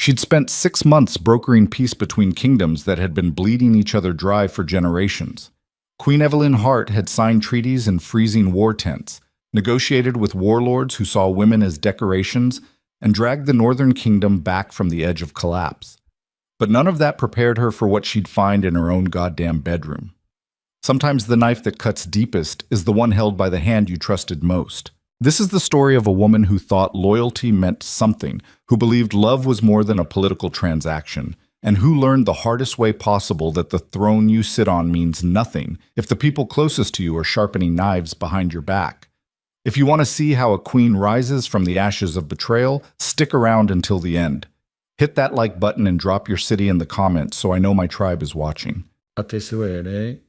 She'd spent 6 months brokering peace between kingdoms that had been bleeding each other dry for generations. Queen Evelyn Hart had signed treaties in freezing war tents, negotiated with warlords who saw women as decorations, and dragged the Northern Kingdom back from the edge of collapse. But none of that prepared her for what she'd find in her own goddamn bedroom. Sometimes the knife that cuts deepest is the one held by the hand you trusted most. This is the story of a woman who thought loyalty meant something, who believed love was more than a political transaction, and who learned the hardest way possible that the throne you sit on means nothing if the people closest to you are sharpening knives behind your back. If you want to see how a queen rises from the ashes of betrayal, stick around until the end. Hit that like button and drop your city in the comments so I know my tribe is watching. Attenzione.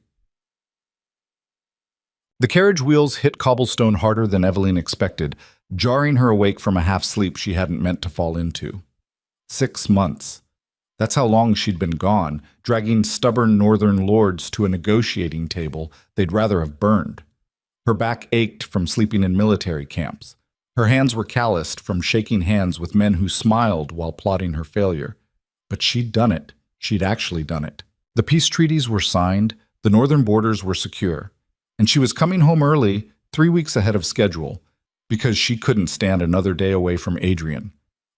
The carriage wheels hit cobblestone harder than Evelyn expected, jarring her awake from a half-sleep she hadn't meant to fall into. 6 months. That's how long she'd been gone, dragging stubborn northern lords to a negotiating table they'd rather have burned. Her back ached from sleeping in military camps. Her hands were calloused from shaking hands with men who smiled while plotting her failure. But she'd done it. She'd actually done it. The peace treaties were signed, the northern borders were secure, and she was coming home early, 3 weeks ahead of schedule, because she couldn't stand another day away from Adrian.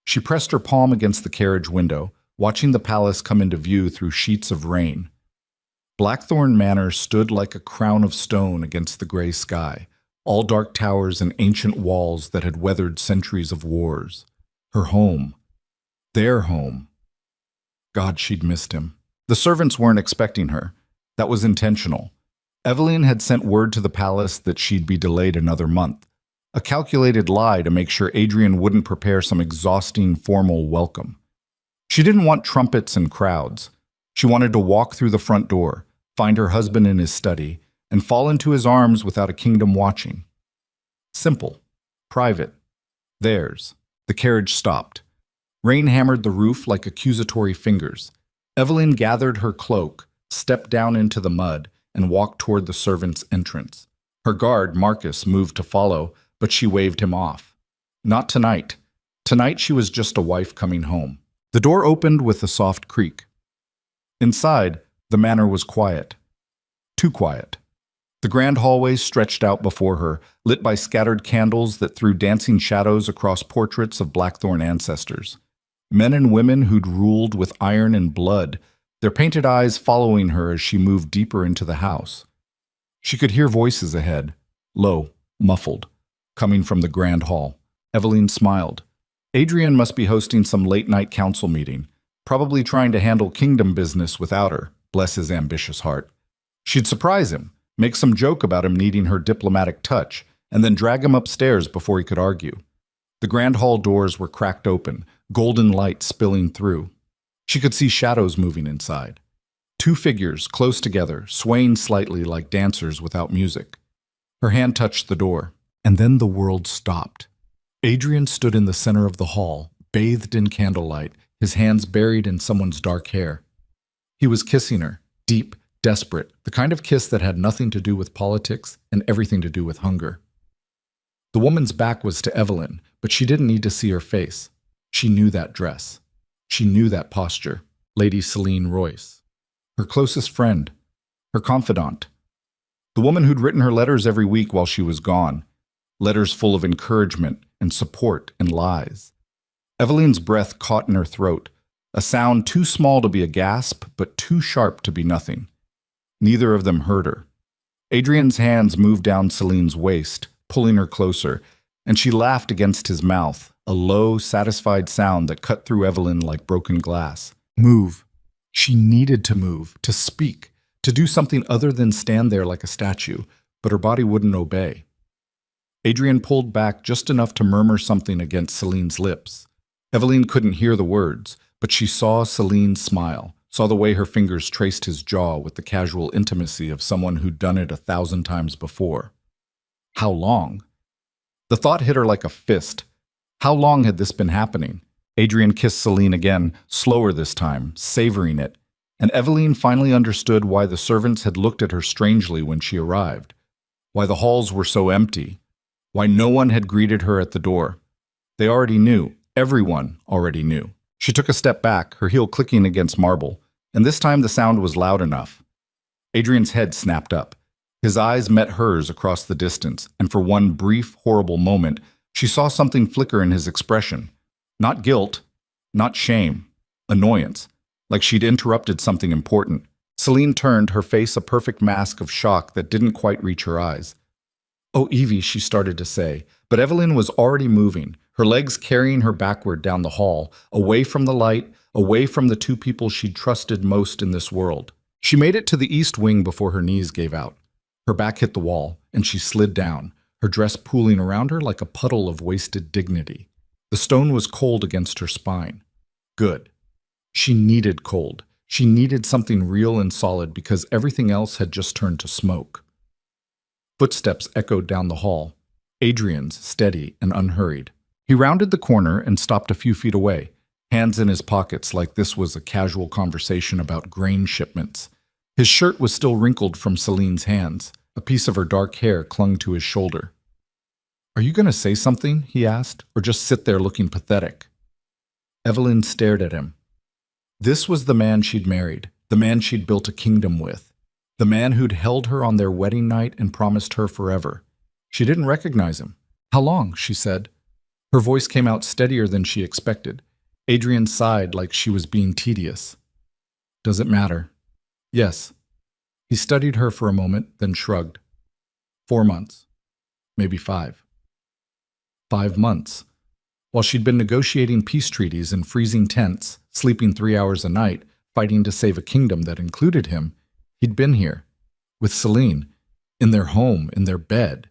She pressed her palm against the carriage window, watching the palace come into view through sheets of rain. Blackthorn Manor stood like a crown of stone against the gray sky, all dark towers and ancient walls that had weathered centuries of wars. Her home. Their home. God, she'd missed him. The servants weren't expecting her. That was intentional. Evelyn had sent word to the palace that she'd be delayed another month, a calculated lie to make sure Adrian wouldn't prepare some exhausting formal welcome. She didn't want trumpets and crowds. She wanted to walk through the front door, find her husband in his study, and fall into his arms without a kingdom watching. Simple. Private. Theirs. The carriage stopped. Rain hammered the roof like accusatory fingers. Evelyn gathered her cloak, stepped down into the mud, and walked toward the servants' entrance. Her guard, Marcus, moved to follow, but she waved him off. Not tonight. Tonight she was just a wife coming home. The door opened with a soft creak. Inside, the manor was quiet. Too quiet. The grand hallway stretched out before her, lit by scattered candles that threw dancing shadows across portraits of Blackthorn ancestors. Men and women who'd ruled with iron and blood, their painted eyes following her as she moved deeper into the house. She could hear voices ahead, low, muffled, coming from the grand hall. Evelyn smiled. Adrian must be hosting some late-night council meeting, probably trying to handle kingdom business without her, bless his ambitious heart. She'd surprise him, make some joke about him needing her diplomatic touch, and then drag him upstairs before he could argue. The grand hall doors were cracked open, golden light spilling through. She could see shadows moving inside. 2 figures, close together, swaying slightly like dancers without music. Her hand touched the door, and then the world stopped. Adrian stood in the center of the hall, bathed in candlelight, his hands buried in someone's dark hair. He was kissing her, deep, desperate, the kind of kiss that had nothing to do with politics and everything to do with hunger. The woman's back was to Evelyn, but she didn't need to see her face. She knew that dress. She knew that posture. Lady Celine Royce. Her closest friend. Her confidant. The woman who'd written her letters every week while she was gone. Letters full of encouragement and support and lies. Evelyn's breath caught in her throat, a sound too small to be a gasp, but too sharp to be nothing. Neither of them hurt her. Adrian's hands moved down Celine's waist, pulling her closer, and she laughed against his mouth, a low, satisfied sound that cut through Evelyn like broken glass. Move. She needed to move, to speak, to do something other than stand there like a statue, but her body wouldn't obey. Adrian pulled back just enough to murmur something against Celine's lips. Evelyn couldn't hear the words, but she saw Celine smile, saw the way her fingers traced his jaw with the casual intimacy of someone who'd done it 1,000 times before. How long? The thought hit her like a fist. How long had this been happening? Adrian kissed Celine again, slower this time, savoring it, and Evelyn finally understood why the servants had looked at her strangely when she arrived, why the halls were so empty, why no one had greeted her at the door. They already knew. Everyone already knew. She took a step back, her heel clicking against marble, and this time the sound was loud enough. Adrian's head snapped up. His eyes met hers across the distance, and for one brief, horrible moment, she saw something flicker in his expression. Not guilt, not shame, annoyance, like she'd interrupted something important. Celine turned, her face a perfect mask of shock that didn't quite reach her eyes. "Oh, Evie," she started to say, but Evelyn was already moving, her legs carrying her backward down the hall, away from the light, away from the two people she'd trusted most in this world. She made it to the east wing before her knees gave out. Her back hit the wall, and she slid down, her dress pooling around her like a puddle of wasted dignity. The stone was cold against her spine. Good. She needed cold. She needed something real and solid because everything else had just turned to smoke. Footsteps echoed down the hall, Adrian's steady and unhurried. He rounded the corner and stopped a few feet away, hands in his pockets like this was a casual conversation about grain shipments. His shirt was still wrinkled from Celine's hands. A piece of her dark hair clung to his shoulder. "Are you going to say something?" he asked, "or just sit there looking pathetic?" Evelyn stared at him. This was the man she'd married, the man she'd built a kingdom with, the man who'd held her on their wedding night and promised her forever. She didn't recognize him. "How long?" she said. Her voice came out steadier than she expected. Adrian sighed like she was being tedious. "Does it matter?" "Yes." He studied her for a moment, then shrugged. 4 months. Maybe 5. 5 months. While she'd been negotiating peace treaties in freezing tents, sleeping 3 hours a night, fighting to save a kingdom that included him, he'd been here, with Celine, in their home, in their bed.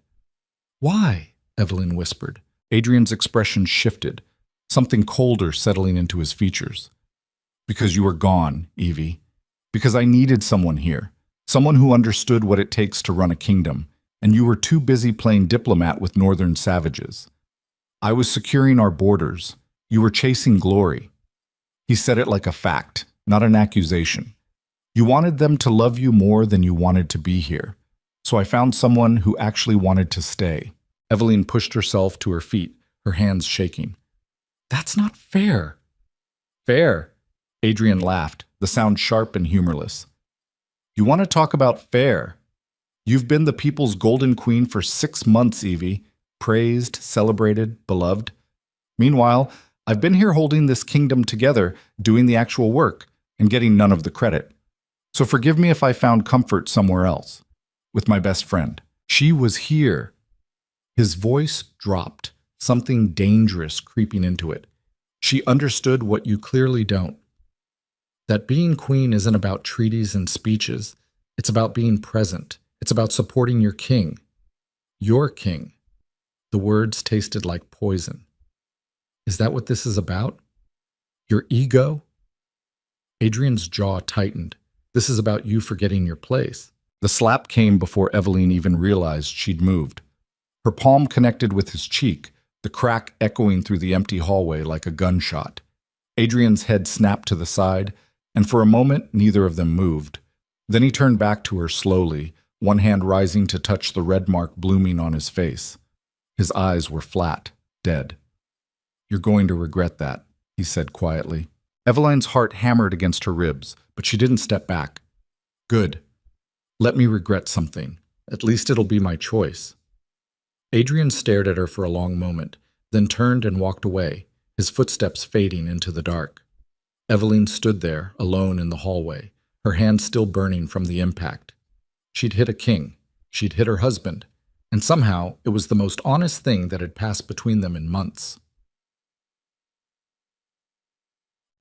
"Why?" Evelyn whispered. Adrian's expression shifted, something colder settling into his features. "Because you were gone, Evie. Because I needed someone here. Someone who understood what it takes to run a kingdom, and you were too busy playing diplomat with northern savages. I was securing our borders. You were chasing glory." He said it like a fact, not an accusation. "You wanted them to love you more than you wanted to be here. So I found someone who actually wanted to stay." Evelyn pushed herself to her feet, her hands shaking. "That's not fair." "Fair?" Adrian laughed, the sound sharp and humorless. "You want to talk about fair? You've been the people's golden queen for 6 months, Evie. Praised, celebrated, beloved. Meanwhile, I've been here holding this kingdom together, doing the actual work, and getting none of the credit. So forgive me if I found comfort somewhere else. With my best friend. She was here." His voice dropped, something dangerous creeping into it. "She understood what you clearly don't. That being queen isn't about treaties and speeches. It's about being present. It's about supporting your king. Your king." The words tasted like poison. "Is that what this is about? Your ego?" Adrian's jaw tightened. "This is about you forgetting your place." The slap came before Evelyn even realized she'd moved. Her palm connected with his cheek, the crack echoing through the empty hallway like a gunshot. Adrian's head snapped to the side, and for a moment neither of them moved. Then he turned back to her slowly, one hand rising to touch the red mark blooming on his face. His eyes were flat, dead. "You're going to regret that," he said quietly. Evelyn's heart hammered against her ribs, but she didn't step back. "Good. Let me regret something. At least it'll be my choice." Adrian stared at her for a long moment, then turned and walked away, his footsteps fading into the dark. Evelyn stood there, alone in the hallway, her hands still burning from the impact. She'd hit a king. She'd hit her husband. And somehow, it was the most honest thing that had passed between them in months.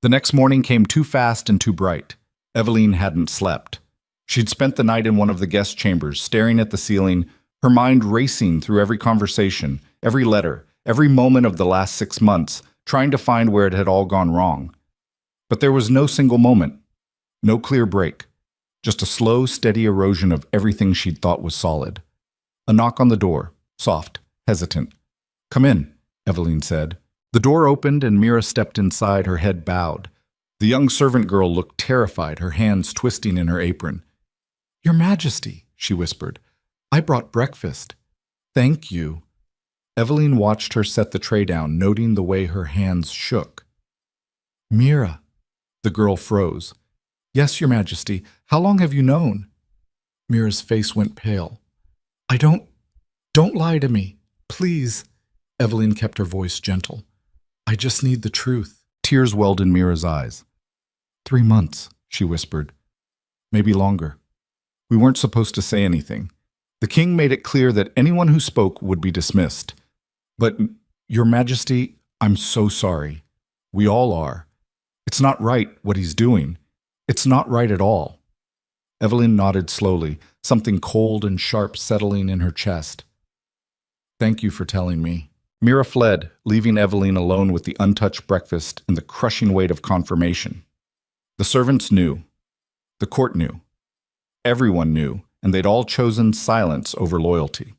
The next morning came too fast and too bright. Evelyn hadn't slept. She'd spent the night in one of the guest chambers, staring at the ceiling, her mind racing through every conversation, every letter, every moment of the last 6 months, trying to find where it had all gone wrong. But there was no single moment, no clear break, just a slow, steady erosion of everything she'd thought was solid. A knock on the door, soft, hesitant. "Come in," Evelyn said. The door opened and Mira stepped inside, her head bowed. The young servant girl looked terrified, her hands twisting in her apron. "Your Majesty," she whispered, "I brought breakfast." "Thank you." Evelyn watched her set the tray down, noting the way her hands shook. Mira. The girl froze. Yes, Your Majesty. How long have you known? Mira's face went pale. Don't lie to me. Please. Evelyn kept her voice gentle. I just need the truth. Tears welled in Mira's eyes. 3 months, she whispered. Maybe longer. We weren't supposed to say anything. The king made it clear that anyone who spoke would be dismissed. But, Your Majesty, I'm so sorry. We all are. It's not right what he's doing. It's not right at all. Evelyn nodded slowly, something cold and sharp settling in her chest. Thank you for telling me. Mira fled, leaving Evelyn alone with the untouched breakfast and the crushing weight of confirmation. The servants knew. The court knew. Everyone knew, and they'd all chosen silence over loyalty.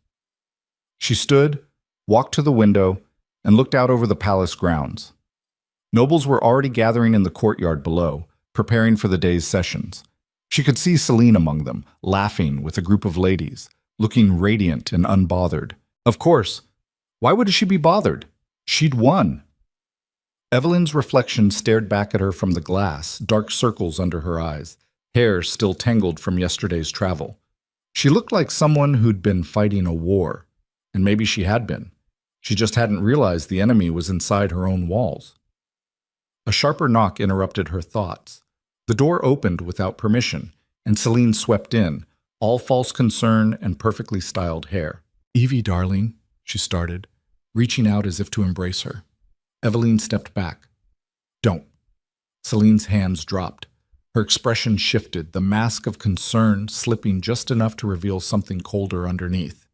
She stood, walked to the window, and looked out over the palace grounds. Nobles were already gathering in the courtyard below, preparing for the day's sessions. She could see Celine among them, laughing with a group of ladies, looking radiant and unbothered. Of course, why would she be bothered? She'd won. Evelyn's reflection stared back at her from the glass, dark circles under her eyes, hair still tangled from yesterday's travel. She looked like someone who'd been fighting a war, and maybe she had been. She just hadn't realized the enemy was inside her own walls. A sharper knock interrupted her thoughts. The door opened without permission, and Celine swept in, all false concern and perfectly styled hair. Evie, darling, she started, reaching out as if to embrace her. Evelyn stepped back. Don't. Celine's hands dropped. Her expression shifted, the mask of concern slipping just enough to reveal something colder underneath.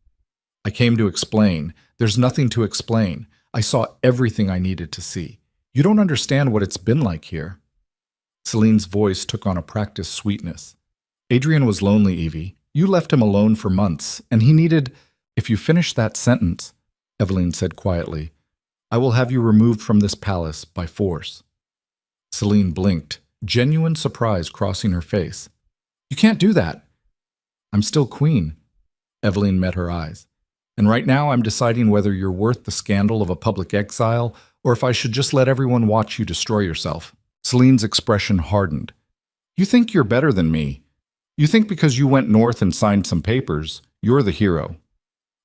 I came to explain. There's nothing to explain. I saw everything I needed to see. You don't understand what it's been like here. Celine's voice took on a practiced sweetness. Adrian was lonely, Evie. You left him alone for months, and he needed... If you finish that sentence, Evelyn said quietly, I will have you removed from this palace by force. Celine blinked, genuine surprise crossing her face. You can't do that. I'm still queen. Evelyn met her eyes. And right now I'm deciding whether you're worth the scandal of a public exile or if I should just let everyone watch you destroy yourself. Celine's expression hardened. You think you're better than me. You think because you went north and signed some papers, you're the hero.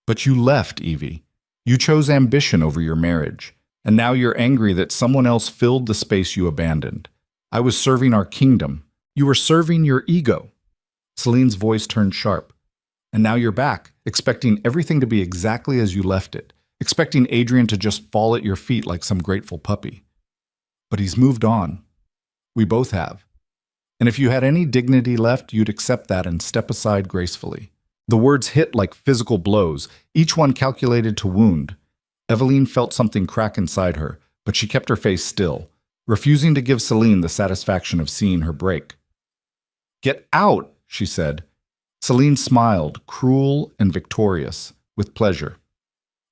But you left, Evie. You chose ambition over your marriage, and now you're angry that someone else filled the space you abandoned. I was serving our kingdom. You were serving your ego. Celine's voice turned sharp. And now you're back, expecting everything to be exactly as you left it, expecting Adrian to just fall at your feet like some grateful puppy. But he's moved on. We both have. And if you had any dignity left, you'd accept that and step aside gracefully. The words hit like physical blows, each one calculated to wound. Evelyn felt something crack inside her, but she kept her face still, refusing to give Celine the satisfaction of seeing her break. Get out, she said. Celine smiled, cruel and victorious, with pleasure.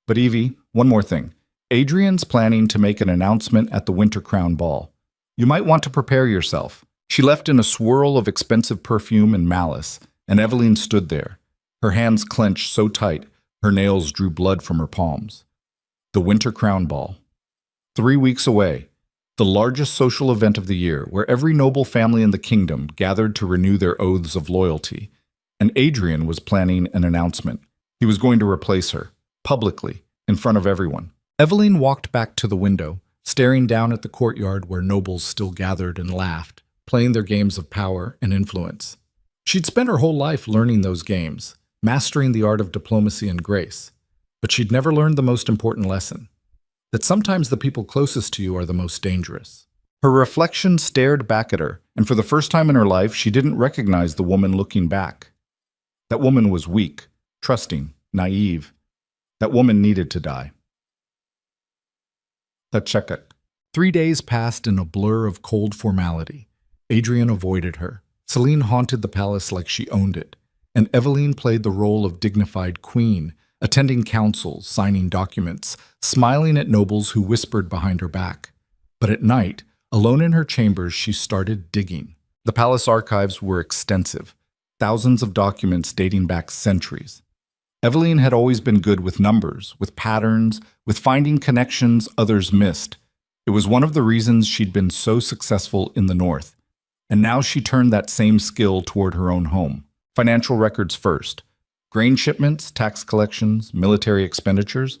But Evie, one more thing. Adrian's planning to make an announcement at the Winter Crown Ball. You might want to prepare yourself. She left in a swirl of expensive perfume and malice, and Evelyn stood there. Her hands clenched so tight, her nails drew blood from her palms. The Winter Crown Ball. 3 weeks away, the largest social event of the year, where every noble family in the kingdom gathered to renew their oaths of loyalty. And Adrian was planning an announcement. He was going to replace her, publicly, in front of everyone. Evelyn walked back to the window, staring down at the courtyard where nobles still gathered and laughed, playing their games of power and influence. She'd spent her whole life learning those games, mastering the art of diplomacy and grace. But she'd never learned the most important lesson, that sometimes the people closest to you are the most dangerous. Her reflection stared back at her, and for the first time in her life, she didn't recognize the woman looking back. That woman was weak, trusting, naive. That woman needed to die. Tachekak. 3 days passed in a blur of cold formality. Adrian avoided her. Celine haunted the palace like she owned it. And Evelyn played the role of dignified queen, attending councils, signing documents, smiling at nobles who whispered behind her back. But at night, alone in her chambers, she started digging. The palace archives were extensive, thousands of documents dating back centuries. Evelyn had always been good with numbers, with patterns, with finding connections others missed. It was one of the reasons she'd been so successful in the North. And now she turned that same skill toward her own home. Financial records first. Grain shipments, tax collections, military expenditures.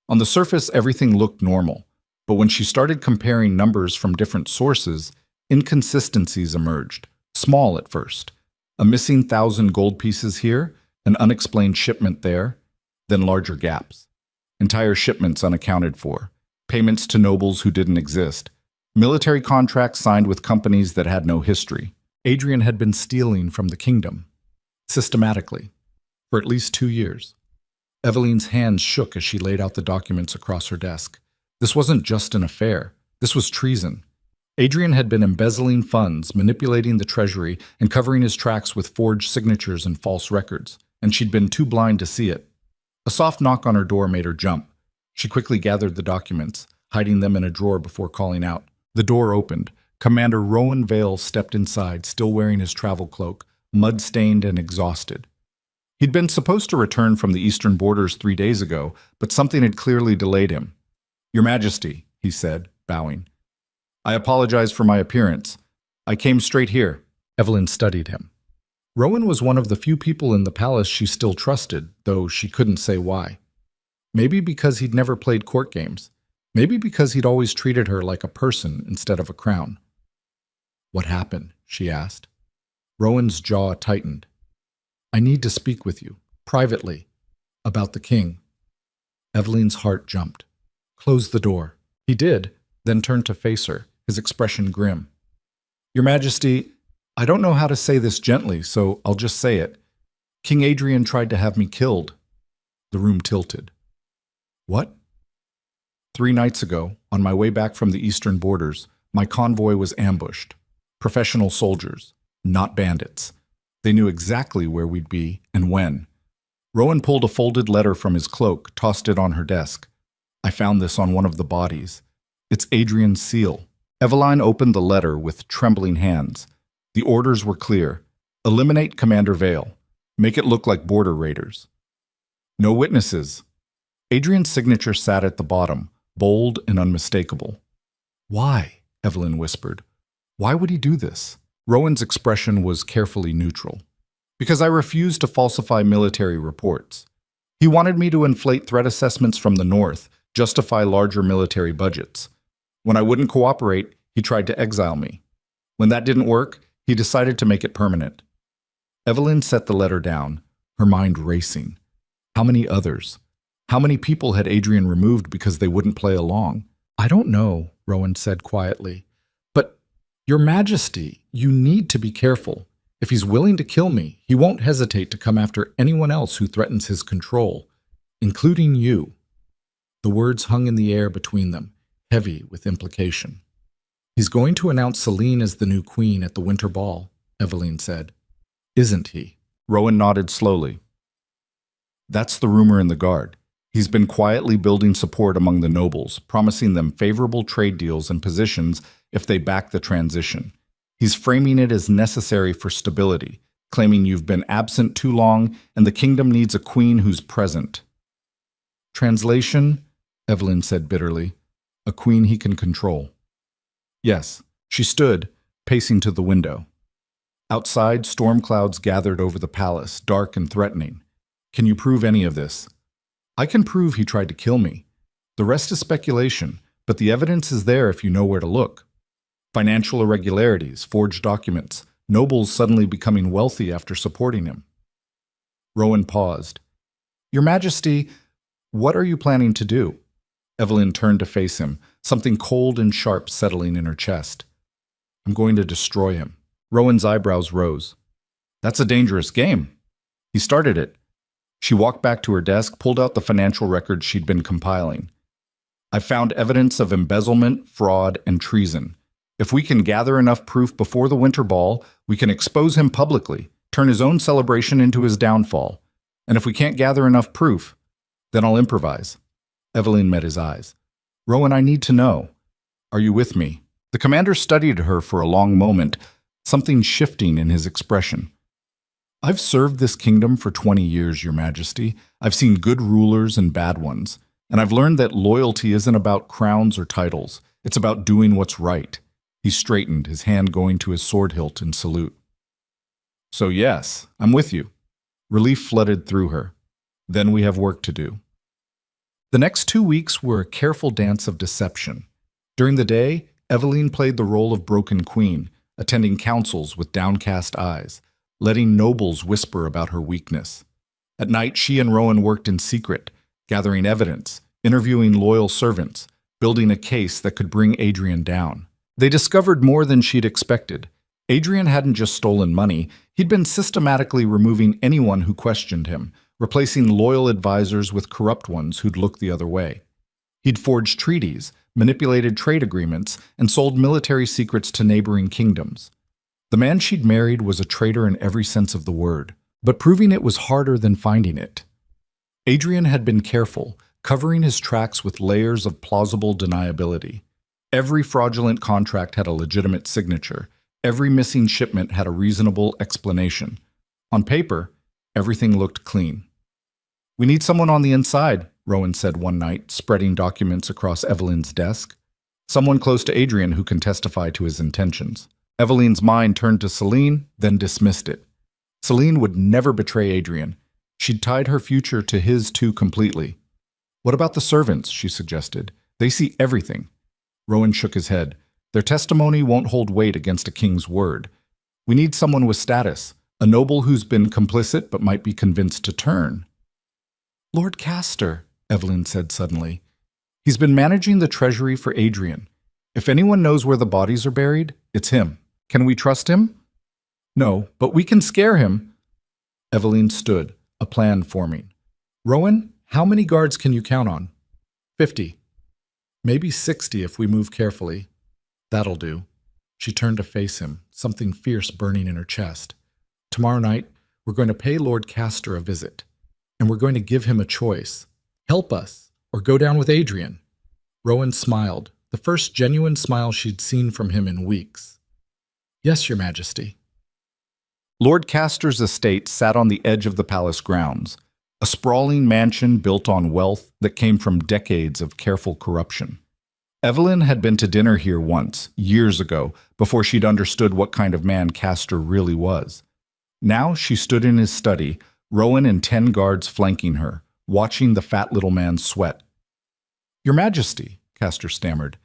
On the surface, everything looked normal. But when she started comparing numbers from different sources, inconsistencies emerged. Small at first. A missing 1,000 gold pieces here, an unexplained shipment there, then larger gaps. Entire shipments unaccounted for. Payments to nobles who didn't exist. Military contracts signed with companies that had no history. Adrian had been stealing from the kingdom. Systematically. For at least 2 years. Eveline's hands shook as she laid out the documents across her desk. This wasn't just an affair. This was treason. Adrian had been embezzling funds, manipulating the treasury, and covering his tracks with forged signatures and false records, and she'd been too blind to see it. A soft knock on her door made her jump. She quickly gathered the documents, hiding them in a drawer before calling out. The door opened. Commander Rowan Vale stepped inside, still wearing his travel cloak, mud-stained and exhausted. He'd been supposed to return from the eastern borders 3 days ago, but something had clearly delayed him. "Your Majesty," he said, bowing. "I apologize for my appearance. I came straight here." Evelyn studied him. Rowan was one of the few people in the palace she still trusted, though she couldn't say why. Maybe because he'd never played court games. Maybe because he'd always treated her like a person instead of a crown. "What happened?" she asked. Rowan's jaw tightened. "I need to speak with you, privately, about the king." Eveline's heart jumped. "Close the door." He did, then turned to face her, his expression grim. "Your Majesty, I don't know how to say this gently, so I'll just say it. King Adrian tried to have me killed." The room tilted. "What?" 3 nights ago, on my way back from the eastern borders, my convoy was ambushed. Professional soldiers, not bandits. They knew exactly where we'd be and when. Rowan pulled a folded letter from his cloak, tossed it on her desk. "I found this on one of the bodies. It's Adrian's seal." Eveline opened the letter with trembling hands. The orders were clear. Eliminate Commander Vale. Make it look like border raiders. No witnesses. Adrian's signature sat at the bottom, bold and unmistakable. "Why?" Evelyn whispered. "Why would he do this?" Rowan's expression was carefully neutral. "Because I refused to falsify military reports. He wanted me to inflate threat assessments from the north, justify larger military budgets. When I wouldn't cooperate, he tried to exile me. When that didn't work, he decided to make it permanent." Evelyn set the letter down, her mind racing. How many others? How many people had Adrian removed because they wouldn't play along? "I don't know," Rowan said quietly. "But, Your Majesty, you need to be careful. If he's willing to kill me, he won't hesitate to come after anyone else who threatens his control, including you." The words hung in the air between them, heavy with implication. "He's going to announce Celine as the new queen at the winter ball," Eveline said. "Isn't he?" Rowan nodded slowly. "That's the rumor in the guard. He's been quietly building support among the nobles, promising them favorable trade deals and positions if they back the transition. He's framing it as necessary for stability, claiming you've been absent too long and the kingdom needs a queen who's present." "Translation?" Evelyn said bitterly. "A queen he can control." "Yes." She stood, pacing to the window. Outside, storm clouds gathered over the palace, dark and threatening. "Can you prove any of this?" "I can prove he tried to kill me. The rest is speculation, but the evidence is there if you know where to look. Financial irregularities, forged documents, nobles suddenly becoming wealthy after supporting him." Rowan paused. "Your Majesty, what are you planning to do?" Evelyn turned to face him, something cold and sharp settling in her chest. "I'm going to destroy him." Rowan's eyebrows rose. "That's a dangerous game." "He started it." She walked back to her desk, pulled out the financial records she'd been compiling. "I found evidence of embezzlement, fraud, and treason. If we can gather enough proof before the winter ball, we can expose him publicly, turn his own celebration into his downfall. And if we can't gather enough proof, then I'll improvise." Evelyn met his eyes. "Rowan, I need to know. Are you with me?" The commander studied her for a long moment, something shifting in his expression. "I've served this kingdom for 20 years, Your Majesty. I've seen good rulers and bad ones, and I've learned that loyalty isn't about crowns or titles. It's about doing what's right. He straightened, his hand going to his sword hilt in salute. So yes, I'm with you. Relief flooded through her. Then we have work to do. The next 2 weeks were a careful dance of deception. During the day, Eveline played the role of broken queen, attending councils with downcast eyes, letting nobles whisper about her weakness. At night, she and Rowan worked in secret, gathering evidence, interviewing loyal servants, building a case that could bring Adrian down. They discovered more than she'd expected. Adrian hadn't just stolen money, he'd been systematically removing anyone who questioned him, replacing loyal advisors with corrupt ones who'd look the other way. He'd forged treaties, manipulated trade agreements, and sold military secrets to neighboring kingdoms. The man she'd married was a traitor in every sense of the word, but proving it was harder than finding it. Adrian had been careful, covering his tracks with layers of plausible deniability. Every fraudulent contract had a legitimate signature. Every missing shipment had a reasonable explanation. On paper, everything looked clean. "We need someone on the inside," Rowan said one night, spreading documents across Eveline's desk. "Someone close to Adrian who can testify to his intentions." Eveline's mind turned to Celine, then dismissed it. Celine would never betray Adrian. She'd tied her future to his too completely. "What about the servants?" she suggested. "They see everything." Rowan shook his head. "Their testimony won't hold weight against a king's word. We need someone with status, a noble who's been complicit but might be convinced to turn." "Lord Castor," Eveline said suddenly. "He's been managing the treasury for Adrian. If anyone knows where the bodies are buried, it's him. Can we trust him?" "No, but we can scare him." Eveline stood, a plan forming. "Rowan, how many guards can you count on?" 50. "Maybe 60 if we move carefully." "That'll do." She turned to face him, something fierce burning in her chest. "Tomorrow night, we're going to pay Lord Castor a visit. And we're going to give him a choice. Help us, or go down with Adrian." Rowan smiled, the first genuine smile she'd seen from him in weeks. "Yes, Your Majesty." Lord Castor's estate sat on the edge of the palace grounds, a sprawling mansion built on wealth that came from decades of careful corruption. Eveline had been to dinner here once, years ago, before she'd understood what kind of man Castor really was. Now she stood in his study, Rowan and 10 guards flanking her, watching the fat little man sweat. "Your Majesty," Castor stammered,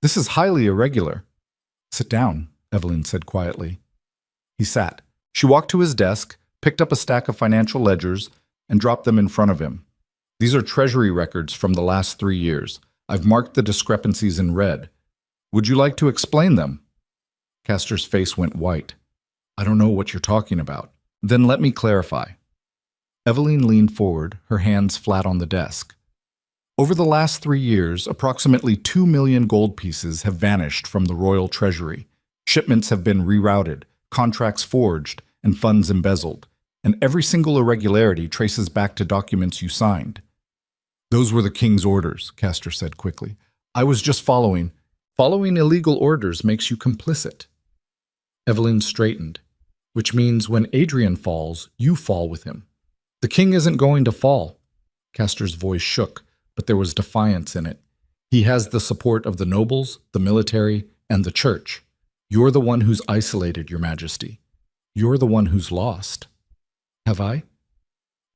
"this is highly irregular." "Sit down," Eveline said quietly. He sat. She walked to his desk, picked up a stack of financial ledgers, and dropped them in front of him. "These are treasury records from the last 3 years. I've marked the discrepancies in red. Would you like to explain them?" Castor's face went white. "I don't know what you're talking about." "Then let me clarify." Eveline leaned forward, her hands flat on the desk. "Over the last 3 years, approximately 2 million gold pieces have vanished from the royal treasury. Shipments have been rerouted, contracts forged, and funds embezzled. And every single irregularity traces back to documents you signed." "Those were the king's orders," Castor said quickly. "I was just following." "Following illegal orders makes you complicit." Eveline straightened. "Which means when Adrian falls, you fall with him." "The king isn't going to fall." Castor's voice shook, but there was defiance in it. "He has the support of the nobles, the military, and the church. You're the one who's isolated, Your Majesty. You're the one who's lost." "Have I?"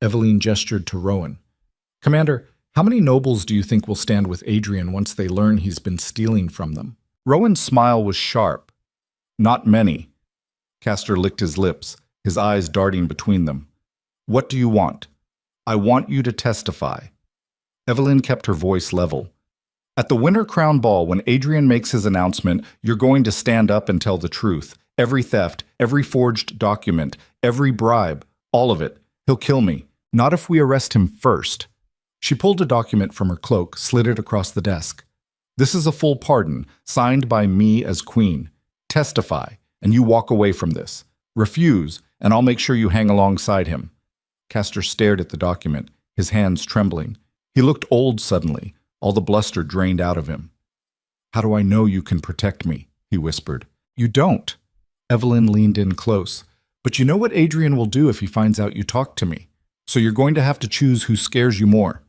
Eveline gestured to Rowan. "Commander, how many nobles do you think will stand with Adrian once they learn he's been stealing from them?" Rowan's smile was sharp. "Not many." Castor licked his lips, his eyes darting between them. "What do you want?" "I want you to testify." Eveline kept her voice level. "At the Winter Crown Ball, when Adrian makes his announcement, you're going to stand up and tell the truth. Every theft, every forged document, every bribe, all of it. He'll kill me. Not if we arrest him first." She pulled a document from her cloak, slid it across the desk. "This is a full pardon, signed by me as queen. Testify, and you walk away from this. Refuse, and I'll make sure you hang alongside him." Castor stared at the document, his hands trembling. He looked old suddenly, all the bluster drained out of him. "How do I know you can protect me?" he whispered. "You don't." Eveline leaned in close. "But you know what Adrian will do if he finds out you talked to me. So you're going to have to choose who scares you more."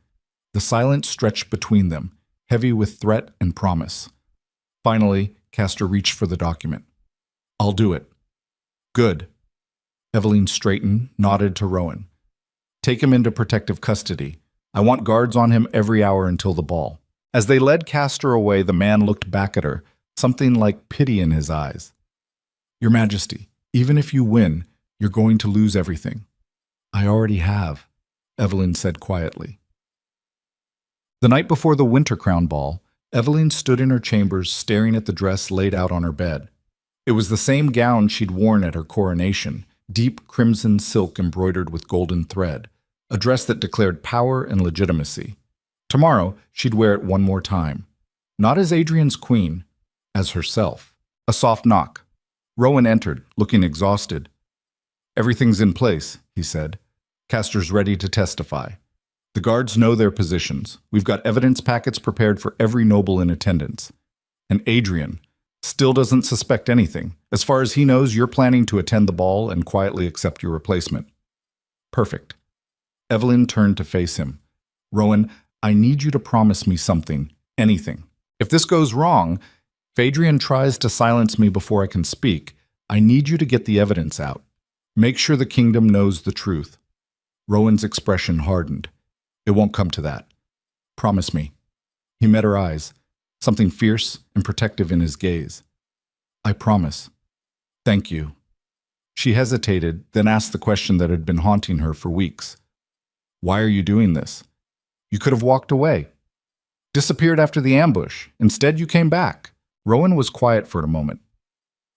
The silence stretched between them, heavy with threat and promise. Finally, Castor reached for the document. I'll do it. Good. Evelyn straightened, nodded to Rowan. Take him into protective custody. I want guards on him every hour until the ball. As they led Castor away, the man looked back at her, something like pity in his eyes. Your Majesty, even if you win, you're going to lose everything. I already have, Evelyn said quietly. The night before the Winter Crown Ball, Evelyn stood in her chambers staring at the dress laid out on her bed. It was the same gown she'd worn at her coronation, deep crimson silk embroidered with golden thread, a dress that declared power and legitimacy. Tomorrow, she'd wear it one more time. Not as Adrian's queen, as herself. A soft knock. Rowan entered, looking exhausted. Everything's in place, he said. Castor's ready to testify. The guards know their positions. We've got evidence packets prepared for every noble in attendance. And Adrian still doesn't suspect anything. As far as he knows, you're planning to attend the ball and quietly accept your replacement. Perfect. Evelyn turned to face him. Rowan, I need you to promise me something, anything. If this goes wrong, if Adrian tries to silence me before I can speak, I need you to get the evidence out. Make sure the kingdom knows the truth. Rowan's expression hardened. It won't come to that. Promise me. He met her eyes, something fierce and protective in his gaze. I promise. Thank you. She hesitated, then asked the question that had been haunting her for weeks. Why are you doing this? You could have walked away. Disappeared after the ambush. Instead, you came back. Rowan was quiet for a moment.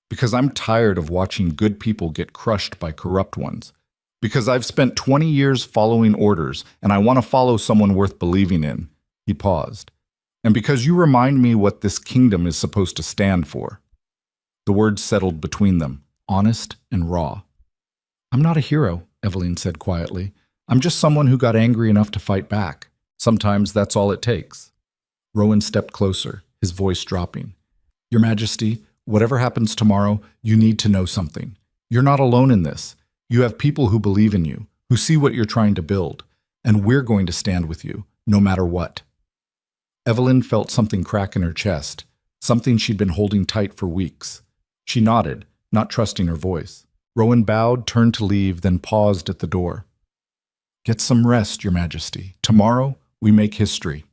Because I'm tired of watching good people get crushed by corrupt ones. Because I've spent 20 years following orders, and I want to follow someone worth believing in. He paused. And because you remind me what this kingdom is supposed to stand for. The words settled between them, honest and raw. I'm not a hero, Evelyn said quietly. I'm just someone who got angry enough to fight back. Sometimes that's all it takes. Rowan stepped closer, his voice dropping. Your Majesty, whatever happens tomorrow, you need to know something. You're not alone in this. You have people who believe in you, who see what you're trying to build, and we're going to stand with you, no matter what. Evelyn felt something crack in her chest, something she'd been holding tight for weeks. She nodded, not trusting her voice. Rowan bowed, turned to leave, then paused at the door. Get some rest, Your Majesty. Tomorrow, we make history.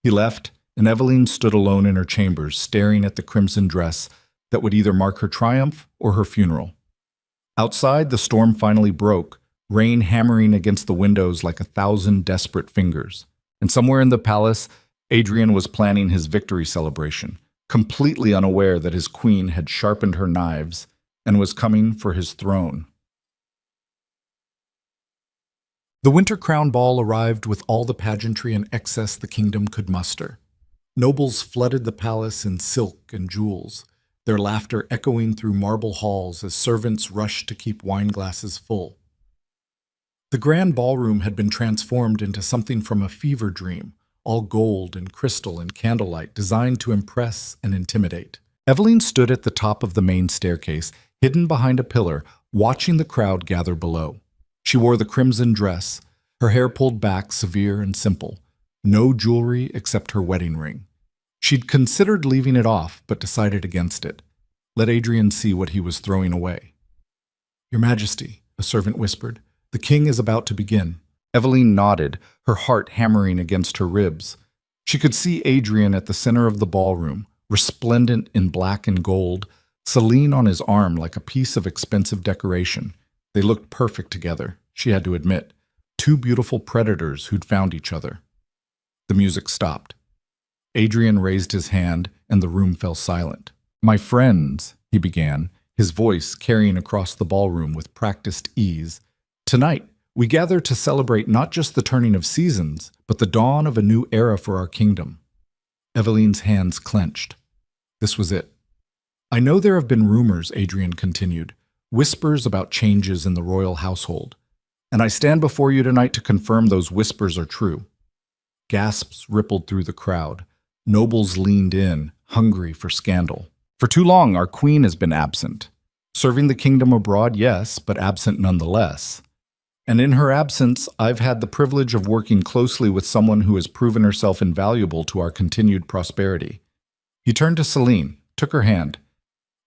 He left, and Evelyn stood alone in her chambers, staring at the crimson dress that would either mark her triumph or her funeral. Outside, the storm finally broke, rain hammering against the windows like 1,000 desperate fingers. And somewhere in the palace, Adrian was planning his victory celebration, completely unaware that his queen had sharpened her knives and was coming for his throne. The Winter Crown Ball arrived with all the pageantry and excess the kingdom could muster. Nobles flooded the palace in silk and jewels, their laughter echoing through marble halls as servants rushed to keep wine glasses full. The grand ballroom had been transformed into something from a fever dream, all gold and crystal and candlelight designed to impress and intimidate. Evelyn stood at the top of the main staircase, hidden behind a pillar, watching the crowd gather below. She wore the crimson dress, her hair pulled back, severe and simple. No jewelry except her wedding ring. She'd considered leaving it off, but decided against it. Let Adrian see what he was throwing away. Your Majesty, a servant whispered, the king is about to begin. Evelyn nodded, her heart hammering against her ribs. She could see Adrian at the center of the ballroom, resplendent in black and gold, Celine on his arm like a piece of expensive decoration. They looked perfect together, she had to admit. Two beautiful predators who'd found each other. The music stopped. Adrian raised his hand, and the room fell silent. My friends, he began, his voice carrying across the ballroom with practiced ease. Tonight, we gather to celebrate not just the turning of seasons, but the dawn of a new era for our kingdom. Evelyn's hands clenched. This was it. I know there have been rumors, Adrian continued, whispers about changes in the royal household. And I stand before you tonight to confirm those whispers are true. Gasps rippled through the crowd. Nobles leaned in, hungry for scandal. For too long, our queen has been absent. Serving the kingdom abroad, yes, but absent nonetheless. And in her absence, I've had the privilege of working closely with someone who has proven herself invaluable to our continued prosperity. He turned to Celine, took her hand.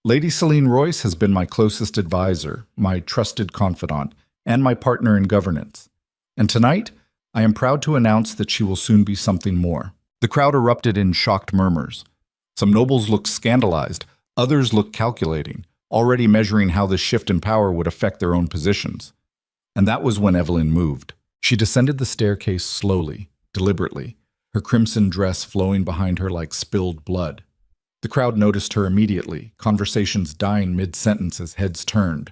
Lady Celine Royce has been my closest advisor, my trusted confidant, and my partner in governance. And tonight, I am proud to announce that she will soon be something more. The crowd erupted in shocked murmurs. Some nobles looked scandalized, others looked calculating, already measuring how this shift in power would affect their own positions. And that was when Evelyn moved. She descended the staircase slowly, deliberately, her crimson dress flowing behind her like spilled blood. The crowd noticed her immediately, conversations dying mid-sentence as heads turned.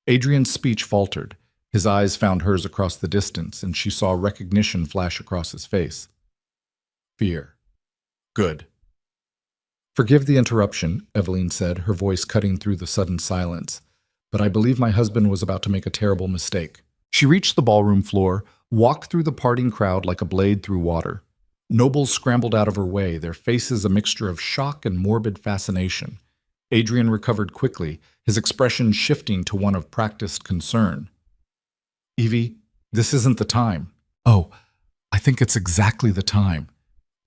Adrian's speech faltered. His eyes found hers across the distance, and she saw recognition flash across his face. Fear. Good. Forgive the interruption, Evelyn said, her voice cutting through the sudden silence. But I believe my husband was about to make a terrible mistake. She reached the ballroom floor, walked through the parting crowd like a blade through water. Nobles scrambled out of her way, their faces a mixture of shock and morbid fascination. Adrian recovered quickly, his expression shifting to one of practiced concern. Evie, this isn't the time. Oh, I think it's exactly the time.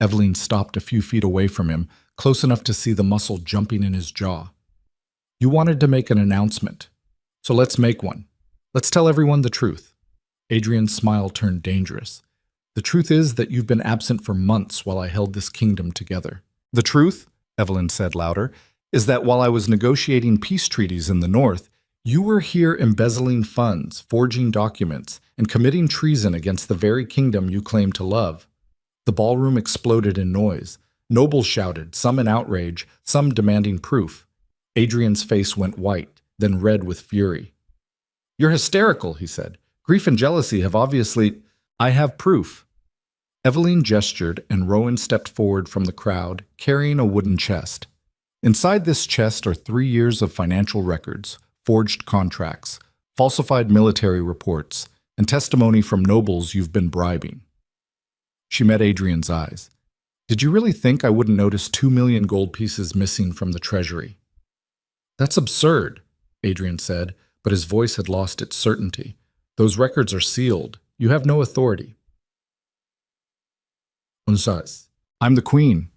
Evelyn stopped a few feet away from him, close enough to see the muscle jumping in his jaw. You wanted to make an announcement, so let's make one. Let's tell everyone the truth. Adrian's smile turned dangerous. The truth is that you've been absent for months while I held this kingdom together. The truth, Evelyn said louder, is that while I was negotiating peace treaties in the north, you were here embezzling funds, forging documents, and committing treason against the very kingdom you claim to love. The ballroom exploded in noise. Nobles shouted, some in outrage, some demanding proof. Adrian's face went white, then red with fury. You're hysterical, he said. Grief and jealousy have obviously... I have proof. Evelyn gestured, and Rowan stepped forward from the crowd, carrying a wooden chest. Inside this chest are 3 years of financial records, forged contracts, falsified military reports, and testimony from nobles you've been bribing. She met Adrian's eyes. Did you really think I wouldn't notice 2 million gold pieces missing from the treasury? That's absurd, Adrian said, but his voice had lost its certainty. Those records are sealed. You have no authority. I'm the queen.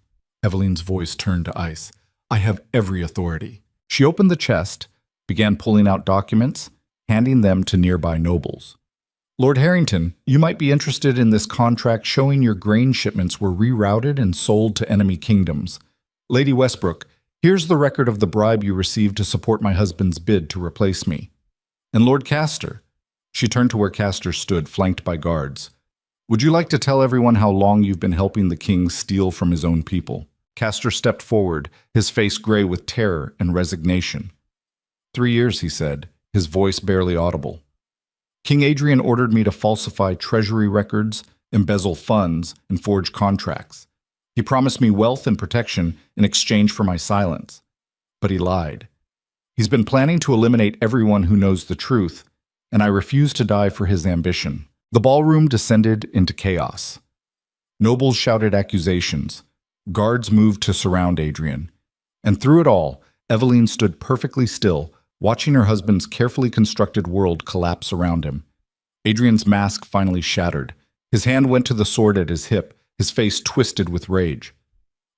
Evelyn's voice turned to ice. I have every authority. She opened the chest, began pulling out documents, handing them to nearby nobles. Lord Harrington, you might be interested in this contract showing your grain shipments were rerouted and sold to enemy kingdoms. Lady Westbrook, here's the record of the bribe you received to support my husband's bid to replace me. And Lord Castor, she turned to where Castor stood, flanked by guards. Would you like to tell everyone how long you've been helping the king steal from his own people? Castor stepped forward, his face gray with terror and resignation. 3 years, he said, his voice barely audible. King Adrian ordered me to falsify treasury records, embezzle funds, and forge contracts. He promised me wealth and protection in exchange for my silence. But he lied. He's been planning to eliminate everyone who knows the truth, and I refuse to die for his ambition. The ballroom descended into chaos. Nobles shouted accusations. Guards moved to surround Adrian. And through it all, Evelyn stood perfectly still, watching her husband's carefully constructed world collapse around him. Adrian's mask finally shattered. His hand went to the sword at his hip, his face twisted with rage.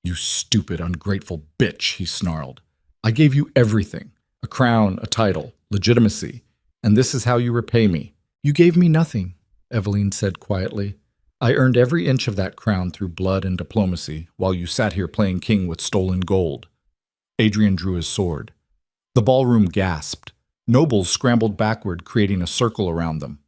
You stupid, ungrateful bitch, he snarled. I gave you everything. A crown, a title, legitimacy. And this is how you repay me. You gave me nothing, Evelyn said quietly. I earned every inch of that crown through blood and diplomacy, while you sat here playing king with stolen gold. Adrian drew his sword. The ballroom gasped. Nobles scrambled backward, creating a circle around them.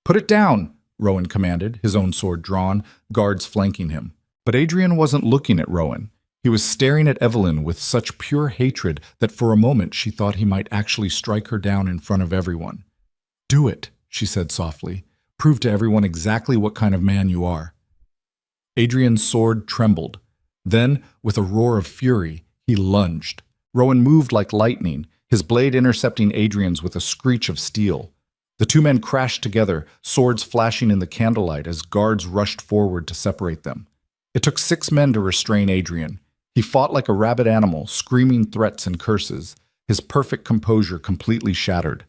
Put it down, Rowan commanded, his own sword drawn, guards flanking him. But Adrian wasn't looking at Rowan. He was staring at Evelyn with such pure hatred that for a moment she thought he might actually strike her down in front of everyone. Do it, she said softly. Prove to everyone exactly what kind of man you are. Adrian's sword trembled. Then, with a roar of fury, he lunged. Rowan moved like lightning, his blade intercepting Adrian's with a screech of steel. The two men crashed together, swords flashing in the candlelight as guards rushed forward to separate them. It took 6 men to restrain Adrian. He fought like a rabid animal, screaming threats and curses, his perfect composure completely shattered.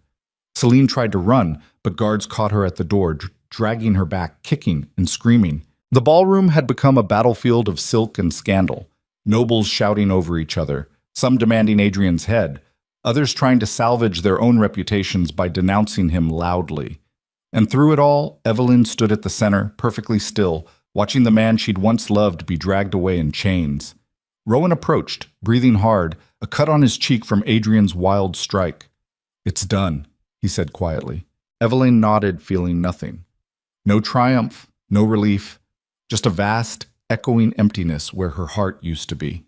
Celine tried to run, but guards caught her at the door, dragging her back, kicking and screaming. The ballroom had become a battlefield of silk and scandal. Nobles shouting over each other, some demanding Adrian's head, others trying to salvage their own reputations by denouncing him loudly. And through it all, Evelyn stood at the center, perfectly still, watching the man she'd once loved be dragged away in chains. Rowan approached, breathing hard, a cut on his cheek from Adrian's wild strike. "It's done," he said quietly. Evelyn nodded, feeling nothing. No triumph, no relief, just a vast, echoing emptiness where her heart used to be.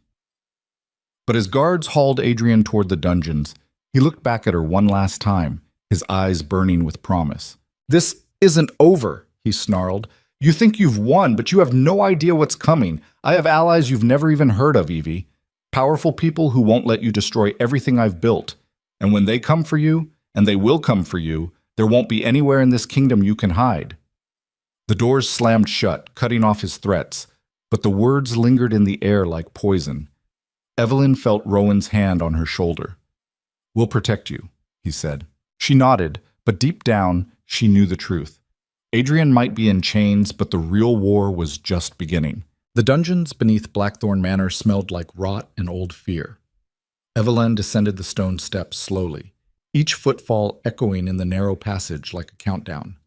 But as guards hauled Adrian toward the dungeons, he looked back at her one last time, his eyes burning with promise. "This isn't over," he snarled. "You think you've won, but you have no idea what's coming. I have allies you've never even heard of, Evie. Powerful people who won't let you destroy everything I've built. And when they come for you, and they will come for you, there won't be anywhere in this kingdom you can hide." The doors slammed shut, cutting off his threats, but the words lingered in the air like poison. Evelyn felt Rowan's hand on her shoulder. "We'll protect you," he said. She nodded, but deep down, she knew the truth. Adrian might be in chains, but the real war was just beginning. The dungeons beneath Blackthorn Manor smelled like rot and old fear. Evelyn descended the stone steps slowly, each footfall echoing in the narrow passage like a countdown.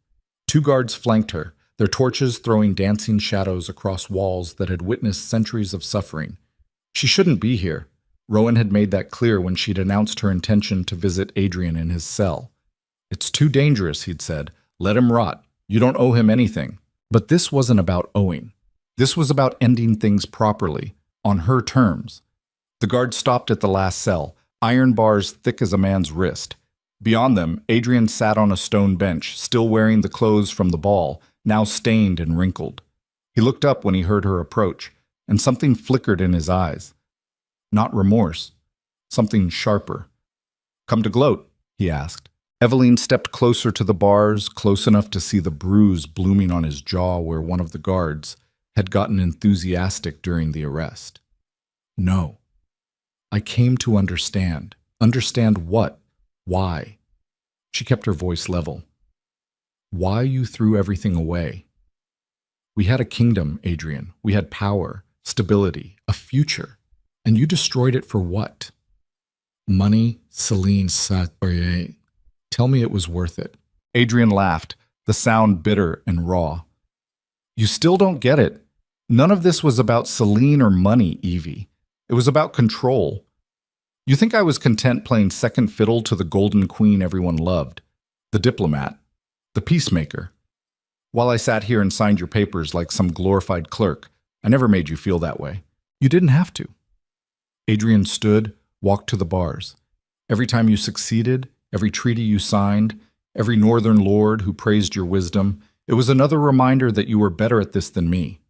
2 guards flanked her, their torches throwing dancing shadows across walls that had witnessed centuries of suffering. She shouldn't be here. Rowan had made that clear when she'd announced her intention to visit Adrian in his cell. "It's too dangerous," he'd said. "Let him rot. You don't owe him anything." But this wasn't about owing. This was about ending things properly, on her terms. The guard stopped at the last cell, iron bars thick as a man's wrist. Beyond them, Adrian sat on a stone bench, still wearing the clothes from the ball, now stained and wrinkled. He looked up when he heard her approach, and something flickered in his eyes. Not remorse, something sharper. "Come to gloat?" he asked. Evelyn stepped closer to the bars, close enough to see the bruise blooming on his jaw where one of the guards had gotten enthusiastic during the arrest. "No. I came to understand." "Understand what? Why?" She kept her voice level. "Why you threw everything away. We had a kingdom, Adrian. We had power, stability, a future. And you destroyed it for what? Money, Celine Satorier. Tell me it was worth it." Adrian laughed, the sound bitter and raw. "You still don't get it. None of this was about Celine or money, Evie. It was about control. You think I was content playing second fiddle to the golden queen everyone loved, the diplomat, the peacemaker. While I sat here and signed your papers like some glorified clerk, I never made you feel that way. You didn't have to." Adrian stood, walked to the bars. "Every time you succeeded, every treaty you signed, every northern lord who praised your wisdom, it was another reminder that you were better at this than me.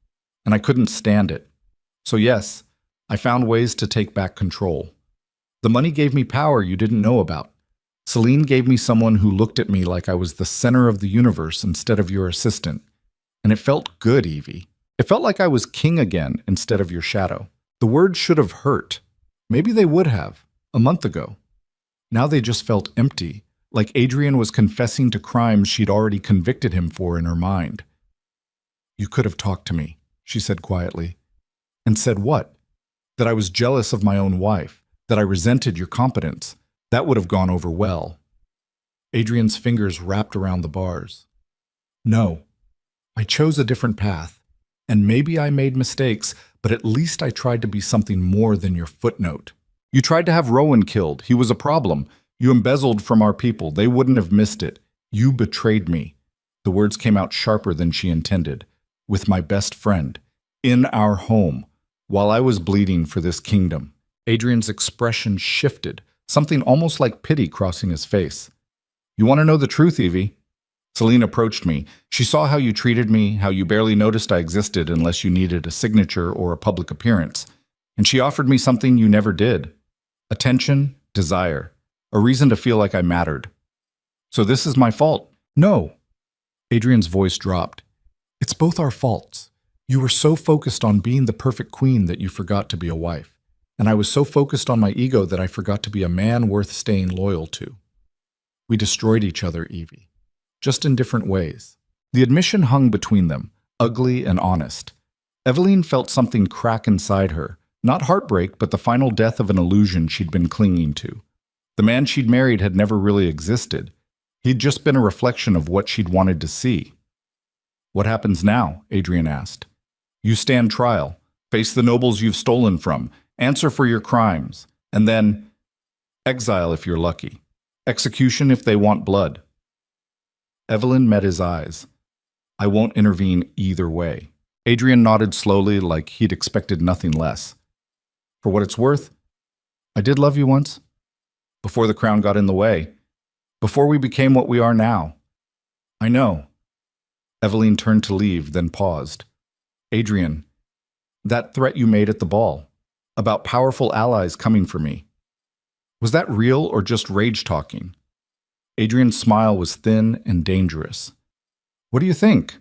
And I couldn't stand it. So yes, I found ways to take back control. The money gave me power you didn't know about. Celine gave me someone who looked at me like I was the center of the universe instead of your assistant. And it felt good, Evie. It felt like I was king again instead of your shadow. The words should have hurt. Maybe they would have, a month ago. Now they just felt empty, like Adrian was confessing to crimes she'd already convicted him for in her mind. "You could have talked to me," she said quietly. "And said what? That I was jealous of my own wife, that I resented your competence. That would have gone over well." Adrian's fingers wrapped around the bars. "No, I chose a different path. And maybe I made mistakes, but at least I tried to be something more than your footnote. You tried to have Rowan killed. He was a problem. You embezzled from our people. They wouldn't have missed it. You betrayed me." The words came out sharper than she intended. "With my best friend. In our home. While I was bleeding for this kingdom." Adrian's expression shifted, something almost like pity crossing his face. "You want to know the truth, Evie? Celine approached me. She saw how you treated me, how you barely noticed I existed unless you needed a signature or a public appearance. And she offered me something you never did. Attention, desire, a reason to feel like I mattered. So this is my fault." "No." Adrian's voice dropped. "It's both our faults. You were so focused on being the perfect queen that you forgot to be a wife. And I was so focused on my ego that I forgot to be a man worth staying loyal to. We destroyed each other, Evie. Just in different ways." The admission hung between them, ugly and honest. Evelyn felt something crack inside her, Not heartbreak, but the final death of an illusion she'd been clinging to. The man she'd married had never really existed. He'd just been a reflection of what she'd wanted to see. "What happens now?" Adrian asked. "You stand trial, face the nobles you've stolen from, answer for your crimes, and then exile if you're lucky. Execution if they want blood." Evelyn met his eyes. "I won't intervene either way." Adrian nodded slowly, like he'd expected nothing less. "For what it's worth, I did love you once. Before the crown got in the way. Before we became what we are now." "I know." Evelyn turned to leave, then paused. "Adrian, that threat you made at the ball, about powerful allies coming for me, was that real or just rage talking?" Adrian's smile was thin and dangerous. "What do you think?"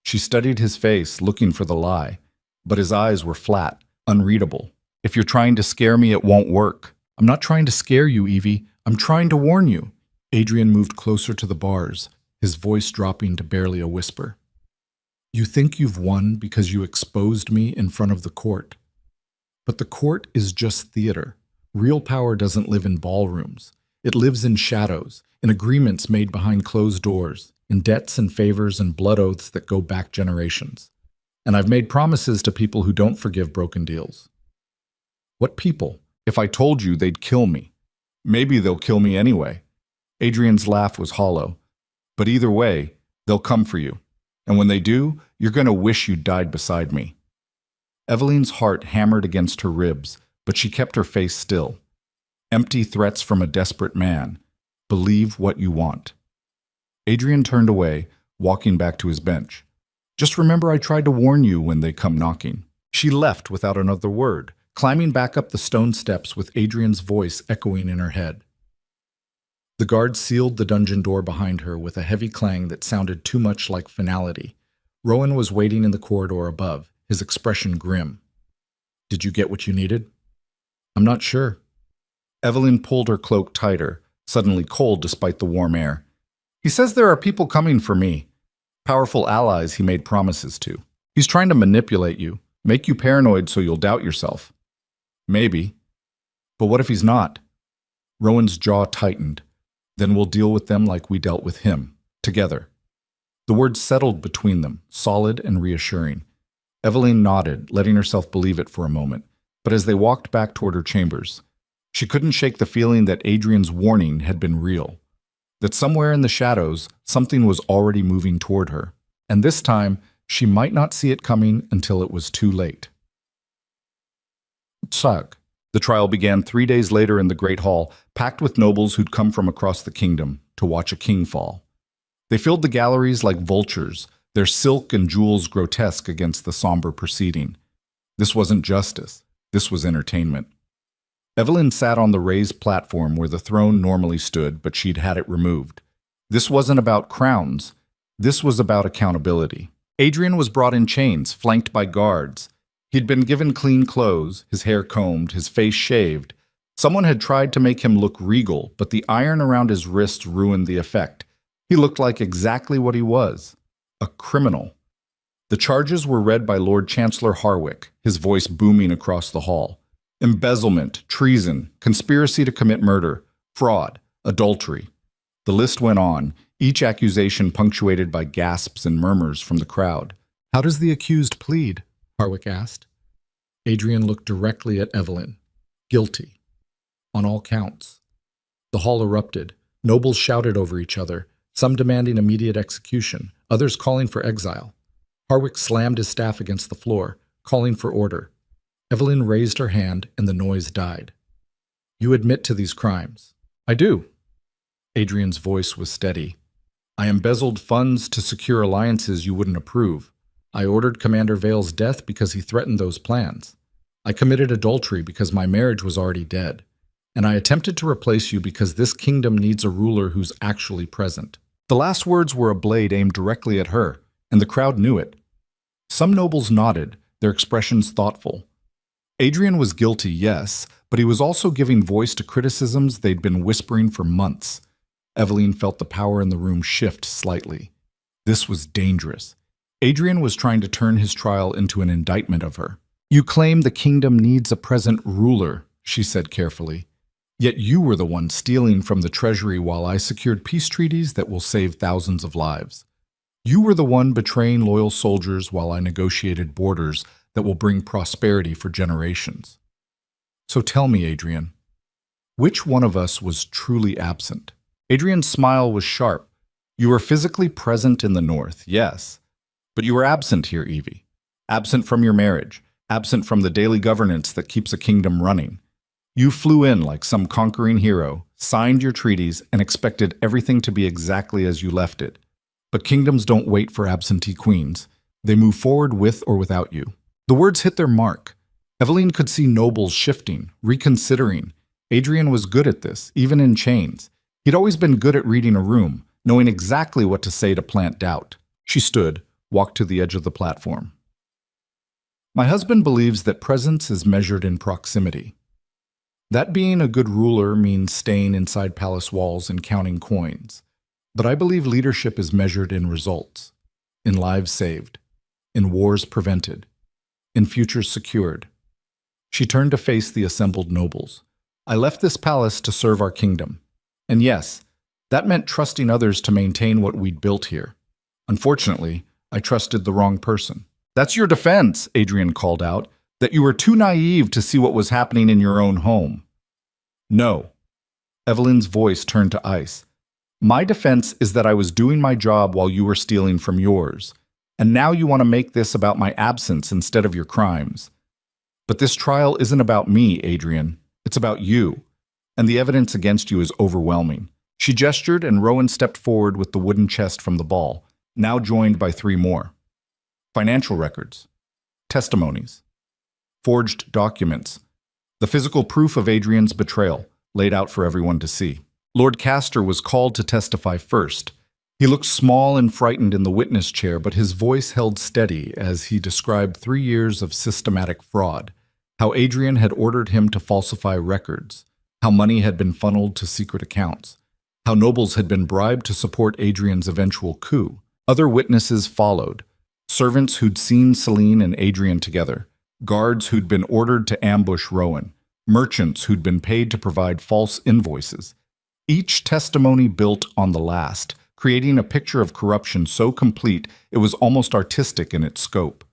She studied his face, looking for the lie, but his eyes were flat, unreadable. "If you're trying to scare me, it won't work." "I'm not trying to scare you, Evie. I'm trying to warn you." Adrian moved closer to the bars, his voice dropping to barely a whisper. "You think you've won because you exposed me in front of the court. But the court is just theater. Real power doesn't live in ballrooms. It lives in shadows, in agreements made behind closed doors, in debts and favors and blood oaths that go back generations. And I've made promises to people who don't forgive broken deals." "What people? If I told you, they'd kill me. Maybe they'll kill me anyway." Adrian's laugh was hollow. "But either way, they'll come for you. And when they do, you're going to wish you'd died beside me." Evelyn's heart hammered against her ribs, but she kept her face still. Empty threats from a desperate man. Believe what you want. Adrian turned away, walking back to his bench. "Just remember I tried to warn you when they come knocking." She left without another word, climbing back up the stone steps with Adrian's voice echoing in her head. The guard sealed the dungeon door behind her with a heavy clang that sounded too much like finality. Rowan was waiting in the corridor above, his expression grim. "Did you get what you needed?" "I'm not sure." Evelyn pulled her cloak tighter, suddenly cold despite the warm air. "He says there are people coming for me. Powerful allies he made promises to. He's trying to manipulate you, make you paranoid so you'll doubt yourself." "Maybe. But what if he's not?" Rowan's jaw tightened. "Then we'll deal with them like we dealt with him, together." The words settled between them, solid and reassuring. Evelyn nodded, letting herself believe it for a moment, but as they walked back toward her chambers, she couldn't shake the feeling that Adrian's warning had been real, that somewhere in the shadows, something was already moving toward her, and this time, she might not see it coming until it was too late. Tsag. The trial began 3 days later in the Great Hall, packed with nobles who'd come from across the kingdom to watch a king fall. They filled the galleries like vultures, their silk and jewels grotesque against the somber proceeding. This wasn't justice. This was entertainment. Evelyn sat on the raised platform where the throne normally stood, but she'd had it removed. This wasn't about crowns. This was about accountability. Adrian was brought in chains, flanked by guards. He'd been given clean clothes, his hair combed, his face shaved. Someone had tried to make him look regal, but the iron around his wrists ruined the effect. He looked like exactly what he was, a criminal. The charges were read by Lord Chancellor Harwick, his voice booming across the hall. Embezzlement, treason, conspiracy to commit murder, fraud, adultery. The list went on, each accusation punctuated by gasps and murmurs from the crowd. "How does the accused plead?" Harwick asked. Adrian looked directly at Evelyn. "Guilty. On all counts." The hall erupted. Nobles shouted over each other, some demanding immediate execution, others calling for exile. Harwick slammed his staff against the floor, calling for order. Evelyn raised her hand, and the noise died. "You admit to these crimes." "I do." Adrian's voice was steady. "I embezzled funds to secure alliances you wouldn't approve. I ordered Commander Vale's death because he threatened those plans. I committed adultery because my marriage was already dead. And I attempted to replace you because this kingdom needs a ruler who's actually present." The last words were a blade aimed directly at her, and the crowd knew it. Some nobles nodded, their expressions thoughtful. Adrian was guilty, yes, but he was also giving voice to criticisms they'd been whispering for months. Evelyn felt the power in the room shift slightly. This was dangerous. Adrian was trying to turn his trial into an indictment of her. You claim the kingdom needs a present ruler, she said carefully. Yet you were the one stealing from the treasury while I secured peace treaties that will save thousands of lives. You were the one betraying loyal soldiers while I negotiated borders that will bring prosperity for generations. So tell me, Adrian, which one of us was truly absent? Adrian's smile was sharp. You were physically present in the north, yes, but you were absent here, Evie. Absent from your marriage, absent from the daily governance that keeps a kingdom running. You flew in like some conquering hero, signed your treaties, and expected everything to be exactly as you left it. But kingdoms don't wait for absentee queens. They move forward with or without you. The words hit their mark. Eveline could see nobles shifting, reconsidering. Adrian was good at this, even in chains. He'd always been good at reading a room, knowing exactly what to say to plant doubt. She stood, walked to the edge of the platform. My husband believes that presence is measured in proximity. That being a good ruler means staying inside palace walls and counting coins. But I believe leadership is measured in results, in lives saved, in wars prevented, in futures secured. She turned to face the assembled nobles. I left this palace to serve our kingdom. And yes, that meant trusting others to maintain what we'd built here. Unfortunately, I trusted the wrong person. That's your defense, Adrian called out, that you were too naive to see what was happening in your own home. No. Eveline's voice turned to ice. My defense is that I was doing my job while you were stealing from yours. And now you want to make this about my absence instead of your crimes. But this trial isn't about me, Adrian. It's about you. And the evidence against you is overwhelming. She gestured and Rowan stepped forward with the wooden chest from the ball, now joined by 3 more. Financial records, testimonies, forged documents, the physical proof of Adrian's betrayal, laid out for everyone to see. Lord Castor was called to testify first. He looked small and frightened in the witness chair, but his voice held steady as he described 3 years of systematic fraud, how Adrian had ordered him to falsify records, how money had been funneled to secret accounts, how nobles had been bribed to support Adrian's eventual coup. Other witnesses followed. Servants who'd seen Celine and Adrian together, guards who'd been ordered to ambush Rowan, merchants who'd been paid to provide false invoices. Each testimony built on the last, creating a picture of corruption so complete it was almost artistic in its scope.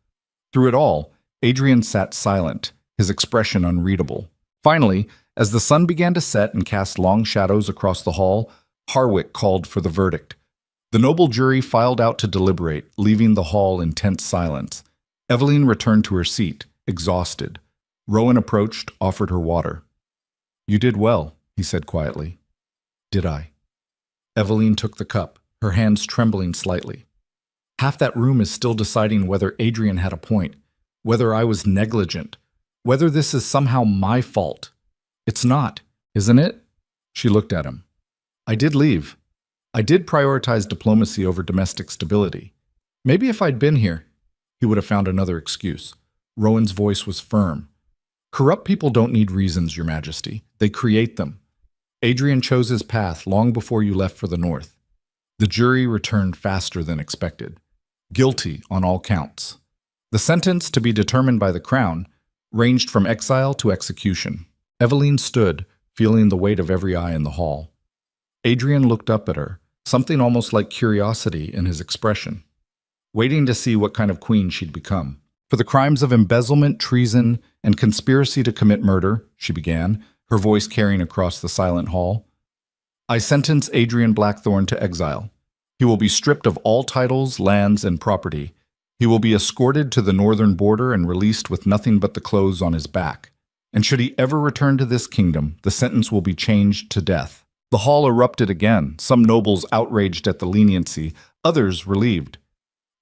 Through it all, Adrian sat silent, his expression unreadable. Finally, as the sun began to set and cast long shadows across the hall, Harwick called for the verdict. The noble jury filed out to deliberate, leaving the hall in tense silence. Eveline returned to her seat, exhausted. Rowan approached, offered her water. You did well, he said quietly. Did I? Eveline took the cup, her hands trembling slightly. Half that room is still deciding whether Adrian had a point, whether I was negligent, whether this is somehow my fault. It's not, isn't it? She looked at him. I did leave. I did prioritize diplomacy over domestic stability. Maybe if I'd been here, he would have found another excuse. Rowan's voice was firm. Corrupt people don't need reasons, Your Majesty. They create them. Adrian chose his path long before you left for the north. The jury returned faster than expected. Guilty on all counts. The sentence, to be determined by the crown, ranged from exile to execution. Eveline stood, feeling the weight of every eye in the hall. Adrian looked up at her, something almost like curiosity in his expression, waiting to see what kind of queen she'd become. For the crimes of embezzlement, treason, and conspiracy to commit murder, she began, her voice carrying across the silent hall, I sentence Adrian Blackthorne to exile. He will be stripped of all titles, lands, and property. He will be escorted to the northern border and released with nothing but the clothes on his back. And should he ever return to this kingdom, the sentence will be changed to death. The hall erupted again, some nobles outraged at the leniency, others relieved.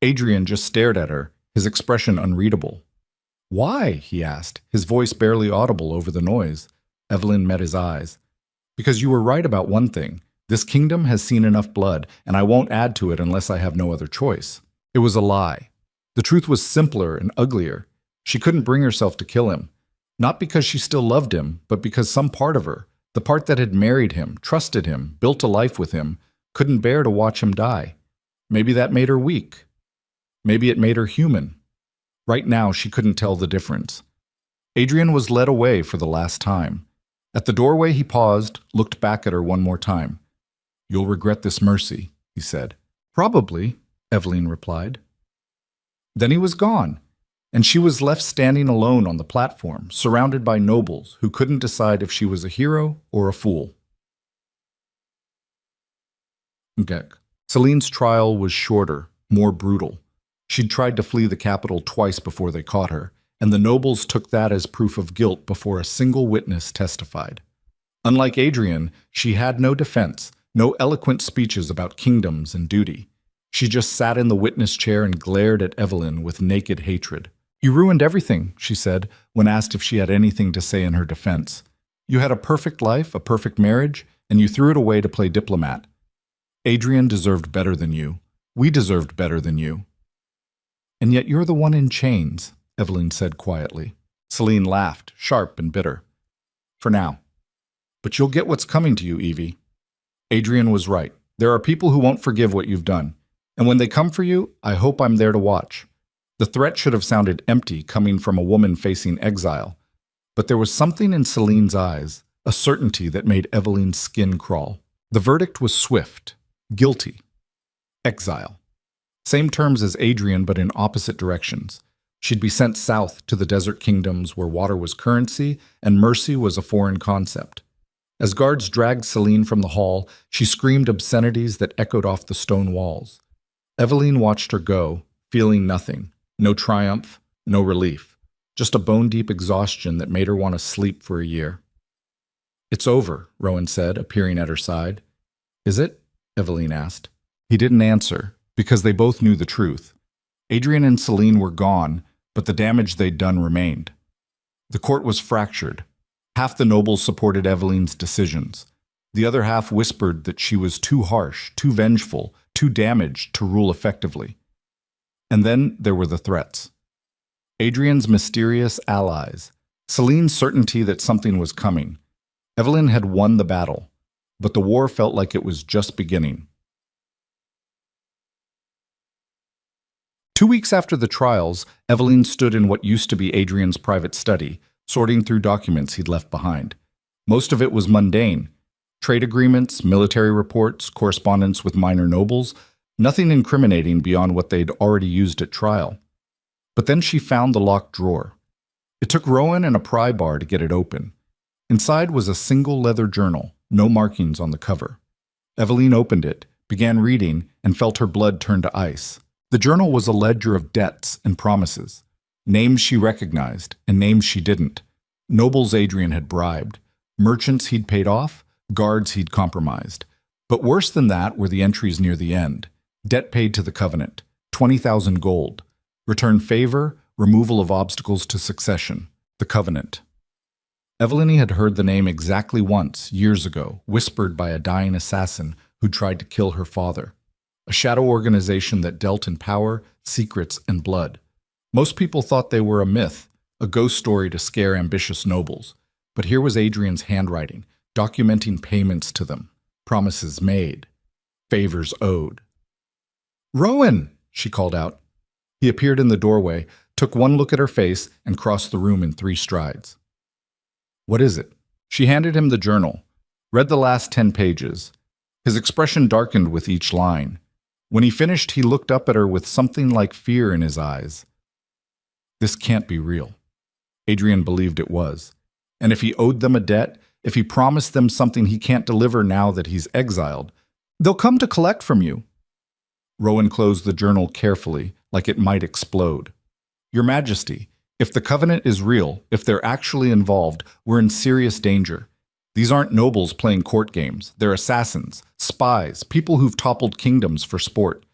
Adrian just stared at her, his expression unreadable. Why? He asked, his voice barely audible over the noise. Eveline met his eyes. Because you were right about one thing. This kingdom has seen enough blood, and I won't add to it unless I have no other choice. It was a lie. The truth was simpler and uglier. She couldn't bring herself to kill him. Not because she still loved him, but because some part of her, the part that had married him, trusted him, built a life with him, couldn't bear to watch him die. Maybe that made her weak. Maybe it made her human. Right now, she couldn't tell the difference. Adrian was led away for the last time. At the doorway, he paused, looked back at her one more time. "You'll regret this mercy," he said. "Probably," Evelyn replied. Then he was gone, and she was left standing alone on the platform, surrounded by nobles who couldn't decide if she was a hero or a fool. Okay. Celine's trial was shorter, more brutal. She'd tried to flee the capital twice before they caught her, and the nobles took that as proof of guilt before a single witness testified. Unlike Adrian, she had no defense, no eloquent speeches about kingdoms and duty. She just sat in the witness chair and glared at Evelyn with naked hatred. "You ruined everything," she said, when asked if she had anything to say in her defense. "You had a perfect life, a perfect marriage, and you threw it away to play diplomat. Adrian deserved better than you. We deserved better than you." "And yet you're the one in chains," Evelyn said quietly. Celine laughed, sharp and bitter. "For now. But you'll get what's coming to you, Evie. Adrian was right. There are people who won't forgive what you've done. And when they come for you, I hope I'm there to watch." The threat should have sounded empty coming from a woman facing exile. But there was something in Celine's eyes, a certainty that made Evelyn's skin crawl. The verdict was swift. Guilty. Exile. Same terms as Adrian, but in opposite directions. She'd be sent south to the desert kingdoms where water was currency and mercy was a foreign concept. As guards dragged Celine from the hall, she screamed obscenities that echoed off the stone walls. Evelyn watched her go, feeling nothing. No triumph, no relief. Just a bone-deep exhaustion that made her want to sleep for a year. "It's over," Rowan said, appearing at her side. "Is it?" Evelyn asked. He didn't answer, because they both knew the truth. Adrian and Celine were gone, but the damage they'd done remained. The court was fractured. Half the nobles supported Evelyn's decisions. The other half whispered that she was too harsh, too vengeful, too damaged to rule effectively. And then there were the threats. Adrian's mysterious allies, Celine's certainty that something was coming. Evelyn had won the battle, but the war felt like it was just beginning. 2 weeks after the trials, Evelyn stood in what used to be Adrian's private study, sorting through documents he'd left behind. Most of it was mundane. Trade agreements, military reports, correspondence with minor nobles, nothing incriminating beyond what they'd already used at trial. But then she found the locked drawer. It took Rowan and a pry bar to get it open. Inside was a single leather journal, no markings on the cover. Evelyn opened it, began reading, and felt her blood turn to ice. The journal was a ledger of debts and promises. Names she recognized, and names she didn't. Nobles Adrian had bribed. Merchants he'd paid off, guards he'd compromised. But worse than that were the entries near the end. Debt paid to the Covenant, 20,000 gold. Return favor, removal of obstacles to succession. The Covenant. Evelyn had heard the name exactly once, years ago, whispered by a dying assassin who tried to kill her father. A shadow organization that dealt in power, secrets, and blood. Most people thought they were a myth, a ghost story to scare ambitious nobles. But here was Adrian's handwriting, documenting payments to them, promises made, favors owed. "Rowan!" she called out. He appeared in the doorway, took one look at her face, and crossed the room in 3 strides. "What is it?" She handed him the journal, read the last 10 pages. His expression darkened with each line. When he finished, he looked up at her with something like fear in his eyes. This can't be real. Adrian believed it was. And if he owed them a debt, if he promised them something he can't deliver now that he's exiled, they'll come to collect from you. Rowan closed the journal carefully, like it might explode. "Your Majesty, if the Covenant is real, if they're actually involved, we're in serious danger. These aren't nobles playing court games. They're assassins, spies, people who've toppled kingdoms for sport.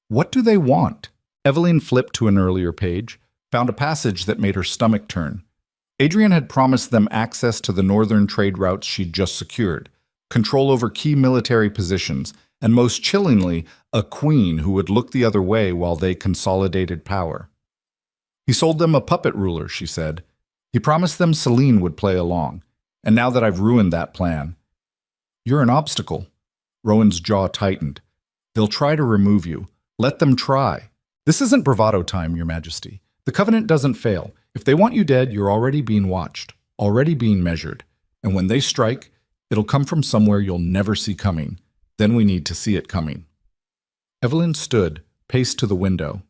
What do they want?" Evelyn flipped to an earlier page, found a passage that made her stomach turn. Adrian had promised them access to the northern trade routes she'd just secured, control over key military positions, and most chillingly, a queen who would look the other way while they consolidated power. "He sold them a puppet ruler," she said. "He promised them Celine would play along. And now that I've ruined that plan..." "You're an obstacle." Rowan's jaw tightened. "They'll try to remove you. Let them try. This isn't bravado time, Your Majesty. The Covenant doesn't fail. If they want you dead, you're already being watched, already being measured. And when they strike, it'll come from somewhere you'll never see coming. Then we need to see it coming. Evelyn stood, paced to the window.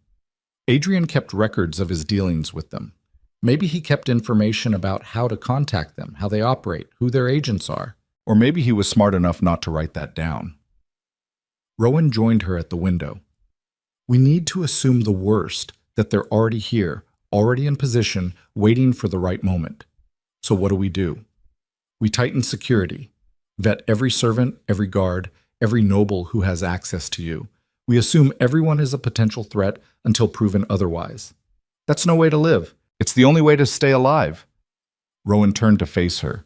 Adrian kept records of his dealings with them. Maybe he kept information about how to contact them, how they operate, who their agents are. Or maybe he was smart enough not to write that down. Rowan joined her at the window. We need to assume the worst, that they're already here, already in position, waiting for the right moment. So what do? We tighten security, vet every servant, every guard, every noble who has access to you. We assume everyone is a potential threat until proven otherwise. That's no way to live. It's the only way to stay alive. Rowan turned to face her.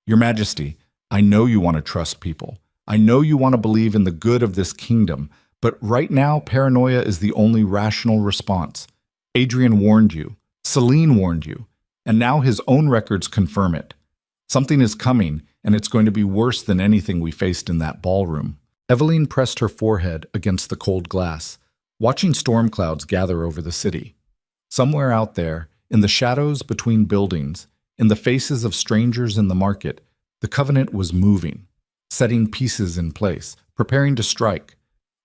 Your Majesty, I know you want to trust people. I know you want to believe in the good of this kingdom, but right now paranoia is the only rational response. Adrian warned you. Celine warned you. And now his own records confirm it. Something is coming, and it's going to be worse than anything we faced in that ballroom. Evelyn pressed her forehead against the cold glass, watching storm clouds gather over the city. Somewhere out there, in the shadows between buildings, in the faces of strangers in the market, the Covenant was moving, setting pieces in place, preparing to strike.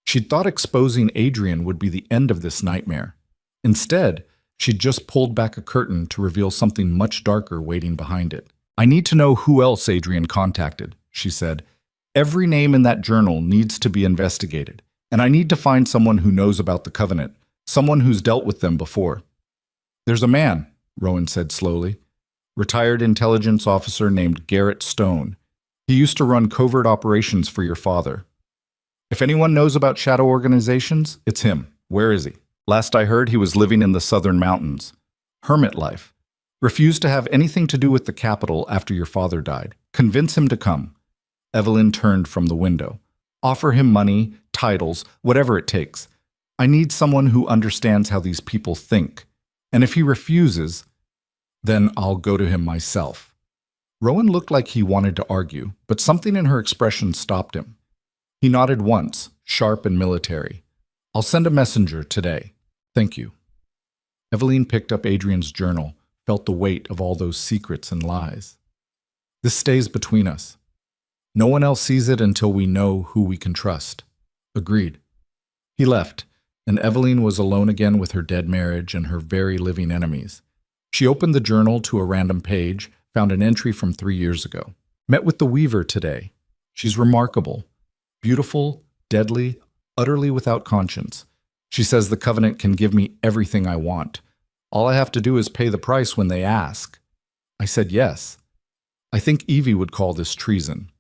She'd thought exposing Adrian would be the end of this nightmare. Instead, she'd just pulled back a curtain to reveal something much darker waiting behind it. I need to know who else Adrian contacted, she said. Every name in that journal needs to be investigated, and I need to find someone who knows about the Covenant, someone who's dealt with them before. There's a man, Rowan said slowly. Retired intelligence officer named Garrett Stone. He used to run covert operations for your father. If anyone knows about shadow organizations, it's him. Where is he? Last I heard, he was living in the southern mountains. Hermit life. Refused to have anything to do with the capital after your father died. Convince him to come. Evelyn turned from the window. Offer him money, titles, whatever it takes. I need someone who understands how these people think. And if he refuses, then I'll go to him myself. Rowan looked like he wanted to argue, but something in her expression stopped him. He nodded once, sharp and military. I'll send a messenger today. Thank you. Evelyn picked up Adrian's journal, felt the weight of all those secrets and lies. This stays between us. No one else sees it until we know who we can trust. Agreed. He left, and Evelyn was alone again with her dead marriage and her very living enemies. She opened the journal to a random page, found an entry from 3 years ago. Met with the Weaver today. She's remarkable. Beautiful, deadly, utterly without conscience. She says the Covenant can give me everything I want. All I have to do is pay the price when they ask. I said yes. I think Evie would call this treason.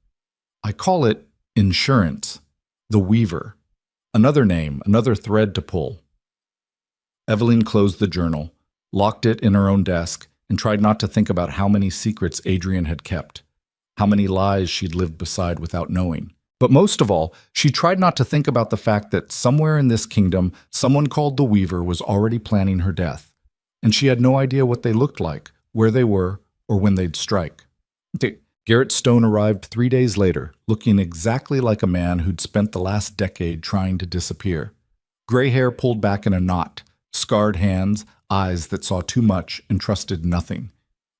I call it insurance. The Weaver. Another name, another thread to pull. Evelyn closed the journal, locked it in her own desk, and tried not to think about how many secrets Adrian had kept, how many lies she'd lived beside without knowing. But most of all, she tried not to think about the fact that somewhere in this kingdom, someone called the Weaver was already planning her death, and she had no idea what they looked like, where they were, or when they'd strike. Garrett Stone arrived 3 days later, looking exactly like a man who'd spent the last decade trying to disappear. Gray hair pulled back in a knot, scarred hands, eyes that saw too much and trusted nothing.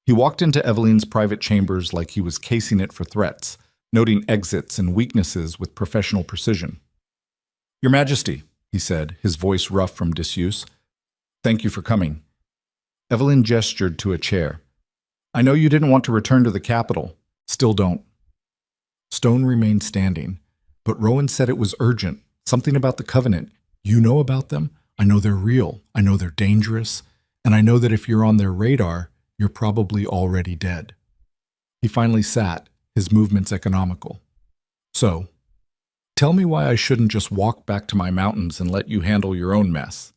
He walked into Evelyn's private chambers like he was casing it for threats, noting exits and weaknesses with professional precision. Your Majesty, he said, his voice rough from disuse. Thank you for coming. Evelyn gestured to a chair. I know you didn't want to return to the capital. Still don't. Stone remained standing, but Rowan said it was urgent, something about the Covenant. You know about them? I know they're real. I know they're dangerous. And I know that if you're on their radar, you're probably already dead. He finally sat, his movements economical. So, tell me why I shouldn't just walk back to my mountains and let you handle your own mess.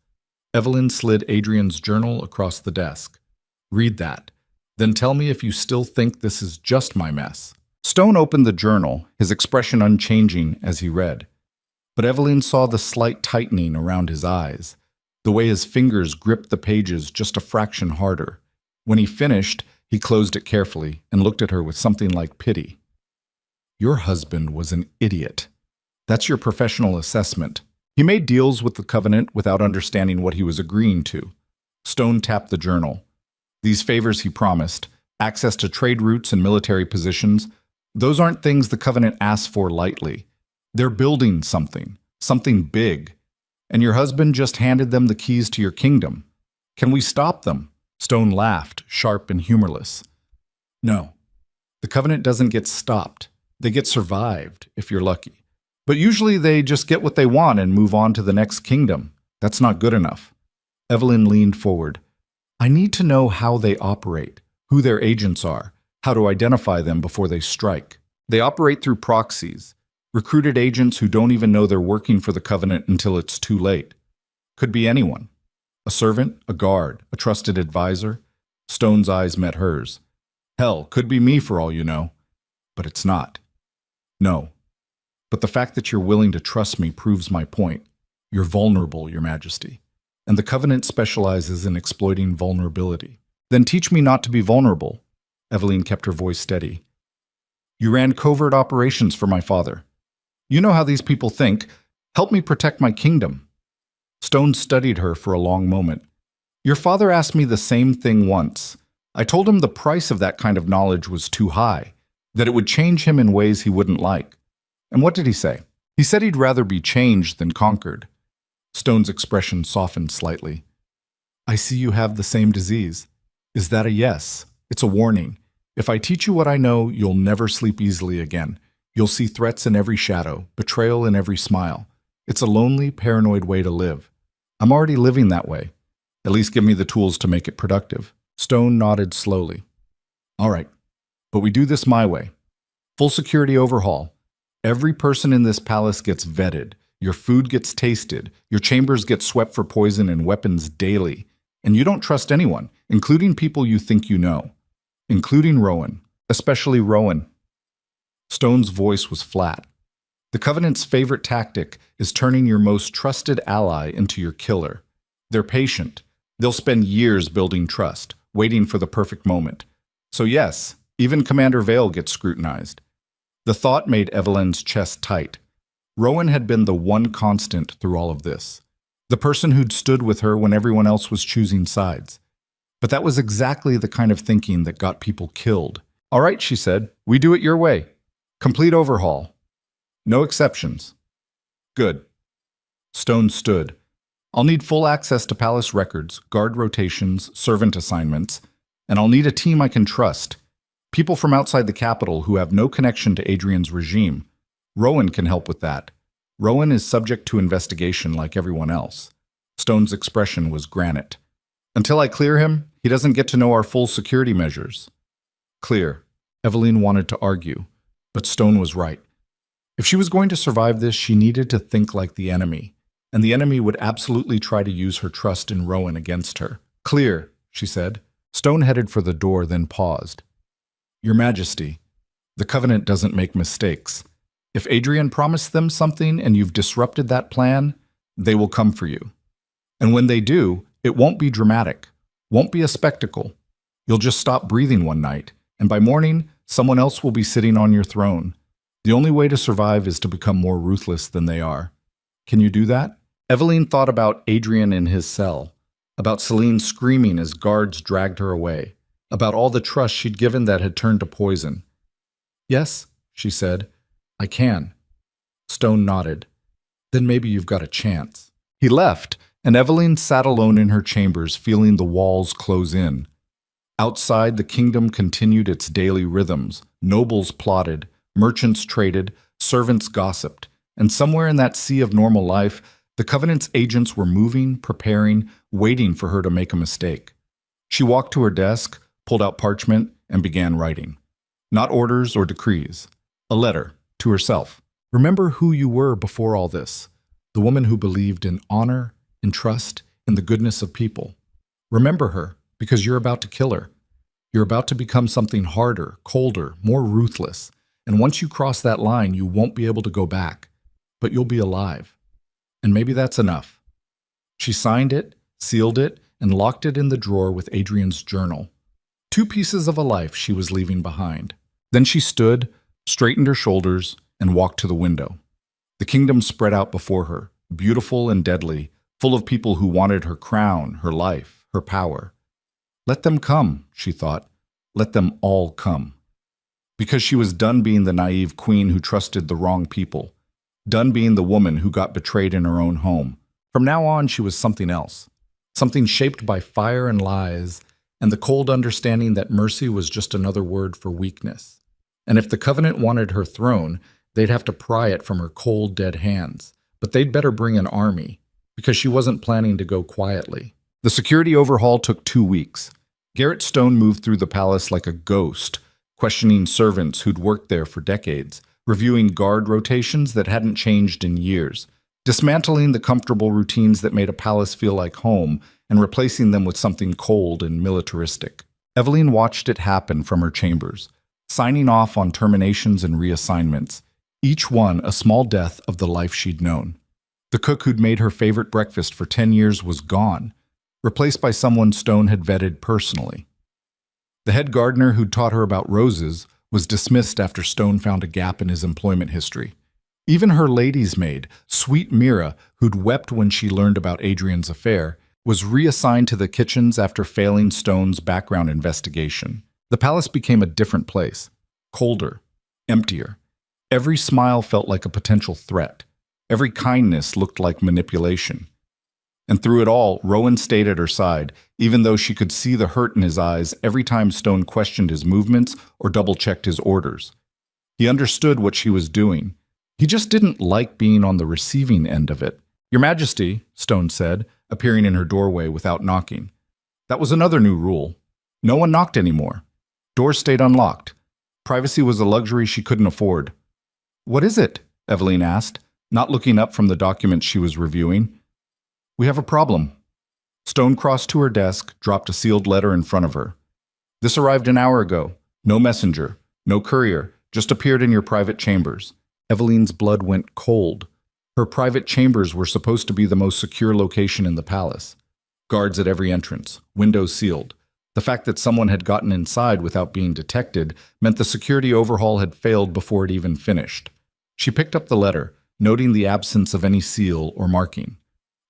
Evelyn slid Adrian's journal across the desk. Read that. Then tell me if you still think this is just my mess. Stone opened the journal, his expression unchanging as he read. But Evelyn saw the slight tightening around his eyes, the way his fingers gripped the pages just a fraction harder. When he finished, he closed it carefully and looked at her with something like pity. Your husband was an idiot. That's your professional assessment. He made deals with the Covenant without understanding what he was agreeing to. Stone tapped the journal. These favors he promised, access to trade routes and military positions, those aren't things the Covenant asks for lightly. They're building something big. And your husband just handed them the keys to your kingdom. Can we stop them? Stone laughed, sharp and humorless. No. The Covenant doesn't get stopped. They get survived, if you're lucky. But usually they just get what they want and move on to the next kingdom. That's not good enough. Evelyn leaned forward. I need to know how they operate, who their agents are, how to identify them before they strike. They operate through proxies, recruited agents who don't even know they're working for the Covenant until it's too late. Could be anyone. A servant, a guard, a trusted advisor. Stone's eyes met hers. Hell, could be me for all you know. But it's not. No. But the fact that you're willing to trust me proves my point. You're vulnerable, Your Majesty. And the Covenant specializes in exploiting vulnerability. Then teach me not to be vulnerable. Evelyn kept her voice steady. You ran covert operations for my father. You know how these people think. Help me protect my kingdom. Stone studied her for a long moment. Your father asked me the same thing once. I told him the price of that kind of knowledge was too high, that it would change him in ways he wouldn't like. And what did he say? He said he'd rather be changed than conquered. Stone's expression softened slightly. I see you have the same disease. Is that a yes? It's a warning. If I teach you what I know, you'll never sleep easily again. You'll see threats in every shadow, betrayal in every smile. It's a lonely, paranoid way to live. I'm already living that way. At least give me the tools to make it productive. Stone nodded slowly. All right, but we do this my way. Full security overhaul. Every person in this palace gets vetted. Your food gets tasted. Your chambers get swept for poison and weapons daily. And you don't trust anyone, including people you think you know. Including Rowan. Especially Rowan. Stone's voice was flat. The Covenant's favorite tactic is turning your most trusted ally into your killer. They're patient. They'll spend years building trust, waiting for the perfect moment. So yes, even Commander Vale gets scrutinized. The thought made Evelyn's chest tight. Rowan had been the one constant through all of this. The person who'd stood with her when everyone else was choosing sides. But that was exactly the kind of thinking that got people killed. All right, she said, we do it your way. Complete overhaul. No exceptions. Good. Stone stood. I'll need full access to palace records, guard rotations, servant assignments, and I'll need a team I can trust. People from outside the capital who have no connection to Adrian's regime. Rowan can help with that. Rowan is subject to investigation like everyone else. Stone's expression was granite. Until I clear him, he doesn't get to know our full security measures. Clear. Evelyn wanted to argue, but Stone was right. If she was going to survive this, she needed to think like the enemy, and the enemy would absolutely try to use her trust in Rowan against her. Clear, she said. Stone headed for the door, then paused. Your Majesty, the Covenant doesn't make mistakes. If Adrian promised them something and you've disrupted that plan, they will come for you. And when they do, it won't be dramatic, won't be a spectacle. You'll just stop breathing one night, and by morning, someone else will be sitting on your throne. The only way to survive is to become more ruthless than they are. Can you do that? Evelyn thought about Adrian in his cell, about Celine screaming as guards dragged her away, about all the trust she'd given that had turned to poison. Yes, she said, I can. Stone nodded. Then maybe you've got a chance. He left, and Evelyn sat alone in her chambers, feeling the walls close in. Outside, the kingdom continued its daily rhythms. Nobles plotted, merchants traded, servants gossiped, and somewhere in that sea of normal life, the Covenant's agents were moving, preparing, waiting for her to make a mistake. She walked to her desk, pulled out parchment, and began writing. Not orders or decrees. A letter to herself. Remember who you were before all this. The woman who believed in honor, in trust, in the goodness of people. Remember her, because you're about to kill her. You're about to become something harder, colder, more ruthless. And once you cross that line, you won't be able to go back. But you'll be alive. And maybe that's enough. She signed it, sealed it, and locked it in the drawer with Adrian's journal. 2 pieces of a life she was leaving behind. Then she stood, straightened her shoulders, and walked to the window. The kingdom spread out before her, beautiful and deadly, full of people who wanted her crown, her life, her power. Let them come, she thought. Let them all come. Because she was done being the naive queen who trusted the wrong people. Done being the woman who got betrayed in her own home. From now on, she was something else. Something shaped by fire and lies, and the cold understanding that mercy was just another word for weakness. And if the Covenant wanted her throne, they'd have to pry it from her cold, dead hands. But they'd better bring an army, because she wasn't planning to go quietly. The security overhaul took 2 weeks. Garrett Stone moved through the palace like a ghost, questioning servants who'd worked there for decades, reviewing guard rotations that hadn't changed in years, dismantling the comfortable routines that made a palace feel like home and replacing them with something cold and militaristic. Evelyn watched it happen from her chambers, signing off on terminations and reassignments, each one a small death of the life she'd known. The cook who'd made her favorite breakfast for 10 years was gone, replaced by someone Stone had vetted personally. The head gardener who'd taught her about roses was dismissed after Stone found a gap in his employment history. Even her lady's maid, Sweet Mira, who'd wept when she learned about Adrian's affair, was reassigned to the kitchens after failing Stone's background investigation. The palace became a different place, colder, emptier. Every smile felt like a potential threat. Every kindness looked like manipulation. And through it all, Rowan stayed at her side, even though she could see the hurt in his eyes every time Stone questioned his movements or double-checked his orders. He understood what she was doing. He just didn't like being on the receiving end of it. "Your Majesty," Stone said, appearing in her doorway without knocking. That was another new rule. No one knocked anymore. Doors stayed unlocked. Privacy was a luxury she couldn't afford. "What is it?" Evelyn asked, not looking up from the documents she was reviewing. "We have a problem." Stone crossed to her desk, dropped a sealed letter in front of her. "This arrived an hour ago. No messenger, no courier, just appeared in your private chambers." Evelyn's blood went cold. Her private chambers were supposed to be the most secure location in the palace. Guards at every entrance, windows sealed. The fact that someone had gotten inside without being detected meant the security overhaul had failed before it even finished. She picked up the letter, noting the absence of any seal or marking.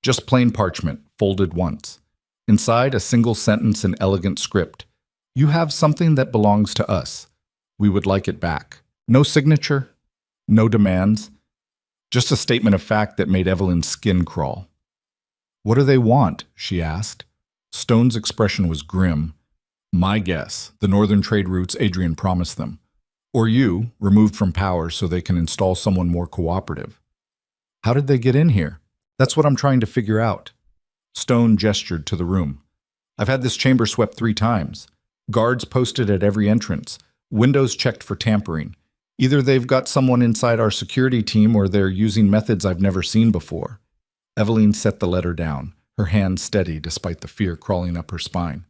Just plain parchment, folded once. Inside, a single sentence in elegant script. "You have something that belongs to us. We would like it back." No signature, no demands. Just a statement of fact that made Evelyn's skin crawl. "What do they want?" she asked. Stone's expression was grim. "My guess, the northern trade routes Adrian promised them. Or you, removed from power so they can install someone more cooperative." "How did they get in here?" "That's what I'm trying to figure out." Stone gestured to the room. "I've had this chamber swept 3 times. Guards posted at every entrance. Windows checked for tampering. Either they've got someone inside our security team or they're using methods I've never seen before." Evelyn set the letter down, her hand steady despite the fear crawling up her spine.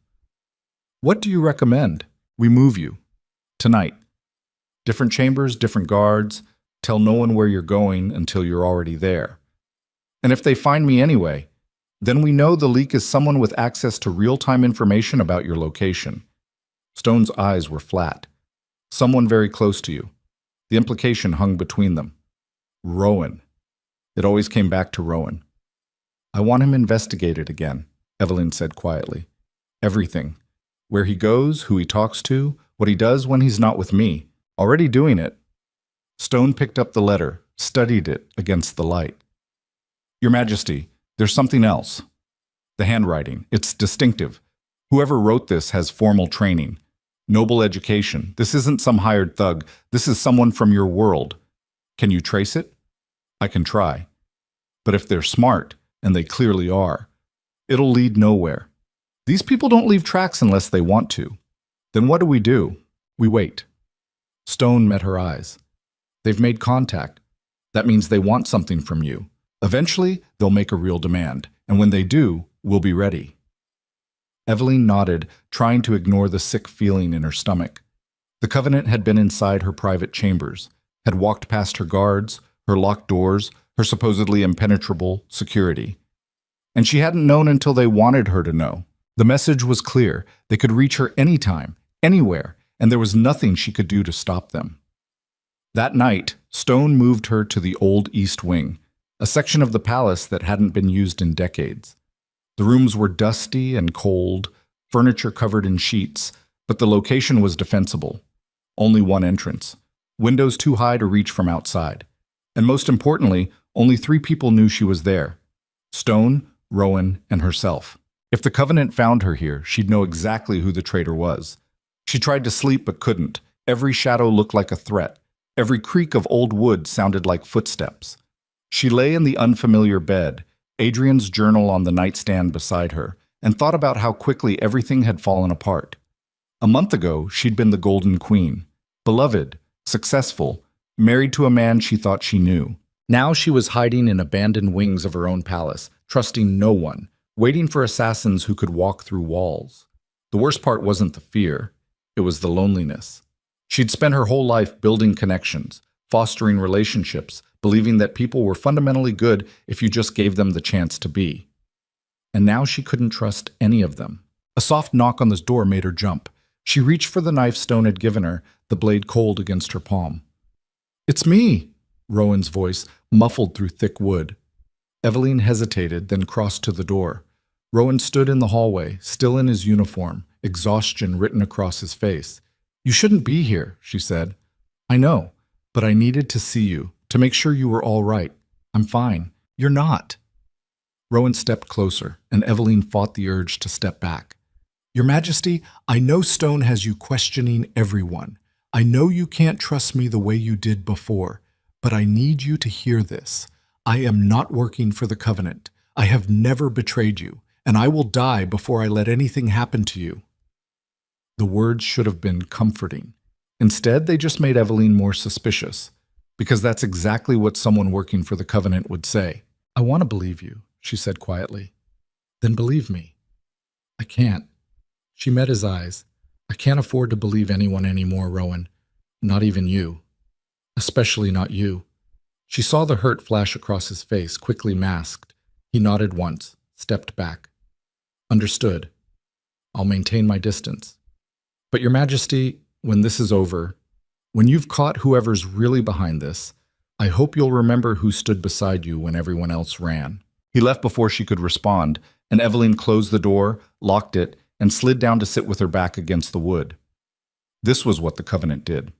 "What do you recommend? We move you. Tonight. Different chambers, different guards. Tell no one where you're going until you're already there. And if they find me anyway, then we know the leak is someone with access to real-time information about your location." Stone's eyes were flat. "Someone very close to you." The implication hung between them. Rowan. It always came back to Rowan. "I want him investigated again," Evelyn said quietly. "Everything. Where he goes, who he talks to, what he does when he's not with me. Already doing it." Stone picked up the letter, studied it against the light. "Your Majesty, there's something else. The handwriting. It's distinctive. Whoever wrote this has formal training. Noble education. This isn't some hired thug. This is someone from your world. Can you trace it?" "I can try. But if they're smart, and they clearly are, it'll lead nowhere. These people don't leave tracks unless they want to. Then what do? We wait." Stone met her eyes. "They've made contact. That means they want something from you. Eventually, they'll make a real demand. And when they do, we'll be ready." Evelyn nodded, trying to ignore the sick feeling in her stomach. The Covenant had been inside her private chambers, had walked past her guards, her locked doors, her supposedly impenetrable security. And she hadn't known until they wanted her to know. The message was clear. They could reach her anytime, anywhere, and there was nothing she could do to stop them. That night, Stone moved her to the old East Wing, a section of the palace that hadn't been used in decades. The rooms were dusty and cold, furniture covered in sheets, but the location was defensible. Only one entrance. Windows too high to reach from outside. And most importantly, only 3 people knew she was there. Stone, Rowan, and herself. If the Covenant found her here, she'd know exactly who the traitor was. She tried to sleep but couldn't. Every shadow looked like a threat. Every creak of old wood sounded like footsteps. She lay in the unfamiliar bed, Adrian's journal on the nightstand beside her, and thought about how quickly everything had fallen apart. A month ago, she'd been the Golden Queen, beloved, successful, married to a man she thought she knew. Now she was hiding in abandoned wings of her own palace, trusting no one, waiting for assassins who could walk through walls. The worst part wasn't the fear, it was the loneliness. She'd spent her whole life building connections, fostering relationships, believing that people were fundamentally good if you just gave them the chance to be. And now she couldn't trust any of them. A soft knock on the door made her jump. She reached for the knife Stone had given her, the blade cold against her palm. "It's me," Rowan's voice, muffled through thick wood. Evelyn hesitated, then crossed to the door. Rowan stood in the hallway, still in his uniform, exhaustion written across his face. "You shouldn't be here," she said. "I know, but I needed to see you, to make sure you were all right. I'm fine. You're not." Rowan stepped closer, and Evelyn fought the urge to step back. "Your Majesty, I know Stone has you questioning everyone. I know you can't trust me the way you did before, but I need you to hear this. I am not working for the Covenant. I have never betrayed you, and I will die before I let anything happen to you." The words should have been comforting. Instead, they just made Evelyn more suspicious, because that's exactly what someone working for the Covenant would say. "I want to believe you," she said quietly. "Then believe me." "I can't." She met his eyes. "I can't afford to believe anyone anymore, Rowan. Not even you. Especially not you." She saw the hurt flash across his face, quickly masked. He nodded once, stepped back. "Understood. I'll maintain my distance. But Your Majesty, when this is over, when you've caught whoever's really behind this, I hope you'll remember who stood beside you when everyone else ran." He left before she could respond, and Evelyn closed the door, locked it, and slid down to sit with her back against the wood. This was what the Covenant did.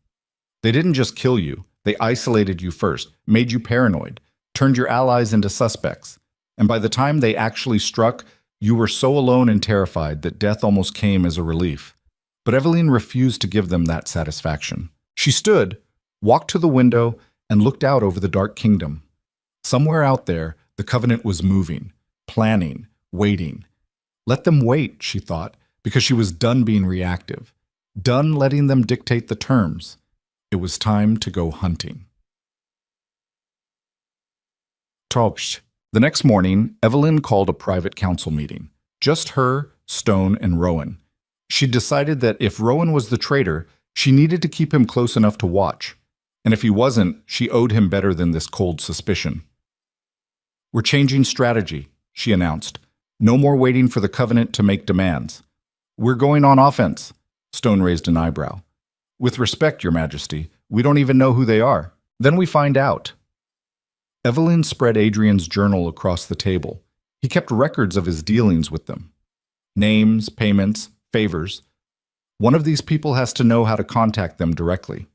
They didn't just kill you, they isolated you first, made you paranoid, turned your allies into suspects. And by the time they actually struck, you were so alone and terrified that death almost came as a relief. But Evelyn refused to give them that satisfaction. She stood, walked to the window, and looked out over the dark kingdom. Somewhere out there, the Covenant was moving, planning, waiting. Let them wait, she thought, because she was done being reactive, done letting them dictate the terms. It was time to go hunting. Tobst. The next morning, Evelyn called a private council meeting. Just her, Stone, and Rowan. She decided that if Rowan was the traitor, she needed to keep him close enough to watch. And if he wasn't, she owed him better than this cold suspicion. "We're changing strategy," she announced. "No more waiting for the Covenant to make demands. We're going on offense." Stone raised an eyebrow. "With respect, Your Majesty, we don't even know who they are. Then we find out." Evelyn spread Adrian's journal across the table. He kept records of his dealings with them. Names, payments, favors. One of these people has to know how to contact them directly.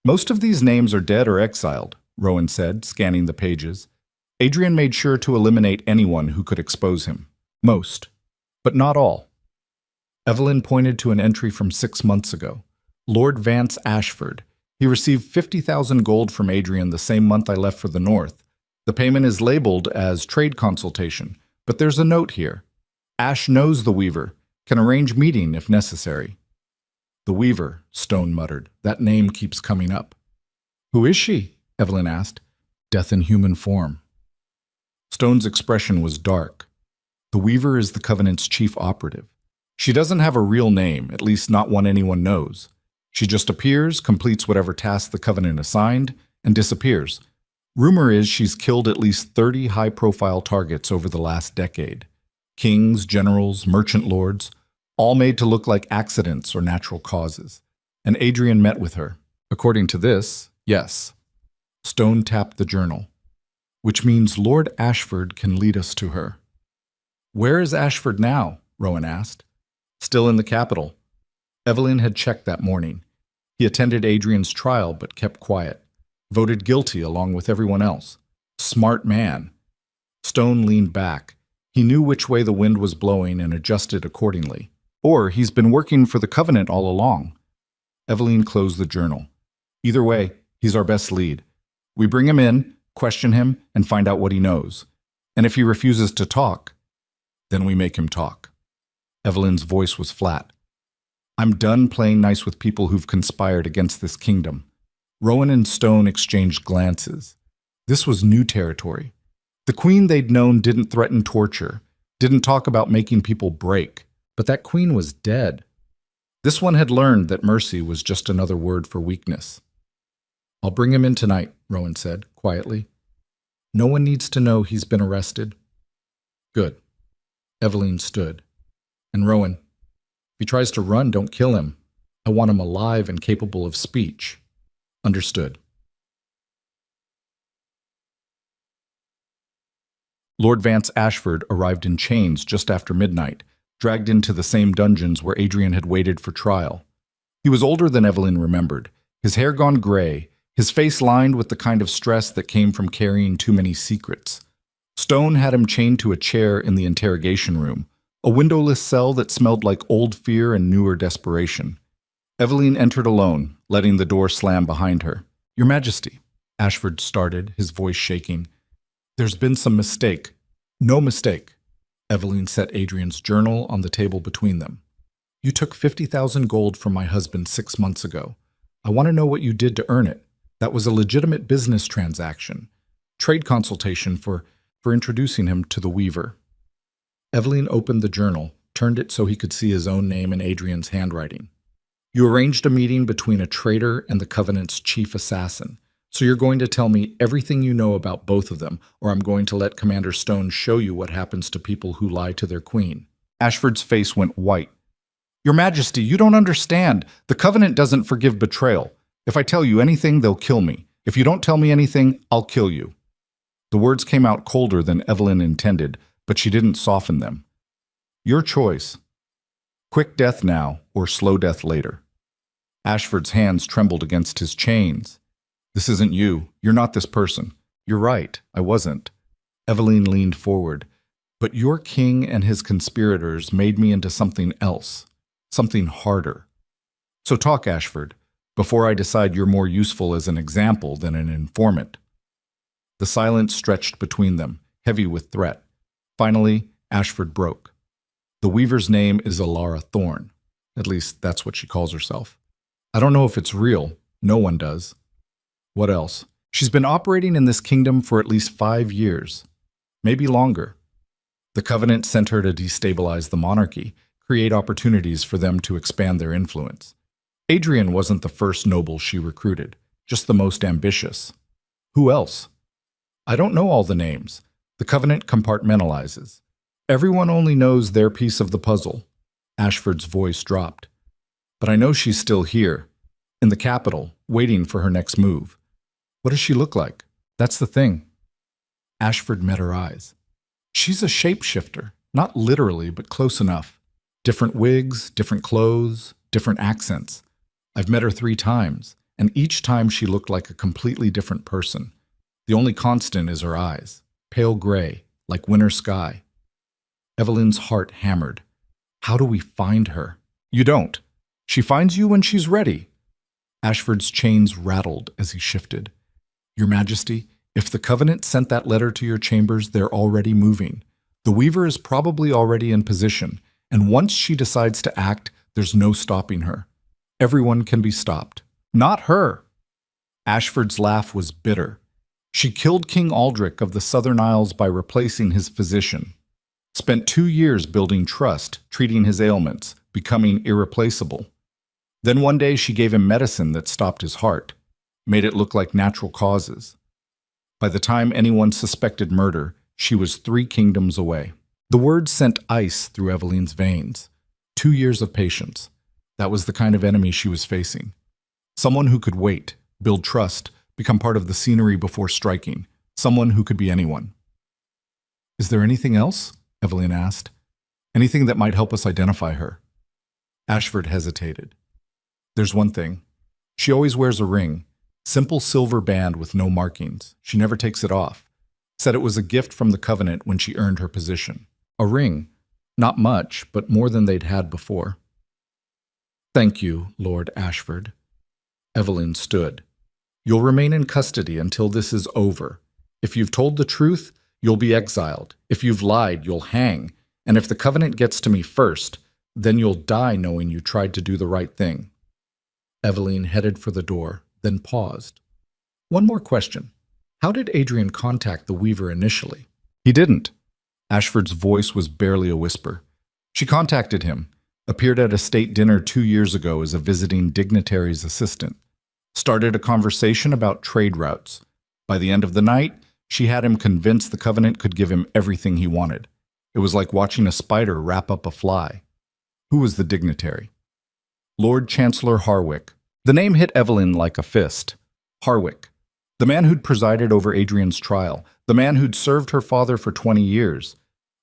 "Most of these names are dead or exiled," Rowan said, scanning the pages. Adrian made sure to eliminate anyone who could expose him. Most, but not all. Evelyn pointed to an entry from 6 months ago. "Lord Vance Ashford. He received 50,000 gold from Adrian the same month I left for the north. The payment is labeled as trade consultation, but there's a note here. Ash knows the Weaver, can arrange meeting if necessary." "The Weaver," Stone muttered. "That name keeps coming up." "Who is she?" Evelyn asked. "Death in human form." Stone's expression was dark. "The Weaver is the Covenant's chief operative. She doesn't have a real name, at least not one anyone knows. She just appears, completes whatever task the Covenant assigned, and disappears. Rumor is she's killed at least 30 high-profile targets over the last decade. Kings, generals, merchant lords, all made to look like accidents or natural causes. And Adrian met with her. According to this, yes." Stone tapped the journal. "Which means Lord Ashford can lead us to her." Where is Ashford now? Rowan asked. Still in the capital. Evelyn had checked that morning. He attended Adrian's trial but kept quiet. Voted guilty along with everyone else. Smart man. Stone leaned back. He knew which way the wind was blowing and adjusted accordingly. Or he's been working for the Covenant all along. Evelyn closed the journal. Either way, he's our best lead. We bring him in, question him, and find out what he knows. And if he refuses to talk, then we make him talk. Evelyn's voice was flat. I'm done playing nice with people who've conspired against this kingdom. Rowan and Stone exchanged glances. This was new territory. The queen they'd known didn't threaten torture, didn't talk about making people break, but that queen was dead. This one had learned that mercy was just another word for weakness. I'll bring him in tonight, Rowan said, quietly. No one needs to know he's been arrested. Good. Evelyn stood. And Rowan, if he tries to run, don't kill him. I want him alive and capable of speech. Understood. Lord Vance Ashford arrived in chains just after midnight, dragged into the same dungeons where Adrian had waited for trial. He was older than Evelyn remembered, his hair gone gray, his face lined with the kind of stress that came from carrying too many secrets. Stone had him chained to a chair in the interrogation room, a windowless cell that smelled like old fear and newer desperation. Evelyn entered alone, letting the door slam behind her. Your Majesty, Ashford started, his voice shaking. There's been some mistake. No mistake. Evelyn set Adrian's journal on the table between them. You took 50,000 gold from my husband 6 months ago. I want to know what you did to earn it. That was a legitimate business transaction. Trade consultation for introducing him to the Weaver. Evelyn opened the journal, turned it so he could see his own name in Adrian's handwriting. You arranged a meeting between a traitor and the Covenant's chief assassin. So you're going to tell me everything you know about both of them, or I'm going to let Commander Stone show you what happens to people who lie to their queen. Ashford's face went white. Your Majesty, you don't understand. The Covenant doesn't forgive betrayal. If I tell you anything, they'll kill me. If you don't tell me anything, I'll kill you. The words came out colder than Evelyn intended, but she didn't soften them. Your choice. Quick death now, or slow death later. Ashford's hands trembled against his chains. This isn't you. You're not this person. You're right. I wasn't. Evelyn leaned forward. But your king and his conspirators made me into something else. Something harder. So talk, Ashford, before I decide you're more useful as an example than an informant. The silence stretched between them, heavy with threat. Finally, Ashford broke. The Weaver's name is Alara Thorne. At least, that's what she calls herself. I don't know if it's real. No one does. What else? She's been operating in this kingdom for at least 5 years. Maybe longer. The Covenant sent her to destabilize the monarchy, create opportunities for them to expand their influence. Adrian wasn't the first noble she recruited, just the most ambitious. Who else? I don't know all the names. The Covenant compartmentalizes. Everyone only knows their piece of the puzzle. Ashford's voice dropped. But I know she's still here, in the capital, waiting for her next move. What does she look like? That's the thing. Ashford met her eyes. She's a shapeshifter, not literally, but close enough. Different wigs, different clothes, different accents. I've met her 3 times, and each time she looked like a completely different person. The only constant is her eyes, pale gray, like winter sky. Evelyn's heart hammered. How do we find her? You don't. She finds you when she's ready. Ashford's chains rattled as he shifted. Your Majesty, if the Covenant sent that letter to your chambers, they're already moving. The Weaver is probably already in position, and once she decides to act, there's no stopping her. Everyone can be stopped. Not her. Ashford's laugh was bitter. She killed King Aldrich of the Southern Isles by replacing his physician. Spent 2 years building trust, treating his ailments, becoming irreplaceable. Then one day she gave him medicine that stopped his heart, made it look like natural causes. By the time anyone suspected murder, she was 3 kingdoms away. The words sent ice through Evelyn's veins. 2 years of patience. That was the kind of enemy she was facing. Someone who could wait, build trust, become part of the scenery before striking. Someone who could be anyone. Is there anything else? Evelyn asked. Anything that might help us identify her. Ashford hesitated. There's one thing. She always wears a ring. Simple silver band with no markings. She never takes it off. Said it was a gift from the Covenant when she earned her position. A ring. Not much, but more than they'd had before. Thank you, Lord Ashford. Evelyn stood. You'll remain in custody until this is over. If you've told the truth, you'll be exiled. If you've lied, you'll hang. And if the Covenant gets to me first, then you'll die knowing you tried to do the right thing. Evelyn headed for the door, then paused. One more question. How did Adrian contact the Weaver initially? He didn't. Ashford's voice was barely a whisper. She contacted him, appeared at a state dinner 2 years ago as a visiting dignitary's assistant, started a conversation about trade routes. By the end of the night, she had him convinced the Covenant could give him everything he wanted. It was like watching a spider wrap up a fly. Who was the dignitary? Lord Chancellor Harwick. The name hit Evelyn like a fist. Harwick. The man who'd presided over Adrian's trial. The man who'd served her father for 20 years.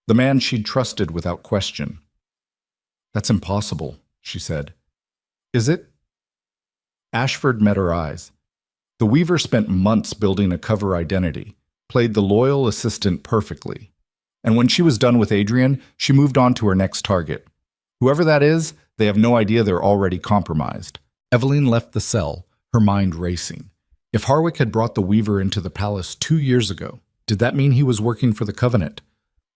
The man she'd trusted without question. That's impossible, she said. Is it? Ashford met her eyes. The Weaver spent months building a cover identity, played the loyal assistant perfectly. And when she was done with Adrian, she moved on to her next target. Whoever that is, they have no idea they're already compromised. Evelyn left the cell, her mind racing. If Harwick had brought the Weaver into the palace 2 years ago, did that mean he was working for the Covenant?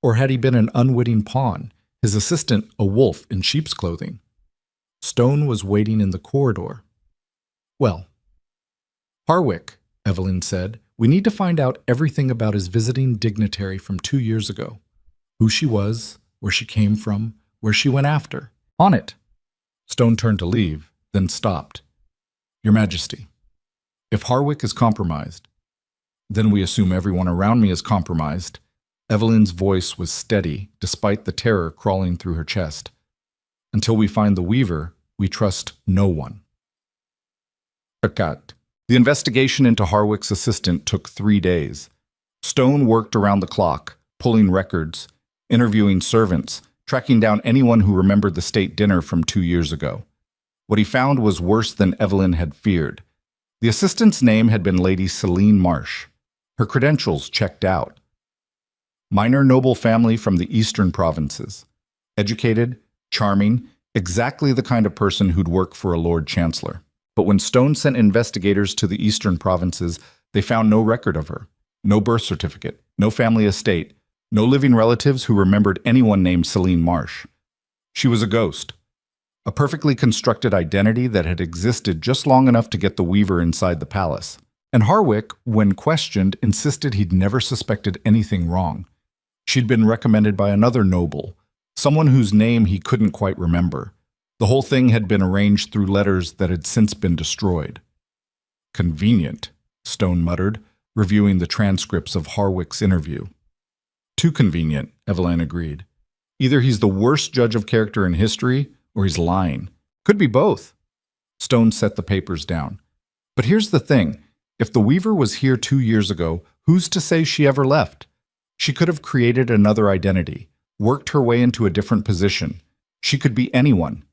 Or had he been an unwitting pawn, his assistant a wolf in sheep's clothing? Stone was waiting in the corridor. Well, Harwick, Evelyn said, we need to find out everything about his visiting dignitary from 2 years ago. Who she was, where she came from, where she went after. On it. Stone turned to leave, then stopped. Your Majesty, if Harwick is compromised, then we assume everyone around me is compromised. Evelyn's voice was steady, despite the terror crawling through her chest. Until we find the Weaver, we trust no one. Fakat. The investigation into Harwick's assistant took 3 days. Stone worked around the clock, pulling records, interviewing servants, tracking down anyone who remembered the state dinner from 2 years ago. What he found was worse than Evelyn had feared. The assistant's name had been Lady Celine Marsh. Her credentials checked out. Minor noble family from the eastern provinces. Educated, charming, exactly the kind of person who'd work for a Lord Chancellor. But when Stone sent investigators to the eastern provinces, they found no record of her. No birth certificate, no family estate, no living relatives who remembered anyone named Celine Marsh. She was a ghost. A perfectly constructed identity that had existed just long enough to get the Weaver inside the palace. And Harwick, when questioned, insisted he'd never suspected anything wrong. She'd been recommended by another noble, someone whose name he couldn't quite remember. The whole thing had been arranged through letters that had since been destroyed. Convenient, Stone muttered, reviewing the transcripts of Harwick's interview. Too convenient, Evelyn agreed. Either he's the worst judge of character in history, or he's lying. Could be both. Stone set the papers down. But here's the thing. If the Weaver was here 2 years ago, who's to say she ever left? She could have created another identity, worked her way into a different position. She could be anyone.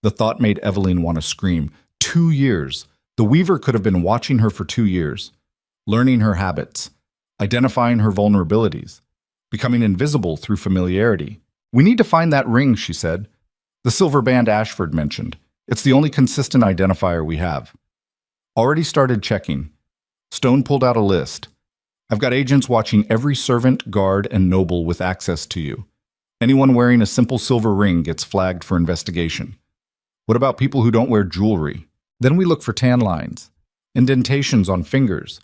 The thought made Evelyn want to scream. 2 years. The Weaver could have been watching her for 2 years, learning her habits, identifying her vulnerabilities, becoming invisible through familiarity. We need to find that ring, she said. The silver band Ashford mentioned. It's the only consistent identifier we have. Already started checking. Stone pulled out a list. I've got agents watching every servant, guard, and noble with access to you. Anyone wearing a simple silver ring gets flagged for investigation. What about people who don't wear jewelry? Then we look for tan lines, indentations on fingers.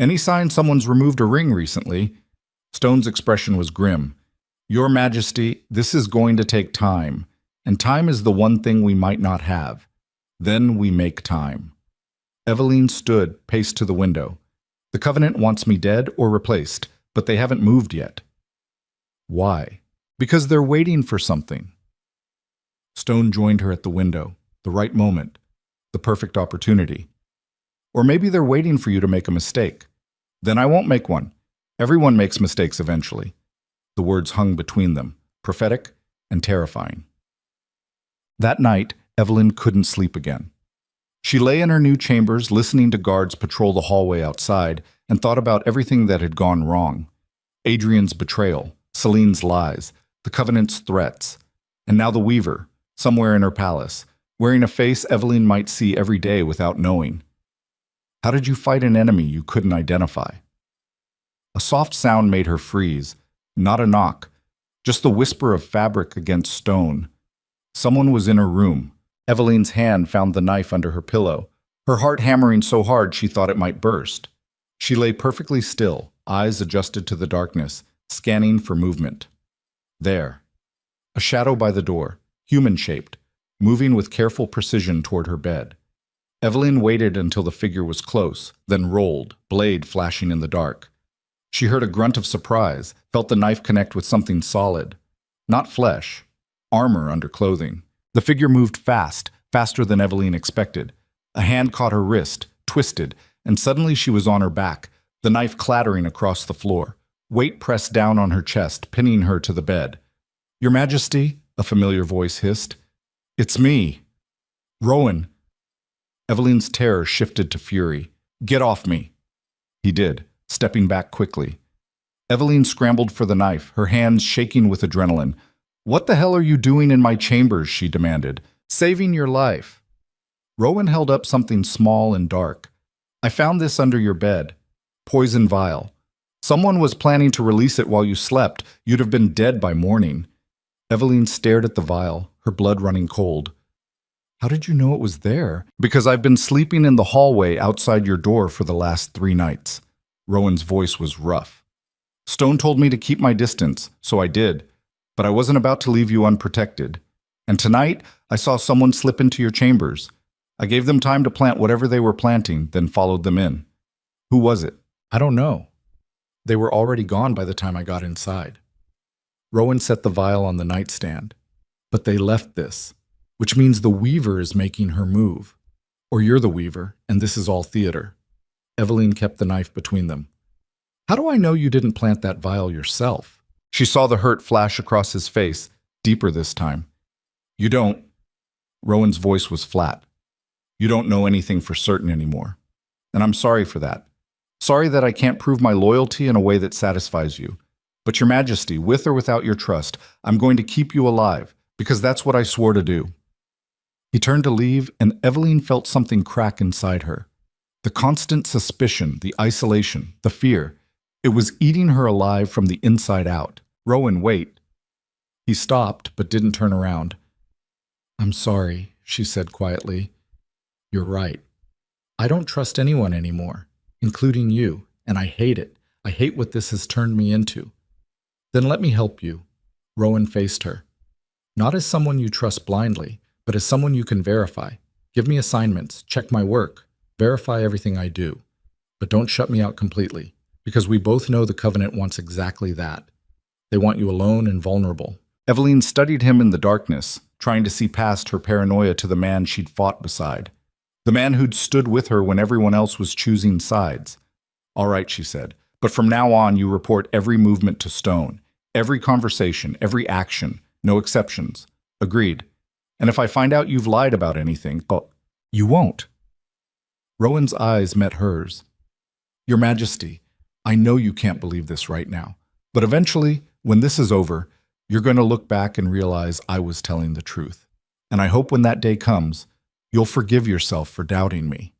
Any sign someone's removed a ring recently? Stone's expression was grim. Your Majesty, this is going to take time, and time is the one thing we might not have. Then we make time. Evelyn stood, paced to the window. The Covenant wants me dead or replaced, but they haven't moved yet. Why? Because they're waiting for something. Stone joined her at the window, the right moment, the perfect opportunity. Or maybe they're waiting for you to make a mistake. Then I won't make one. Everyone makes mistakes eventually. The words hung between them, prophetic and terrifying. That night, Evelyn couldn't sleep again. She lay in her new chambers, listening to guards patrol the hallway outside, and thought about everything that had gone wrong. Adrian's betrayal, Celine's lies, the Covenant's threats, and now the Weaver, somewhere in her palace, wearing a face Evelyn might see every day without knowing. How did you fight an enemy you couldn't identify? A soft sound made her freeze, not a knock, just the whisper of fabric against stone. Someone was in her room. Evelyn's hand found the knife under her pillow, her heart hammering so hard she thought it might burst. She lay perfectly still, eyes adjusted to the darkness, scanning for movement. There. A shadow by the door, human-shaped, moving with careful precision toward her bed. Evelyn waited until the figure was close, then rolled, blade flashing in the dark. She heard a grunt of surprise, felt the knife connect with something solid. Not flesh, armor under clothing. The figure moved fast, faster than Evelyn expected. A hand caught her wrist, twisted, and suddenly she was on her back, the knife clattering across the floor. Weight pressed down on her chest, pinning her to the bed. "Your Majesty," a familiar voice hissed. "It's me. Rowan." Evelyn's terror shifted to fury. "Get off me." He did, stepping back quickly. Evelyn scrambled for the knife, her hands shaking with adrenaline. "What the hell are you doing in my chambers?" she demanded. "Saving your life." Rowan held up something small and dark. "I found this under your bed. Poison vial. Someone was planning to release it while you slept. You'd have been dead by morning." Evelyn stared at the vial, her blood running cold. "How did you know it was there?" "Because I've been sleeping in the hallway outside your door for the last 3 nights. Rowan's voice was rough. "Stone told me to keep my distance, so I did. But I wasn't about to leave you unprotected. And tonight, I saw someone slip into your chambers. I gave them time to plant whatever they were planting, then followed them in." "Who was it?" "I don't know. They were already gone by the time I got inside." Rowan set the vial on the nightstand. "But they left this, which means the Weaver is making her move. Or you're the Weaver, and this is all theater." Evelyn kept the knife between them. "How do I know you didn't plant that vial yourself?" She saw the hurt flash across his face, deeper this time. "You don't." Rowan's voice was flat. "You don't know anything for certain anymore. And I'm sorry for that. Sorry that I can't prove my loyalty in a way that satisfies you. But Your Majesty, with or without your trust, I'm going to keep you alive, because that's what I swore to do." He turned to leave, and Evelyn felt something crack inside her. The constant suspicion, the isolation, the fear. It was eating her alive from the inside out. "Rowan, wait." He stopped, but didn't turn around. "I'm sorry," she said quietly. "You're right. I don't trust anyone anymore, including you, and I hate it. I hate what this has turned me into." "Then let me help you." Rowan faced her. "Not as someone you trust blindly, but as someone you can verify. Give me assignments, check my work, verify everything I do. But don't shut me out completely, because we both know the Covenant wants exactly that. They want you alone and vulnerable." Evelyn studied him in the darkness, trying to see past her paranoia to the man she'd fought beside. The man who'd stood with her when everyone else was choosing sides. "All right," she said, "but from now on you report every movement to Stone. Every conversation, every action, no exceptions. Agreed. And if I find out you've lied about anything, oh, you won't." Rowan's eyes met hers. "Your Majesty, I know you can't believe this right now, but eventually, when this is over, you're going to look back and realize I was telling the truth. And I hope when that day comes, you'll forgive yourself for doubting me."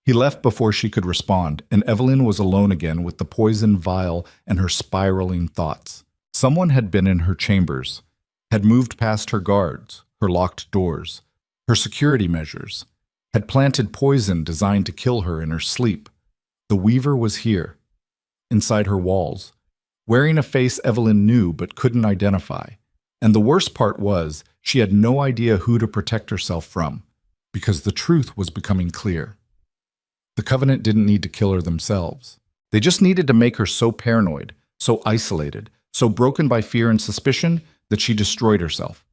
He left before she could respond, and Evelyn was alone again with the poison vial and her spiraling thoughts. Someone had been in her chambers, had moved past her guards, her locked doors, her security measures, had planted poison designed to kill her in her sleep. The Weaver was here, inside her walls, wearing a face Evelyn knew but couldn't identify. And the worst part was, she had no idea who to protect herself from, because the truth was becoming clear. The Covenant didn't need to kill her themselves. They just needed to make her so paranoid, so isolated, so broken by fear and suspicion that she destroyed herself.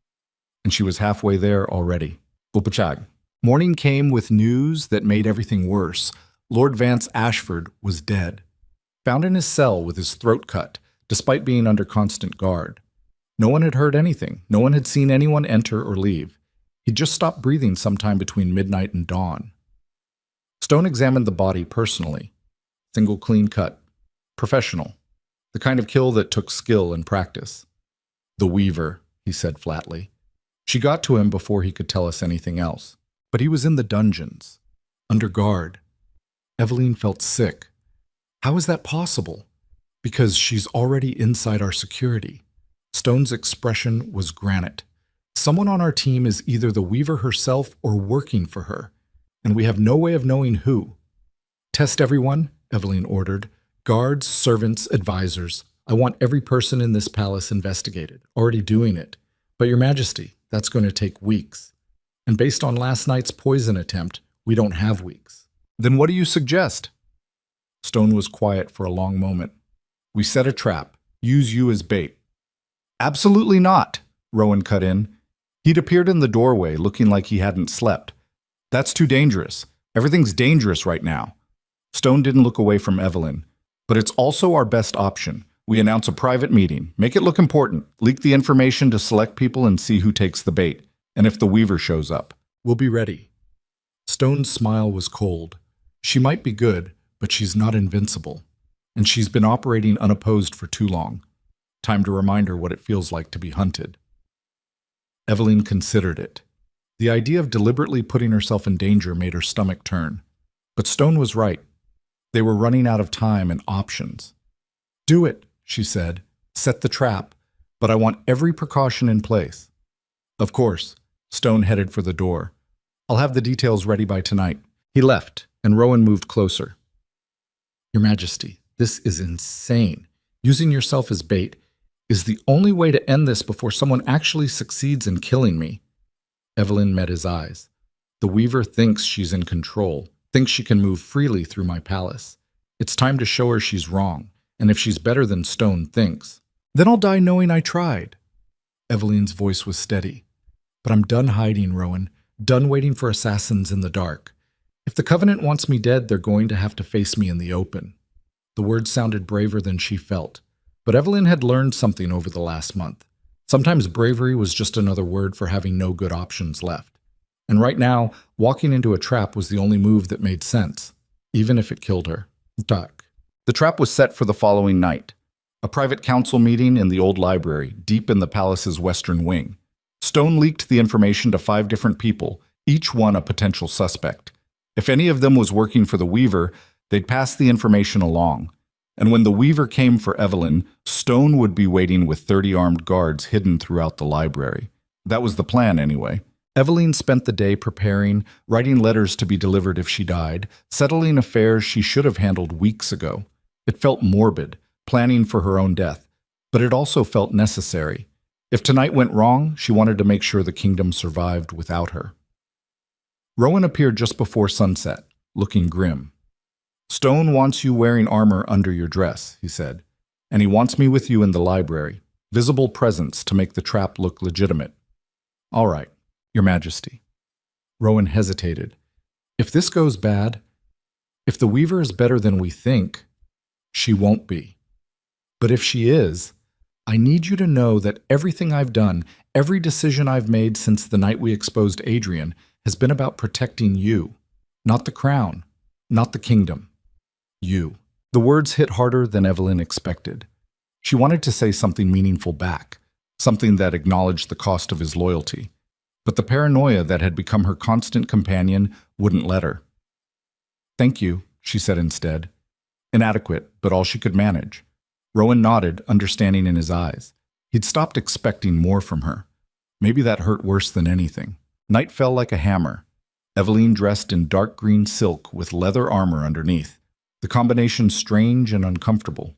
And she was halfway there already. Upachag. Morning came with news that made everything worse. Lord Vance Ashford was dead. Found in his cell with his throat cut, despite being under constant guard. No one had heard anything. No one had seen anyone enter or leave. He'd just stopped breathing sometime between midnight and dawn. Stone examined the body personally. Single clean cut. Professional. The kind of kill that took skill and practice. "The Weaver," he said flatly. She got to him before he could tell us anything else. But he was in the dungeons, under guard. Eveline felt sick. How is that possible? Because she's already inside our security. Stone's expression was granite. Someone on our team is either the Weaver herself or working for her, and we have no way of knowing who. "Test everyone," Eveline ordered. "Guards, servants, advisors. I want every person in this palace investigated. Already doing it. But Your Majesty, that's going to take weeks. And based on last night's poison attempt, we don't have weeks." "Then what do you suggest?" Stone was quiet for a long moment. "We set a trap. Use you as bait." "Absolutely not," Rowan cut in. He'd appeared in the doorway looking like he hadn't slept. "That's too dangerous. Everything's dangerous right now." Stone didn't look away from Eveline. "But it's also our best option. We announce a private meeting. Make it look important. Leak the information to select people and see who takes the bait. And if the Weaver shows up, we'll be ready." Stone's smile was cold. She might be good, but she's not invincible. And she's been operating unopposed for too long. Time to remind her what it feels like to be hunted. Eveline considered it. The idea of deliberately putting herself in danger made her stomach turn. But Stone was right. They were running out of time and options. "Do it," she said. "Set the trap, but I want every precaution in place." "Of course." Stone headed for the door. "I'll have the details ready by tonight." He left, and Rowan moved closer. "Your Majesty, this is insane. Using yourself as bait is the only way to end this before someone actually succeeds in killing me." Eveline met his eyes. "The Weaver thinks she's in control, thinks she can move freely through my palace. It's time to show her she's wrong, and if she's better than Stone thinks, then I'll die knowing I tried." Eveline's voice was steady. "But I'm done hiding, Rowan. Done waiting for assassins in the dark. If the Covenant wants me dead, they're going to have to face me in the open." The words sounded braver than she felt. But Eveline had learned something over the last month. Sometimes bravery was just another word for having no good options left. And right now, walking into a trap was the only move that made sense, even if it killed her. Duck. The trap was set for the following night. A private council meeting in the old library, deep in the palace's western wing. Stone leaked the information to 5 different people, each one a potential suspect. If any of them was working for the Weaver, they'd pass the information along. And when the Weaver came for Eveline, Stone would be waiting with 30 armed guards hidden throughout the library. That was the plan, anyway. Eveline spent the day preparing, writing letters to be delivered if she died, settling affairs she should have handled weeks ago. It felt morbid, planning for her own death, but it also felt necessary. If tonight went wrong, she wanted to make sure the kingdom survived without her. Rowan appeared just before sunset, looking grim. "Stone wants you wearing armor under your dress," he said, "and he wants me with you in the library. Visible presence to make the trap look legitimate." "All right, Your Majesty." Rowan hesitated. "If this goes bad, if the Weaver is better than we think, she won't be. But if she is, I need you to know that everything I've done, every decision I've made since the night we exposed Adrian, has been about protecting you. Not the crown, not the kingdom. You." The words hit harder than Eveline expected. She wanted to say something meaningful back, something that acknowledged the cost of his loyalty. But the paranoia that had become her constant companion wouldn't let her. "Thank you," she said instead. Inadequate, but all she could manage. Rowan nodded, understanding in his eyes. He'd stopped expecting more from her. Maybe that hurt worse than anything. Night fell like a hammer. Eveline dressed in dark green silk with leather armor underneath. The combination strange and uncomfortable.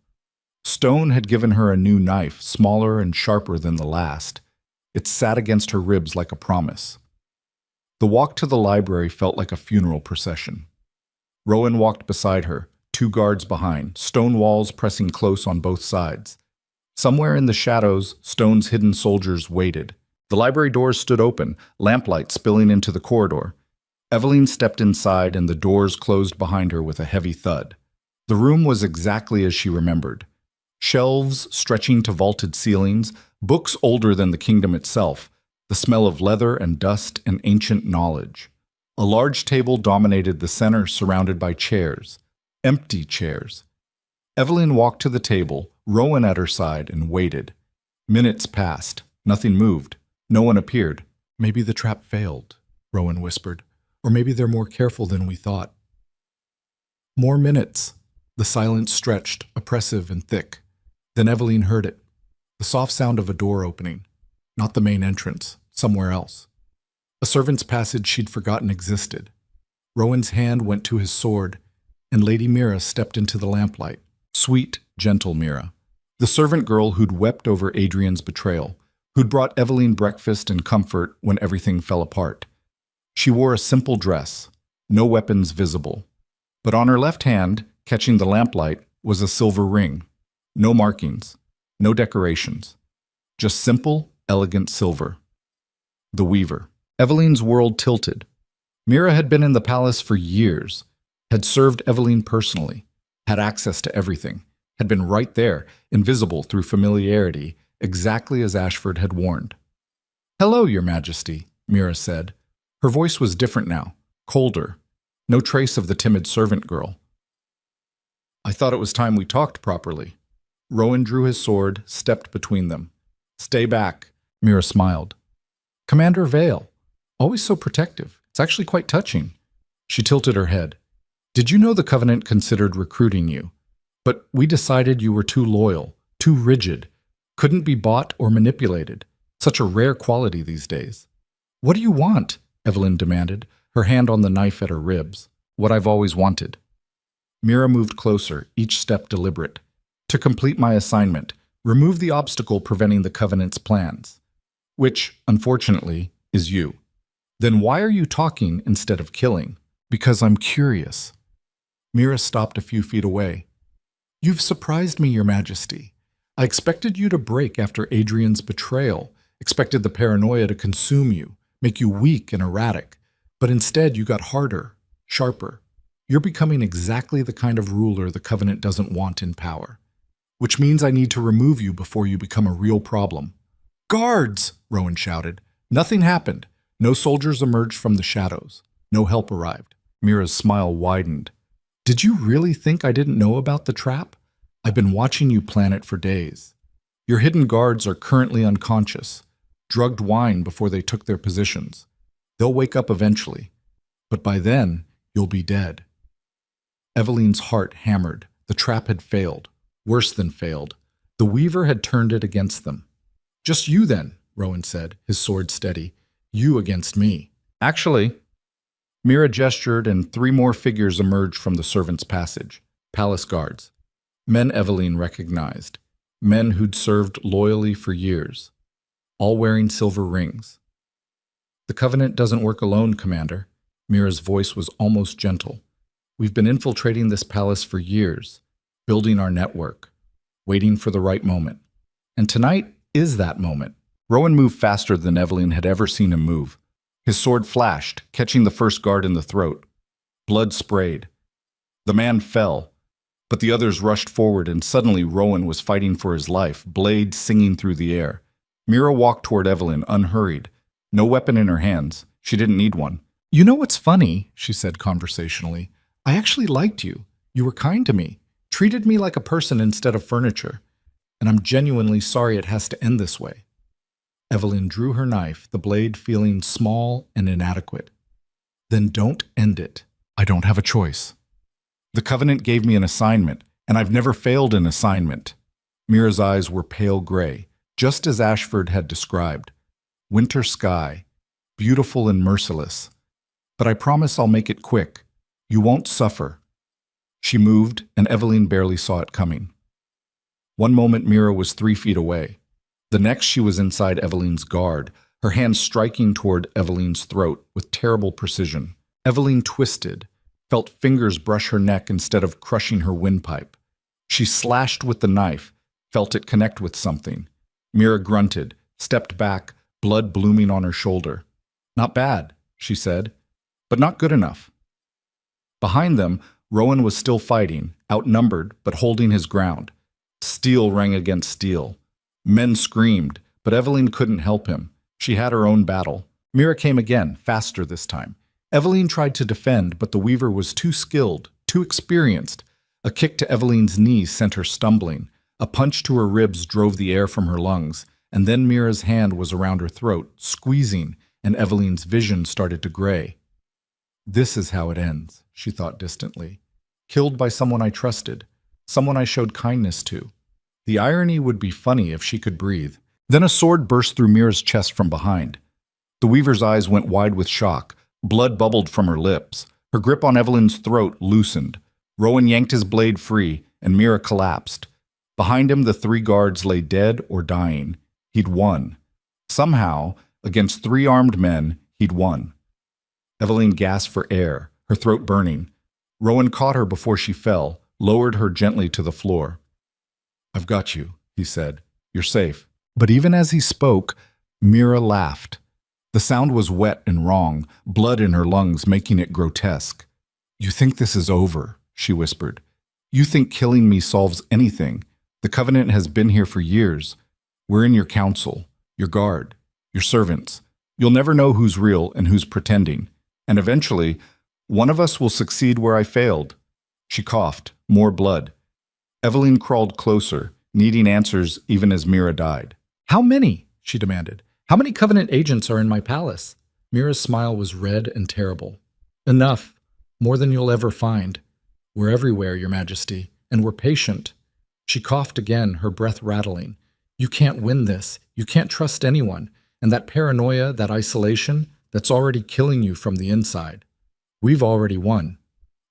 Stone had given her a new knife, smaller and sharper than the last. It sat against her ribs like a promise. The walk to the library felt like a funeral procession. Rowan walked beside her, 2 guards behind, stone walls pressing close on both sides. Somewhere in the shadows, Stone's hidden soldiers waited. The library doors stood open, lamplight spilling into the corridor. Eveline stepped inside and the doors closed behind her with a heavy thud. The room was exactly as she remembered. Shelves stretching to vaulted ceilings, books older than the kingdom itself, the smell of leather and dust and ancient knowledge. A large table dominated the center, surrounded by chairs. Empty chairs. Evelyn walked to the table, Rowan at her side, and waited. Minutes passed. Nothing moved. No one appeared. "Maybe the trap failed," Rowan whispered. "Or maybe they're more careful than we thought." More minutes. The silence stretched, oppressive and thick. Then Evelyn heard it. The soft sound of a door opening. Not the main entrance, somewhere else. A servant's passage she'd forgotten existed. Rowan's hand went to his sword, and Lady Mira stepped into the lamplight. Sweet, gentle Mira. The servant girl who'd wept over Adrian's betrayal, who'd brought Evelyn breakfast and comfort when everything fell apart. She wore a simple dress, no weapons visible. But on her left hand, catching the lamplight, was a silver ring. No markings, no decorations. Just simple, elegant silver. The Weaver. Evelyn's world tilted. Mira had been in the palace for years, had served Evelyn personally, had access to everything, had been right there, invisible through familiarity, exactly as Ashford had warned. "Hello, Your Majesty," Mira said. Her voice was different now, colder, no trace of the timid servant girl. "I thought it was time we talked properly." Rowan drew his sword, stepped between them. "Stay back," Mira smiled. "Commander Vale, always so protective. It's actually quite touching." She tilted her head. "Did you know the Covenant considered recruiting you? But we decided you were too loyal, too rigid, couldn't be bought or manipulated. Such a rare quality these days." "What do you want?" Evelyn demanded, her hand on the knife at her ribs. "What I've always wanted." Mira moved closer, each step deliberate. "To complete my assignment, remove the obstacle preventing the Covenant's plans. Which, unfortunately, is you. Then why are you talking instead of killing?" "Because I'm curious." Mira stopped a few feet away. "You've surprised me, Your Majesty. I expected you to break after Adrian's betrayal, expected the paranoia to consume you, make you weak and erratic. But instead you got harder, sharper. You're becoming exactly the kind of ruler the Covenant doesn't want in power. Which means I need to remove you before you become a real problem." "Guards!" Rowan shouted. Nothing happened. No soldiers emerged from the shadows. No help arrived. Mira's smile widened. "Did you really think I didn't know about the trap? I've been watching you plan it for days. Your hidden guards are currently unconscious, drugged wine before they took their positions. They'll wake up eventually, but by then, you'll be dead." Evelyn's heart hammered. The trap had failed. Worse than failed. The Weaver had turned it against them. "Just you then," Rowan said, his sword steady. "You against me." "Actually," Mira gestured, and 3 more figures emerged from the servants' passage. Palace guards. Men Evelyn recognized. Men who'd served loyally for years. All wearing silver rings. "The Covenant doesn't work alone, Commander." Mira's voice was almost gentle. "We've been infiltrating this palace for years, building our network, waiting for the right moment. And tonight is that moment." Rowan moved faster than Evelyn had ever seen him move. His sword flashed, catching the first guard in the throat. Blood sprayed. The man fell, but the others rushed forward, and suddenly Rowan was fighting for his life, blade singing through the air. Mira walked toward Evelyn, unhurried. No weapon in her hands. She didn't need one. "You know what's funny?" she said conversationally. "I actually liked you. You were kind to me, treated me like a person instead of furniture. And I'm genuinely sorry it has to end this way." Evelyn drew her knife, the blade feeling small and inadequate. "Then don't end it. I don't have a choice. The Covenant gave me an assignment, and I've never failed an assignment." Mira's eyes were pale gray, just as Ashford had described. Winter sky, beautiful and merciless. "But I promise I'll make it quick. You won't suffer." She moved, and Evelyn barely saw it coming. One moment Mira was 3 feet away. The next she was inside Evelyn's guard, her hand striking toward Evelyn's throat with terrible precision. Evelyn twisted, felt fingers brush her neck instead of crushing her windpipe. She slashed with the knife, felt it connect with something. Mira grunted, stepped back, blood blooming on her shoulder. "Not bad," she said, "but not good enough." Behind them, Rowan was still fighting, outnumbered but holding his ground. Steel rang against steel. Men screamed, but Evelyn couldn't help him. She had her own battle. Mira came again, faster this time. Evelyn tried to defend, but the weaver was too skilled, too experienced. A kick to Evelyn's knee sent her stumbling. A punch to her ribs drove the air from her lungs. And then Mira's hand was around her throat, squeezing, and Evelyn's vision started to gray. This is how it ends, she thought distantly. Killed by someone I trusted, someone I showed kindness to. The irony would be funny if she could breathe. Then a sword burst through Mira's chest from behind. The weaver's eyes went wide with shock. Blood bubbled from her lips. Her grip on Evelyn's throat loosened. Rowan yanked his blade free, and Mira collapsed. Behind him, the 3 guards lay dead or dying. He'd won. Somehow, against 3 armed men, he'd won. Evelyn gasped for air, her throat burning. Rowan caught her before she fell, lowered her gently to the floor. "I've got you," he said. "You're safe." But even as he spoke, Mira laughed. The sound was wet and wrong, blood in her lungs making it grotesque. "You think this is over," she whispered. "You think killing me solves anything. The Covenant has been here for years. We're in your council, your guard, your servants. You'll never know who's real and who's pretending. And eventually, one of us will succeed where I failed." She coughed, more blood. Evelyn crawled closer, needing answers even as Mira died. "How many?" she demanded. "How many Covenant agents are in my palace?" Mira's smile was red and terrible. "Enough. More than you'll ever find. We're everywhere, Your Majesty, and we're patient." She coughed again, her breath rattling. "You can't win this. You can't trust anyone. And that paranoia, that isolation, that's already killing you from the inside. We've already won."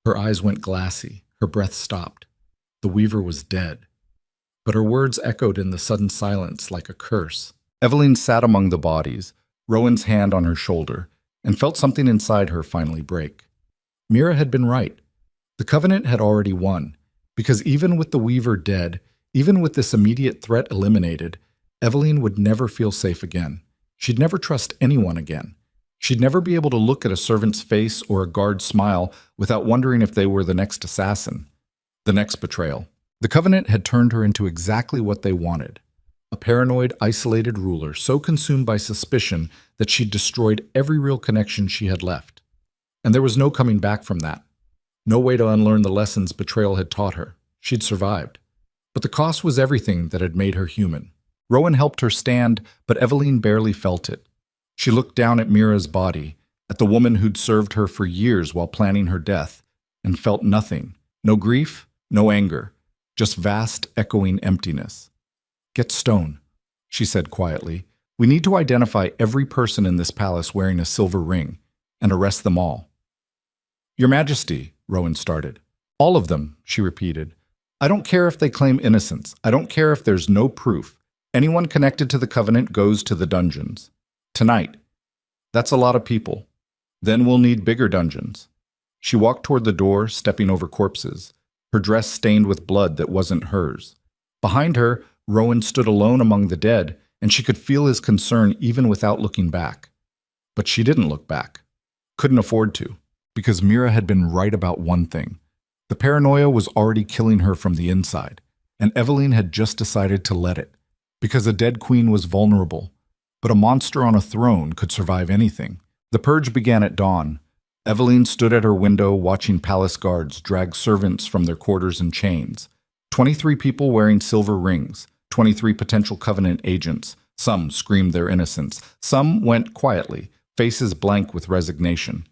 Her eyes went glassy. Her breath stopped. The weaver was dead. But her words echoed in the sudden silence like a curse. Evelyn sat among the bodies, Rowan's hand on her shoulder, and felt something inside her finally break. Mira had been right. The Covenant had already won, because even with the weaver dead, even with this immediate threat eliminated, Evelyn would never feel safe again. She'd never trust anyone again. She'd never be able to look at a servant's face or a guard's smile without wondering if they were the next assassin, the next betrayal. The Covenant had turned her into exactly what they wanted. A paranoid, isolated ruler so consumed by suspicion that she'd destroyed every real connection she had left. And there was no coming back from that. No way to unlearn the lessons betrayal had taught her. She'd survived. But the cost was everything that had made her human. Rowan helped her stand, but Evelyn barely felt it. She looked down at Mira's body, at the woman who'd served her for years while planning her death, and felt nothing. No grief, no anger, just vast, echoing emptiness. "Get Stone," she said quietly. "We need to identify every person in this palace wearing a silver ring, and arrest them all." "Your Majesty," Rowan started. "All of them," she repeated. "I don't care if they claim innocence. I don't care if there's no proof. Anyone connected to the Covenant goes to the dungeons. Tonight. That's a lot of people. Then we'll need bigger dungeons." She walked toward the door, stepping over corpses, her dress stained with blood that wasn't hers. Behind her, Rowan stood alone among the dead, and she could feel his concern even without looking back. But she didn't look back. Couldn't afford to, because Mira had been right about one thing. The paranoia was already killing her from the inside, and Evelyn had just decided to let it, because a dead queen was vulnerable, but a monster on a throne could survive anything. The purge began at dawn. Evelyn stood at her window watching palace guards drag servants from their quarters in chains. 23 people wearing silver rings, 23 potential Covenant agents. Some screamed their innocence. Some went quietly, faces blank with resignation.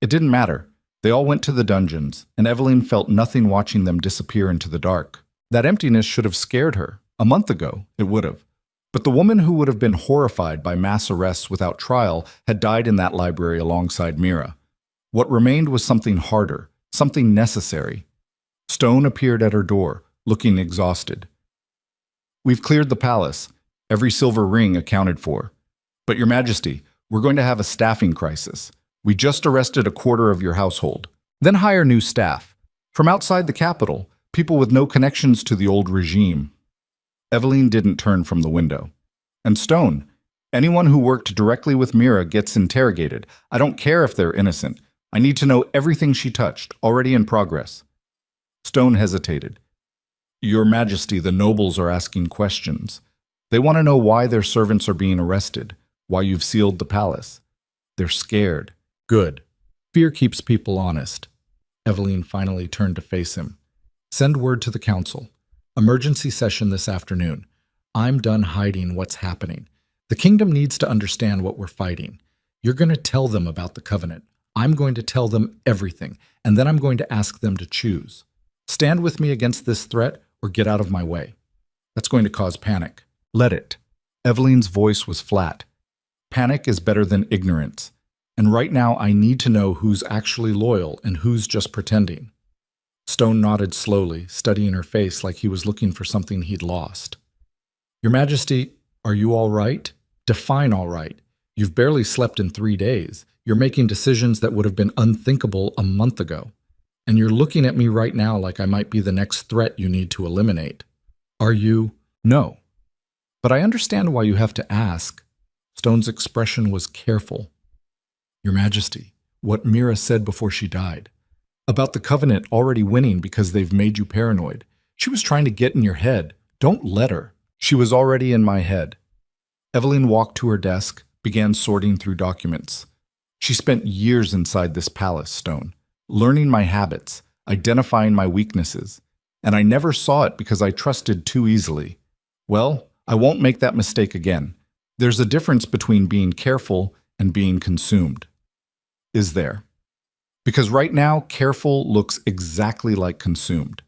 It didn't matter. They all went to the dungeons, and Evelyn felt nothing watching them disappear into the dark. That emptiness should have scared her. A month ago, it would have. But the woman who would have been horrified by mass arrests without trial had died in that library alongside Mira. What remained was something harder, something necessary. Stone appeared at her door, looking exhausted. "We've cleared the palace, every silver ring accounted for. But Your Majesty, we're going to have a staffing crisis. We just arrested a quarter of your household. Then hire new staff. From outside the capital, people with no connections to the old regime." Evelyn didn't turn from the window. "And Stone, anyone who worked directly with Mira gets interrogated. I don't care if they're innocent. I need to know everything she touched, already in progress." Stone hesitated. Your Majesty, the nobles are asking questions. They want to know why their servants are being arrested, why you've sealed the palace. They're scared. Good. Fear keeps people honest. Eveline finally turned to face him. Send word to the council. Emergency session this afternoon. I'm done hiding what's happening. The kingdom needs to understand what we're fighting. You're going to tell them about the covenant. I'm going to tell them everything, and then I'm going to ask them to choose. Stand with me against this threat or get out of my way. That's going to cause panic. Let it. Eveline's voice was flat. Panic is better than ignorance. And right now I need to know who's actually loyal and who's just pretending. Stone nodded slowly, studying her face like he was looking for something he'd lost. Your Majesty, are you all right? Define all right. You've barely slept in 3 days. You're making decisions that would have been unthinkable a month ago. And you're looking at me right now like I might be the next threat you need to eliminate. Are you? No. But I understand why you have to ask. Stone's expression was careful. Your Majesty, what Mira said before she died. About the Covenant already winning because they've made you paranoid. She was trying to get in your head. Don't let her. She was already in my head. Eveline walked to her desk, began sorting through documents. She spent years inside this palace, Stone, learning my habits, identifying my weaknesses, and I never saw it because I trusted too easily. Well, I won't make that mistake again. There's a difference between being careful and being consumed. Is there? Because right now, careful looks exactly like consumed.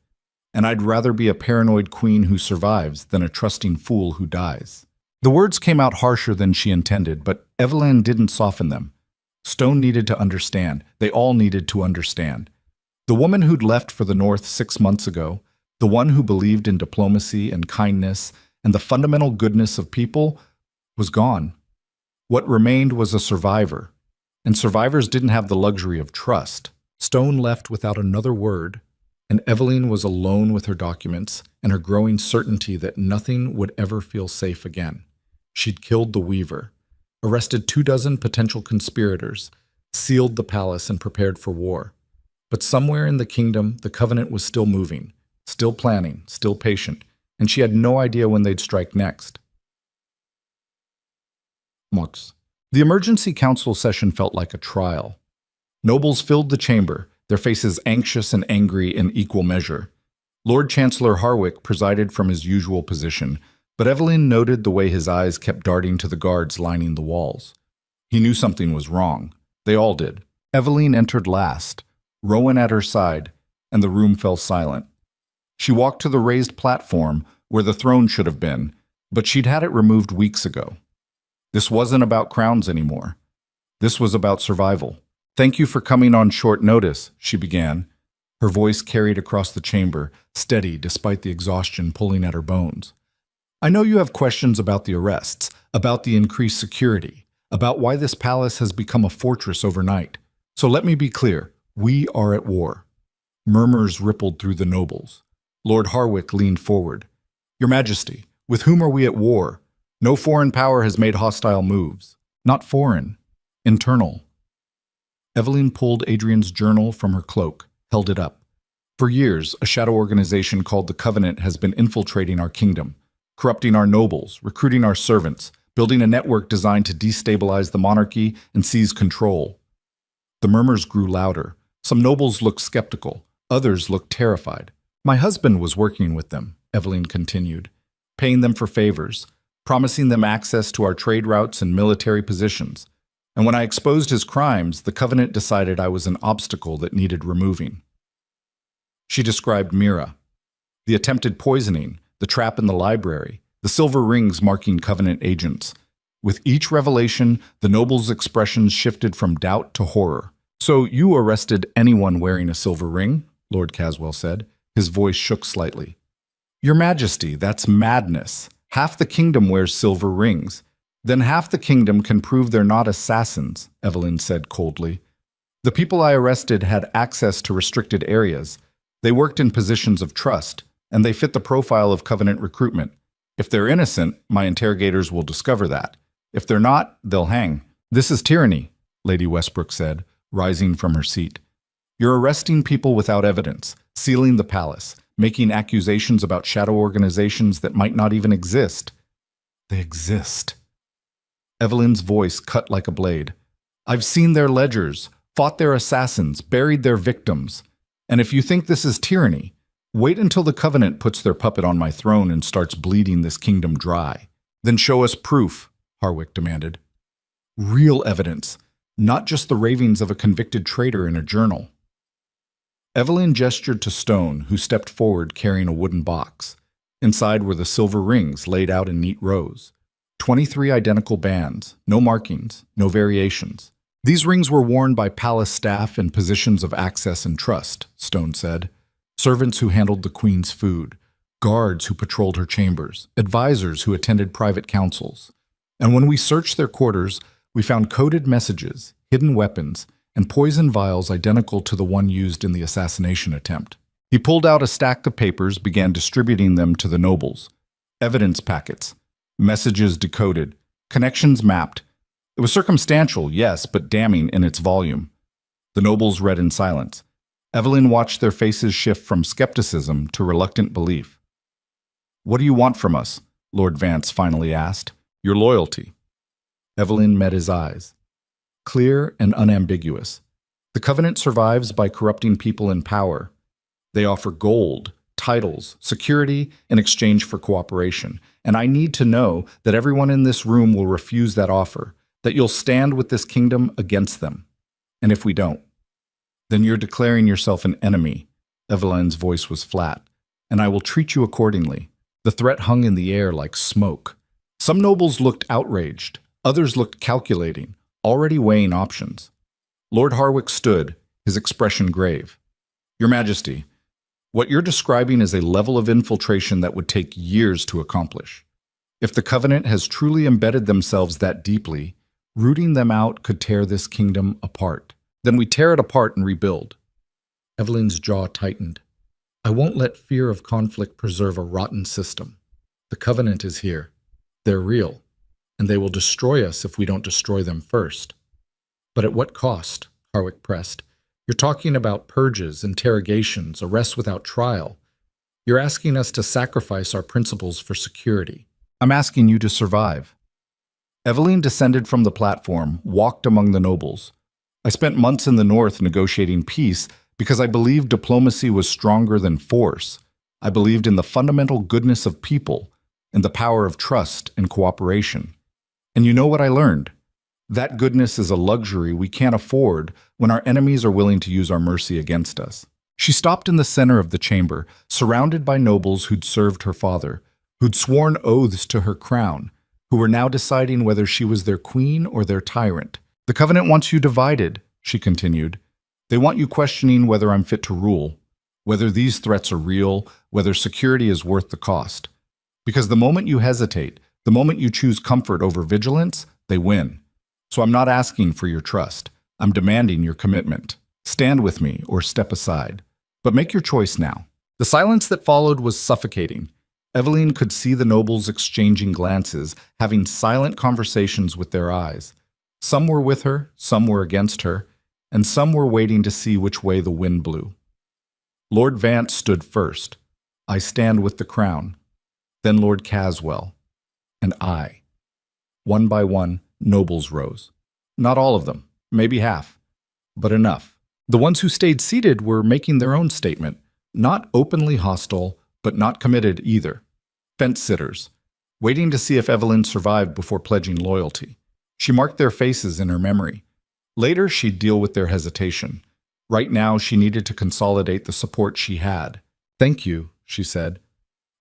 And I'd rather be a paranoid queen who survives than a trusting fool who dies. The words came out harsher than she intended, but Eveline didn't soften them. Stone needed to understand. They all needed to understand. The woman who'd left for the North 6 months ago, the one who believed in diplomacy and kindness and the fundamental goodness of people, was gone. What remained was a survivor, and survivors didn't have the luxury of trust. Stone left without another word, and Eveline was alone with her documents and her growing certainty that nothing would ever feel safe again. She'd killed the Weaver, arrested 24 potential conspirators, sealed the palace, and prepared for war. But somewhere in the kingdom, the Covenant was still moving, still planning, still patient, and she had no idea when they'd strike next. Mox. The emergency council session felt like a trial. Nobles filled the chamber, their faces anxious and angry in equal measure. Lord Chancellor Harwick presided from his usual position, but Eveline noted the way his eyes kept darting to the guards lining the walls. He knew something was wrong. They all did. Eveline entered last, Rowan at her side, and the room fell silent. She walked to the raised platform where the throne should have been, but she'd had it removed weeks ago. This wasn't about crowns anymore. This was about survival. Thank you for coming on short notice, she began. Her voice carried across the chamber, steady despite the exhaustion pulling at her bones. I know you have questions about the arrests, about the increased security, about why this palace has become a fortress overnight. So let me be clear, we are at war. Murmurs rippled through the nobles. Lord Harwick leaned forward. Your Majesty, with whom are we at war? No foreign power has made hostile moves. Not foreign. Internal. Eveline pulled Adrian's journal from her cloak, held it up. For years, a shadow organization called the Covenant has been infiltrating our kingdom, corrupting our nobles, recruiting our servants, building a network designed to destabilize the monarchy and seize control. The murmurs grew louder. Some nobles looked skeptical. Others looked terrified. My husband was working with them, Eveline continued, paying them for favors, promising them access to our trade routes and military positions. And when I exposed his crimes, the Covenant decided I was an obstacle that needed removing. She described Mira, the attempted poisoning, the trap in the library, the silver rings marking Covenant agents. With each revelation, the nobles' expressions shifted from doubt to horror. So you arrested anyone wearing a silver ring? Lord Caswell said. His voice shook slightly. Your Majesty, that's madness. Half the kingdom wears silver rings. Then half the kingdom can prove they're not assassins, Eveline said coldly. The people I arrested had access to restricted areas. They worked in positions of trust, and they fit the profile of Covenant recruitment. If they're innocent, my interrogators will discover that. If they're not, they'll hang. This is tyranny, Lady Westbrook said, rising from her seat. You're arresting people without evidence, sealing the palace, making accusations about shadow organizations that might not even exist. They exist. Evelyn's voice cut like a blade. I've seen their ledgers, fought their assassins, buried their victims. And if you think this is tyranny, wait until the Covenant puts their puppet on my throne and starts bleeding this kingdom dry. Then show us proof, Harwick demanded. Real evidence, not just the ravings of a convicted traitor in a journal. Evelyn gestured to Stone, who stepped forward carrying a wooden box. Inside were the silver rings laid out in neat rows. 23 identical bands, no markings, no variations. These rings were worn by palace staff in positions of access and trust, Stone said. Servants who handled the queen's food, guards who patrolled her chambers, advisors who attended private councils. And when we searched their quarters, we found coded messages, hidden weapons, and poison vials identical to the one used in the assassination attempt. He pulled out a stack of papers, began distributing them to the nobles. Evidence packets, messages decoded, connections mapped. It was circumstantial, yes, but damning in its volume. The nobles read in silence. Evelyn watched their faces shift from skepticism to reluctant belief. What do you want from us? Lord Vance finally asked. Your loyalty. Evelyn met his eyes. Clear and unambiguous. The Covenant survives by corrupting people in power. They offer gold, titles, security in exchange for cooperation. And I need to know that everyone in this room will refuse that offer, that you'll stand with this kingdom against them. And if we don't, then you're declaring yourself an enemy. Evelyn's voice was flat. And I will treat you accordingly. The threat hung in the air like smoke. Some nobles looked outraged. Others looked calculating, already weighing options. Lord Harwick stood, his expression grave. Your Majesty, what you're describing is a level of infiltration that would take years to accomplish. If the Covenant has truly embedded themselves that deeply, rooting them out could tear this kingdom apart. Then we tear it apart and rebuild. Evelyn's jaw tightened. I won't let fear of conflict preserve a rotten system. The Covenant is here. They're real, and they will destroy us if we don't destroy them first. But at what cost? Harwick pressed. You're talking about purges, interrogations, arrests without trial. You're asking us to sacrifice our principles for security. I'm asking you to survive. Evelyn descended from the platform, walked among the nobles. I spent months in the north negotiating peace because I believed diplomacy was stronger than force. I believed in the fundamental goodness of people, and the power of trust and cooperation. And you know what I learned? That goodness is a luxury we can't afford when our enemies are willing to use our mercy against us. She stopped in the center of the chamber, surrounded by nobles who'd served her father, who'd sworn oaths to her crown, who were now deciding whether she was their queen or their tyrant. The Covenant wants you divided, she continued. They want you questioning whether I'm fit to rule, whether these threats are real, whether security is worth the cost. Because the moment you hesitate, the moment you choose comfort over vigilance, they win. So I'm not asking for your trust. I'm demanding your commitment. Stand with me or step aside. But make your choice now. The silence that followed was suffocating. Evelyn could see the nobles exchanging glances, having silent conversations with their eyes. Some were with her, some were against her, and some were waiting to see which way the wind blew. Lord Vance stood first. I stand with the crown. Then Lord Caswell. And I. One by one, nobles rose. Not all of them, maybe half, but enough. The ones who stayed seated were making their own statement, not openly hostile, but not committed either. Fence-sitters, waiting to see if Evelyn survived before pledging loyalty. She marked their faces in her memory. Later, she'd deal with their hesitation. Right now, she needed to consolidate the support she had. Thank you, she said.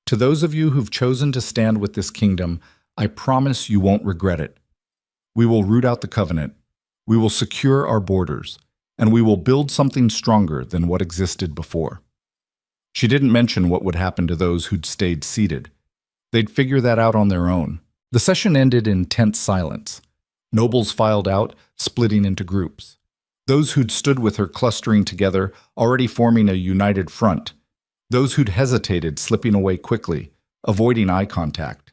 To those of you who've chosen to stand with this kingdom, I promise you won't regret it. We will root out the Covenant. We will secure our borders, and we will build something stronger than what existed before. She didn't mention what would happen to those who'd stayed seated. They'd figure that out on their own. The session ended in tense silence. Nobles filed out, splitting into groups. Those who'd stood with her clustering together, already forming a united front. Those who'd hesitated, slipping away quickly, avoiding eye contact.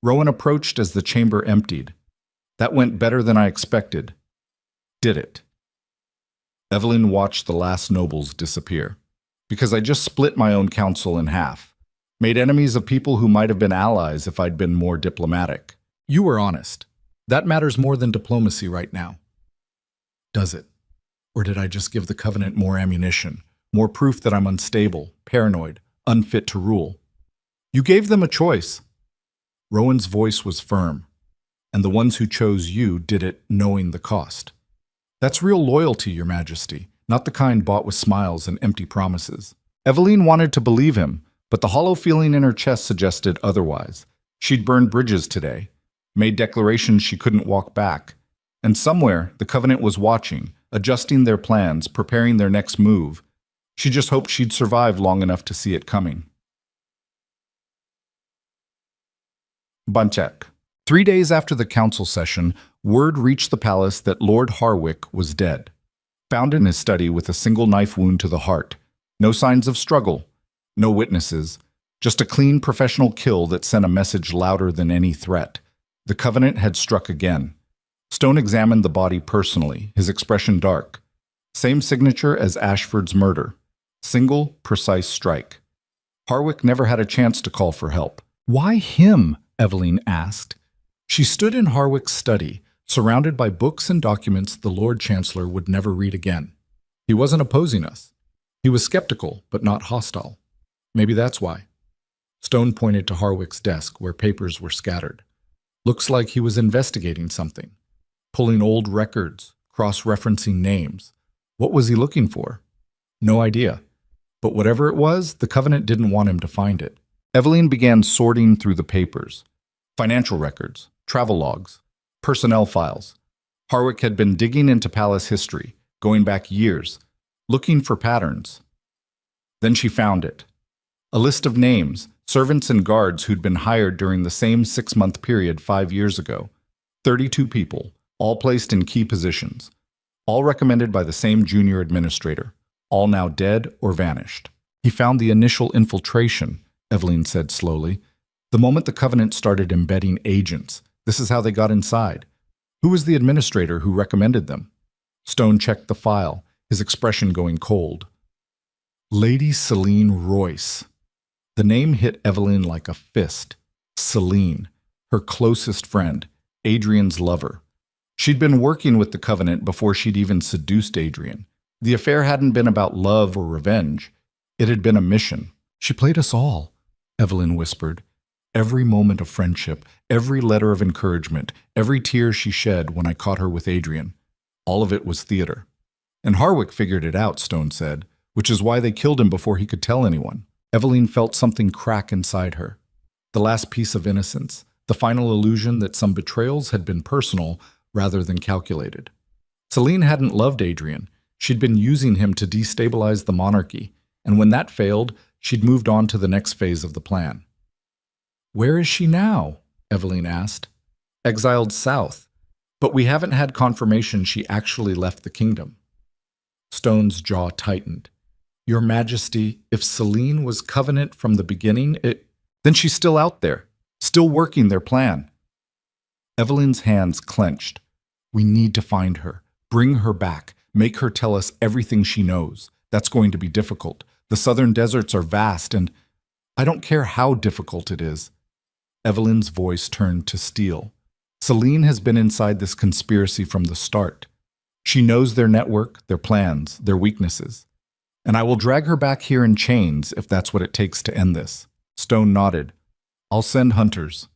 Rowan approached as the chamber emptied. That went better than I expected. Did it? Evelyn watched the last nobles disappear. Because I just split my own council in half. Made enemies of people who might have been allies if I'd been more diplomatic. You were honest. That matters more than diplomacy right now. Does it? Or did I just give the Covenant more ammunition, more proof that I'm unstable, paranoid, unfit to rule? You gave them a choice. Rowan's voice was firm, and the ones who chose you did it knowing the cost. That's real loyalty, Your Majesty, not the kind bought with smiles and empty promises. Eveline wanted to believe him, but the hollow feeling in her chest suggested otherwise. She'd burned bridges today, made declarations she couldn't walk back, and somewhere the Covenant was watching, adjusting their plans, preparing their next move. She just hoped she'd survive long enough to see it coming. Bunchak. 3 days after the council session, word reached the palace that Lord Harwick was dead. Found in his study with a single knife wound to the heart. No signs of struggle, no witnesses, just a clean professional kill that sent a message louder than any threat. The Covenant had struck again. Stone examined the body personally, his expression dark. Same signature as Ashford's murder. Single, precise strike. Harwick never had a chance to call for help. Why him? Eveline asked. She stood in Harwick's study, surrounded by books and documents the Lord Chancellor would never read again. He wasn't opposing us. He was skeptical, but not hostile. Maybe that's why. Stone pointed to Harwick's desk, where papers were scattered. Looks like he was investigating something. Pulling old records, cross-referencing names. What was he looking for? No idea. But whatever it was, the Covenant didn't want him to find it. Eveline began sorting through the papers. Financial records, travel logs, personnel files. Harwick had been digging into palace history, going back years, looking for patterns. Then she found it. A list of names, servants and guards who'd been hired during the same 6-month period 5 years ago. 32 people, all placed in key positions. All recommended by the same junior administrator. All now dead or vanished. He found the initial infiltration, Eveline said slowly. The moment the Covenant started embedding agents, this is how they got inside. Who was the administrator who recommended them? Stone checked the file, his expression going cold. Lady Celine Royce. The name hit Eveline like a fist. Celine, her closest friend, Adrian's lover. She'd been working with the Covenant before she'd even seduced Adrian. The affair hadn't been about love or revenge. It had been a mission. She played us all, Eveline whispered. Every moment of friendship, every letter of encouragement, every tear she shed when I caught her with Adrian. All of it was theater. And Harwick figured it out, Stone said, which is why they killed him before he could tell anyone. Eveline felt something crack inside her. The last piece of innocence, the final illusion that some betrayals had been personal rather than calculated. Celine hadn't loved Adrian. She'd been using him to destabilize the monarchy, and when that failed, she'd moved on to the next phase of the plan. Where is she now? Eveline asked. Exiled south, but we haven't had confirmation she actually left the kingdom. Stone's jaw tightened. Your Majesty, if Celine was Covenant from the beginning, then she's still out there, still working their plan. Eveline's hands clenched. We need to find her, bring her back, make her tell us everything she knows. That's going to be difficult. The southern deserts are vast, and I don't care how difficult it is. Eveline's voice turned to steel. Celine has been inside this conspiracy from the start. She knows their network, their plans, their weaknesses. And I will drag her back here in chains if that's what it takes to end this. Stone nodded. I'll send hunters.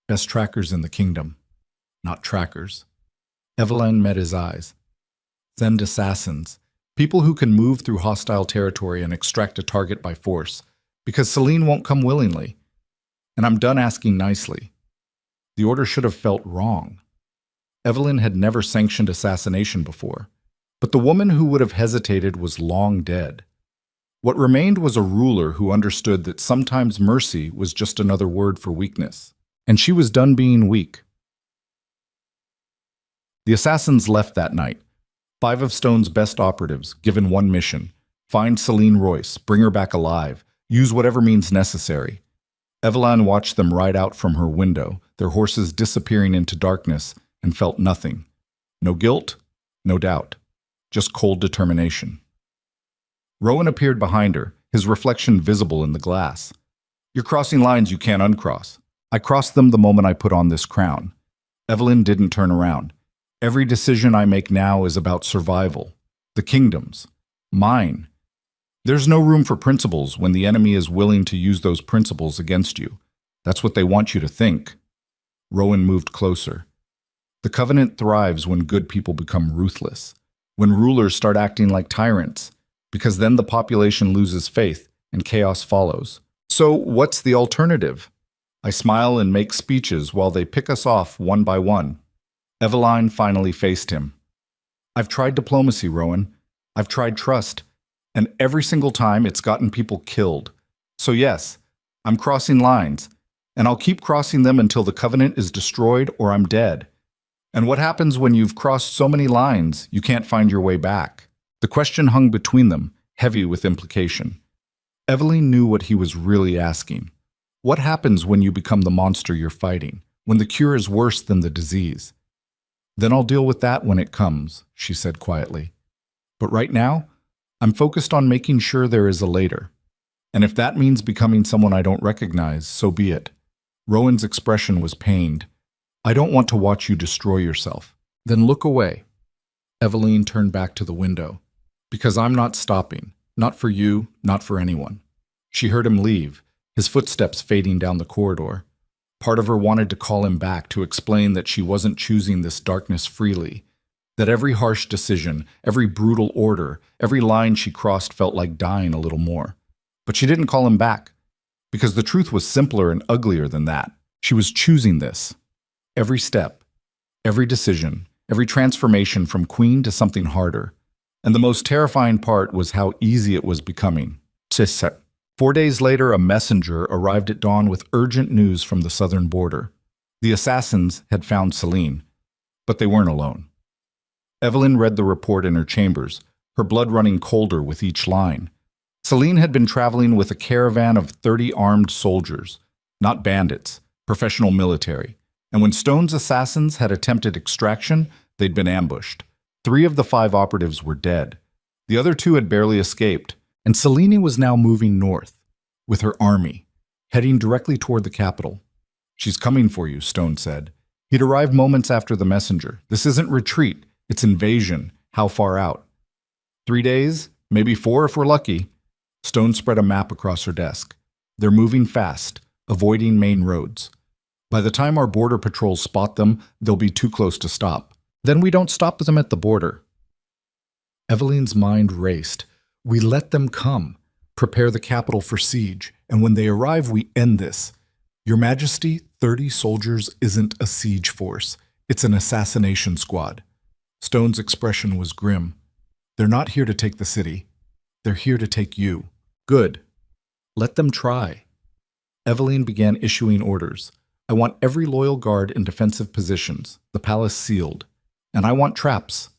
Best trackers in the kingdom. Not trackers. Eveline met his eyes. Send assassins. People who can move through hostile territory and extract a target by force. Because Celine won't come willingly. And I'm done asking nicely. The order should have felt wrong. Eveline had never sanctioned assassination before. But the woman who would have hesitated was long dead. What remained was a ruler who understood that sometimes mercy was just another word for weakness. And she was done being weak. The assassins left that night. 5 of Stone's best operatives, given one mission. Find Celine Royce, bring her back alive, use whatever means necessary. Eveline watched them ride out from her window, their horses disappearing into darkness, and felt nothing. No guilt, no doubt. Just cold determination. Rowan appeared behind her, his reflection visible in the glass. "You're crossing lines you can't uncross. I crossed them the moment I put on this crown." Evelyn didn't turn around. "Every decision I make now is about survival. The kingdom's. Mine. There's no room for principles when the enemy is willing to use those principles against you. That's what they want you to think." Rowan moved closer. "The Covenant thrives when good people become ruthless, when rulers start acting like tyrants, because then the population loses faith and chaos follows. So what's the alternative? I smile and make speeches while they pick us off one by one." Eveline finally faced him. "I've tried diplomacy, Rowan. I've tried trust. And every single time it's gotten people killed. So yes, I'm crossing lines, and I'll keep crossing them until the Covenant is destroyed or I'm dead. And what happens when you've crossed so many lines you can't find your way back?" The question hung between them, heavy with implication. Eveline knew what he was really asking. What happens when you become the monster you're fighting, when the cure is worse than the disease? "Then I'll deal with that when it comes," she said quietly. "But right now, I'm focused on making sure there is a later. And if that means becoming someone I don't recognize, so be it." Rowan's expression was pained. "I don't want to watch you destroy yourself." "Then look away." Eveline turned back to the window. "Because I'm not stopping. Not for you, not for anyone." She heard him leave, his footsteps fading down the corridor. Part of her wanted to call him back to explain that she wasn't choosing this darkness freely, that every harsh decision, every brutal order, every line she crossed felt like dying a little more. But she didn't call him back, because the truth was simpler and uglier than that. She was choosing this. Every step, every decision, every transformation from queen to something harder. And the most terrifying part was how easy it was becoming. 4 days later, a messenger arrived at dawn with urgent news from the southern border. The assassins had found Celine, but they weren't alone. Evelyn read the report in her chambers, her blood running colder with each line. Celine had been traveling with a caravan of 30 armed soldiers, not bandits, professional military. And when Stone's assassins had attempted extraction, they'd been ambushed. 3 of the 5 operatives were dead. The other 2 had barely escaped, and Celine was now moving north, with her army, heading directly toward the capital. "She's coming for you," Stone said. He'd arrived moments after the messenger. "This isn't retreat, it's invasion. How far out?" 3 days, maybe 4 if we're lucky." Stone spread a map across her desk. "They're moving fast, avoiding main roads. By the time our border patrols spot them, they'll be too close to stop. Then we don't stop them at the border." Eveline's mind raced. "We let them come, prepare the capital for siege, and when they arrive, we end this. Your Majesty, 30 soldiers isn't a siege force. It's an assassination squad." Stone's expression was grim. "They're not here to take the city. They're here to take you." "Good. Let them try." Eveline began issuing orders. "I want every loyal guard in defensive positions, the palace sealed. And I want traps.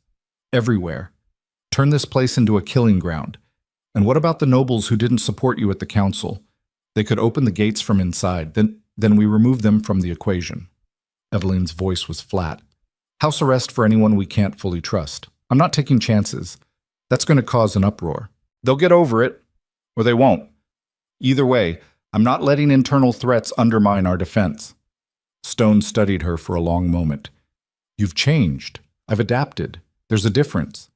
Everywhere. Turn this place into a killing ground. And what about the nobles who didn't support you at the council? They could open the gates from inside. Then we remove them from the equation." Eveline's voice was flat. "House arrest for anyone we can't fully trust. I'm not taking chances. That's going to cause an uproar. They'll get over it, or they won't. Either way, I'm not letting internal threats undermine our defense." Stone studied her for a long moment. "You've changed. I've adapted. There's a difference."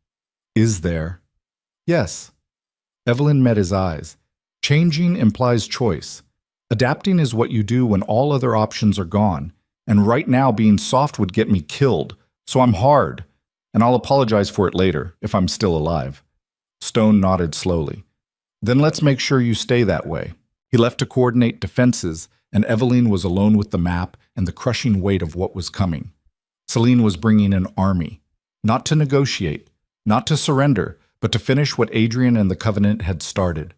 "Is there?" "Yes." Eveline met his eyes. "Changing implies choice. Adapting is what you do when all other options are gone. And right now being soft would get me killed. So I'm hard. And I'll apologize for it later, if I'm still alive." Stone nodded slowly. "Then let's make sure you stay that way." He left to coordinate defenses, and Eveline was alone with the map and the crushing weight of what was coming. Celine was bringing an army, not to negotiate, not to surrender, but to finish what Adrian and the Covenant had started.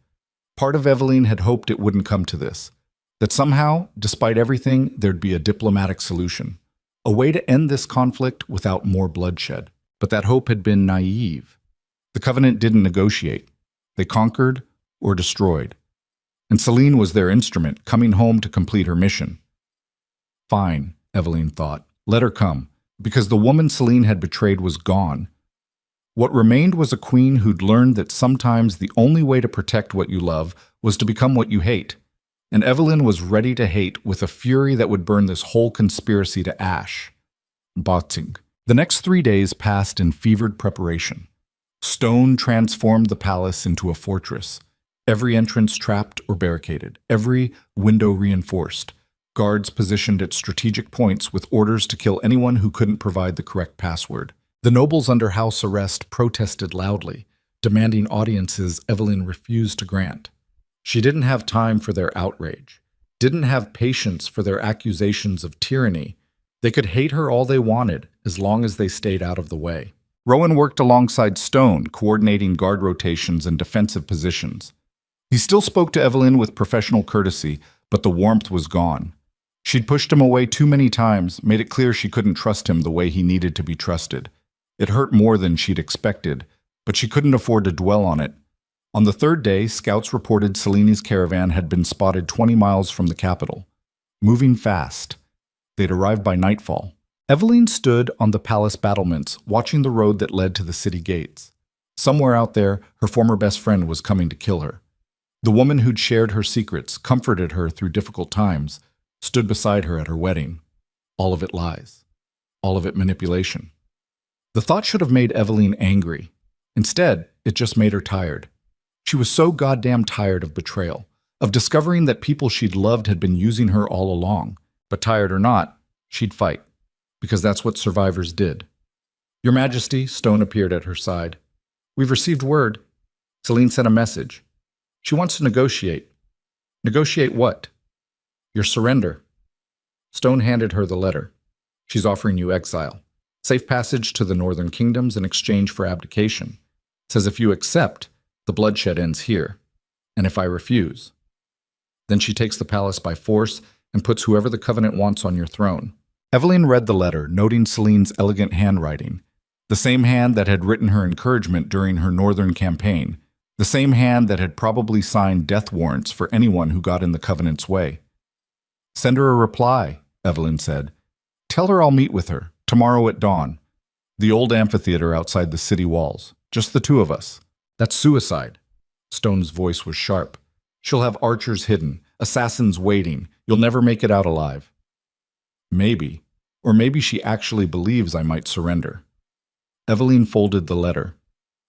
Part of Eveline had hoped it wouldn't come to this, that somehow, despite everything, there'd be a diplomatic solution, a way to end this conflict without more bloodshed. But that hope had been naive. The Covenant didn't negotiate. They conquered or destroyed. And Celine was their instrument, coming home to complete her mission. Fine, Eveline thought. Let her come, because the woman Celine had betrayed was gone. What remained was a queen who'd learned that sometimes the only way to protect what you love was to become what you hate. And Evelyn was ready to hate with a fury that would burn this whole conspiracy to ash. Botzing. The next 3 days passed in fevered preparation. Stone transformed the palace into a fortress. Every entrance trapped or barricaded, every window reinforced. Guards positioned at strategic points with orders to kill anyone who couldn't provide the correct password. The nobles under house arrest protested loudly, demanding audiences Evelyn refused to grant. She didn't have time for their outrage, didn't have patience for their accusations of tyranny. They could hate her all they wanted, as long as they stayed out of the way. Rowan worked alongside Stone, coordinating guard rotations and defensive positions. He still spoke to Evelyn with professional courtesy, but the warmth was gone. She'd pushed him away too many times, made it clear she couldn't trust him the way he needed to be trusted. It hurt more than she'd expected, but she couldn't afford to dwell on it. On the third day, scouts reported Seleni's caravan had been spotted 20 miles from the capital. Moving fast. They'd arrived by nightfall. Evelyn stood on the palace battlements, watching the road that led to the city gates. Somewhere out there, her former best friend was coming to kill her. The woman who'd shared her secrets, comforted her through difficult times, stood beside her at her wedding. All of it lies. All of it manipulation. The thought should have made Evelyn angry. Instead, it just made her tired. She was so goddamn tired of betrayal, of discovering that people she'd loved had been using her all along. But tired or not, she'd fight, because that's what survivors did. Your Majesty, Stone appeared at her side. We've received word. Celine sent a message. She wants to negotiate. Negotiate what? Your surrender. Stone handed her the letter. She's offering you exile. Safe passage to the northern kingdoms in exchange for abdication. Says if you accept, the bloodshed ends here. And if I refuse. Then she takes the palace by force and puts whoever the Covenant wants on your throne. Evelyn read the letter, noting Celine's elegant handwriting. The same hand that had written her encouragement during her northern campaign. The same hand that had probably signed death warrants for anyone who got in the Covenant's way. Send her a reply, Evelyn said. Tell her I'll meet with her, tomorrow at dawn. The old amphitheater outside the city walls. Just the two of us. That's suicide. Stone's voice was sharp. She'll have archers hidden, assassins waiting. You'll never make it out alive. Maybe. Or maybe she actually believes I might surrender. Evelyn folded the letter.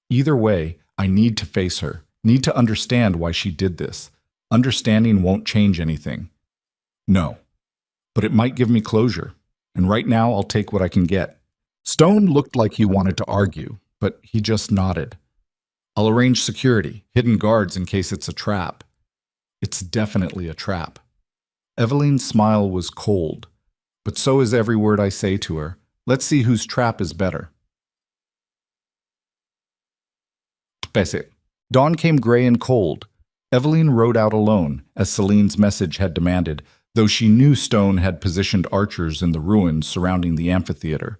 Either way, I need to face her, need to understand why she did this. Understanding won't change anything. No. But it might give me closure, and right now I'll take what I can get. Stone looked like he wanted to argue, but he just nodded. I'll arrange security, hidden guards in case it's a trap. It's definitely a trap. Evelyn's smile was cold, but so is every word I say to her. Let's see whose trap is better. Basic. Dawn came gray and cold. Evelyn rode out alone, as Celine's message had demanded, though she knew Stone had positioned archers in the ruins surrounding the amphitheater.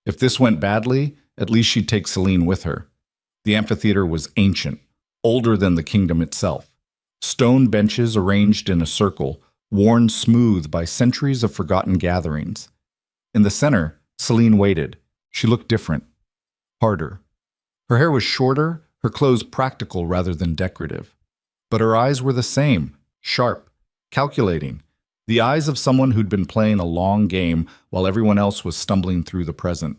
If this went badly, at least she'd take Celine with her. The amphitheater was ancient, older than the kingdom itself. Stone benches arranged in a circle, worn smooth by centuries of forgotten gatherings. In the center, Celine waited. She looked different, harder. Her hair was shorter, her clothes practical rather than decorative. But her eyes were the same, sharp, calculating. The eyes of someone who'd been playing a long game while everyone else was stumbling through the present.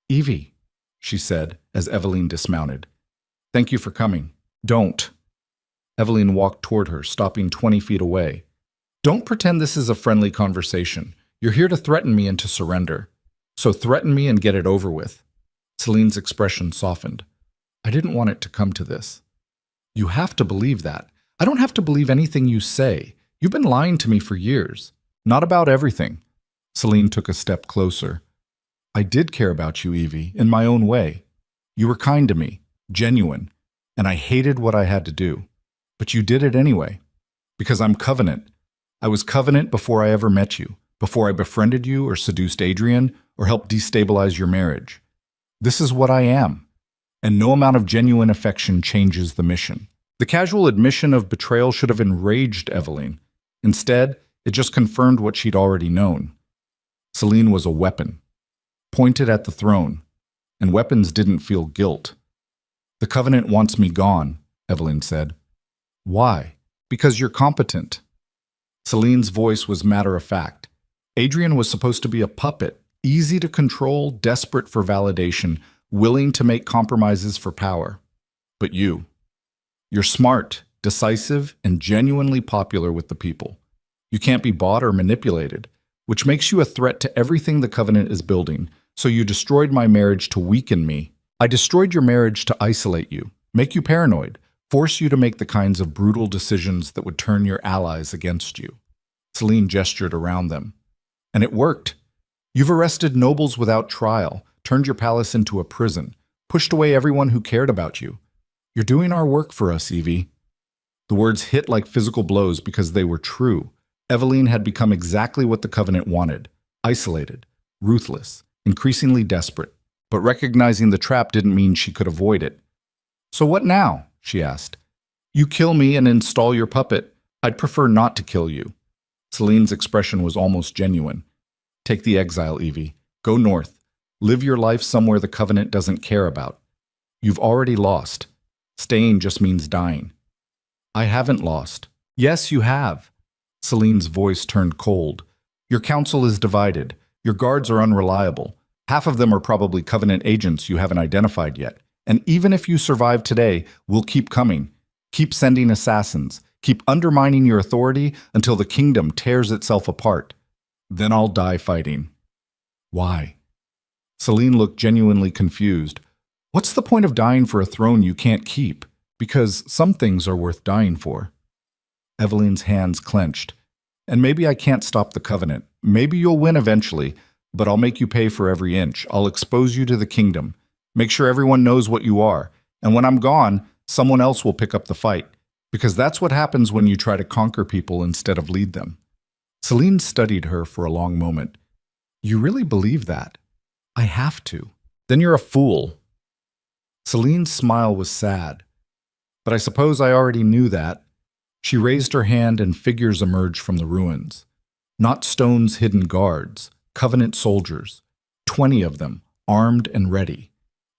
Evie, she said as Evelyn dismounted. Thank you for coming. Don't. Evelyn walked toward her, stopping 20 feet away. Don't pretend this is a friendly conversation. You're here to threaten me into surrender. So threaten me and get it over with. Celine's expression softened. I didn't want it to come to this. You have to believe that. I don't have to believe anything you say. You've been lying to me for years. Not about everything. Celine took a step closer. I did care about you, Evie, in my own way. You were kind to me, genuine, and I hated what I had to do. But you did it anyway. Because I'm Covenant. I was Covenant before I ever met you, before I befriended you or seduced Adrian or helped destabilize your marriage. This is what I am. And no amount of genuine affection changes the mission. The casual admission of betrayal should have enraged Evelyn. Instead, it just confirmed what she'd already known. Celine was a weapon, pointed at the throne, and weapons didn't feel guilt. "The Covenant wants me gone," Evelyn said. "Why?" "Because you're competent." Celine's voice was matter-of-fact. Adrian was supposed to be a puppet, easy to control, desperate for validation, willing to make compromises for power. But you're smart, decisive, and genuinely popular with the people. You can't be bought or manipulated, which makes you a threat to everything the Covenant is building. So you destroyed my marriage to weaken me. I destroyed your marriage to isolate you, make you paranoid, force you to make the kinds of brutal decisions that would turn your allies against you. Celine gestured around them. And it worked. You've arrested nobles without trial, turned your palace into a prison, pushed away everyone who cared about you. You're doing our work for us, Evie. The words hit like physical blows because they were true. Evelyn had become exactly what the Covenant wanted: isolated, ruthless, increasingly desperate. But recognizing the trap didn't mean she could avoid it. "So what now?" she asked. "You kill me and install your puppet. I'd prefer not to kill you." Celine's expression was almost genuine. "Take the exile, Evie. Go north. Live your life somewhere the Covenant doesn't care about. You've already lost. Staying just means dying." "I haven't lost." "Yes, you have." Celine's voice turned cold. "Your council is divided. Your guards are unreliable. Half of them are probably Covenant agents you haven't identified yet. And even if you survive today, we'll keep coming. Keep sending assassins. Keep undermining your authority until the kingdom tears itself apart. Then I'll die fighting." "Why?" Celine looked genuinely confused. "What's the point of dying for a throne you can't keep? Because some things are worth dying for." Evelyn's hands clenched. "And maybe I can't stop the Covenant. Maybe you'll win eventually, but I'll make you pay for every inch. I'll expose you to the kingdom. Make sure everyone knows what you are. And when I'm gone, someone else will pick up the fight. Because that's what happens when you try to conquer people instead of lead them." Celine studied her for a long moment. "You really believe that?" "I have to." "Then you're a fool." Celine's smile was sad. "But I suppose I already knew that." She raised her hand and figures emerged from the ruins. Not Stone's hidden guards, Covenant soldiers. 20 of them, armed and ready.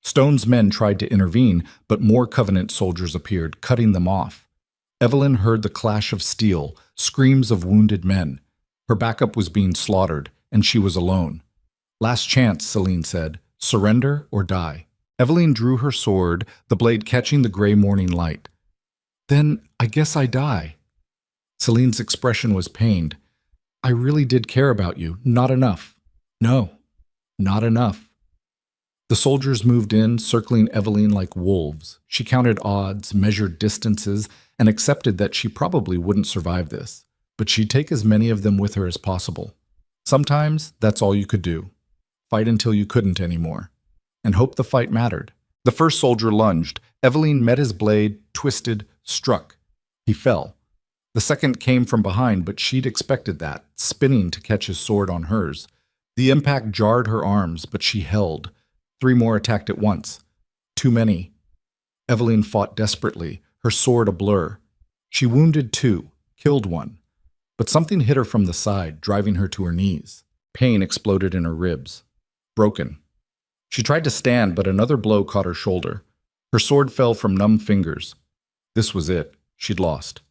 Stone's men tried to intervene, but more Covenant soldiers appeared, cutting them off. Evelyn heard the clash of steel, screams of wounded men. Her backup was being slaughtered, and she was alone. "Last chance," Celine said. "Surrender or die." Evelyn drew her sword, the blade catching the gray morning light. "Then I guess I die." Celine's expression was pained. "I really did care about you. Not enough." "No, not enough." The soldiers moved in, circling Evelyn like wolves. She counted odds, measured distances, and accepted that she probably wouldn't survive this. But she'd take as many of them with her as possible. Sometimes that's all you could do. Fight until you couldn't anymore. And hope the fight mattered. The first soldier lunged. Evelyn met his blade, twisted, struck. He fell. The second came from behind, but she'd expected that, spinning to catch his sword on hers. The impact jarred her arms, but she held. 3 more attacked at once. Too many. Evelyn fought desperately, her sword a blur. She wounded 2, killed 1. But something hit her from the side, driving her to her knees. Pain exploded in her ribs. Broken. She tried to stand, but another blow caught her shoulder. Her sword fell from numb fingers. This was it. She'd lost.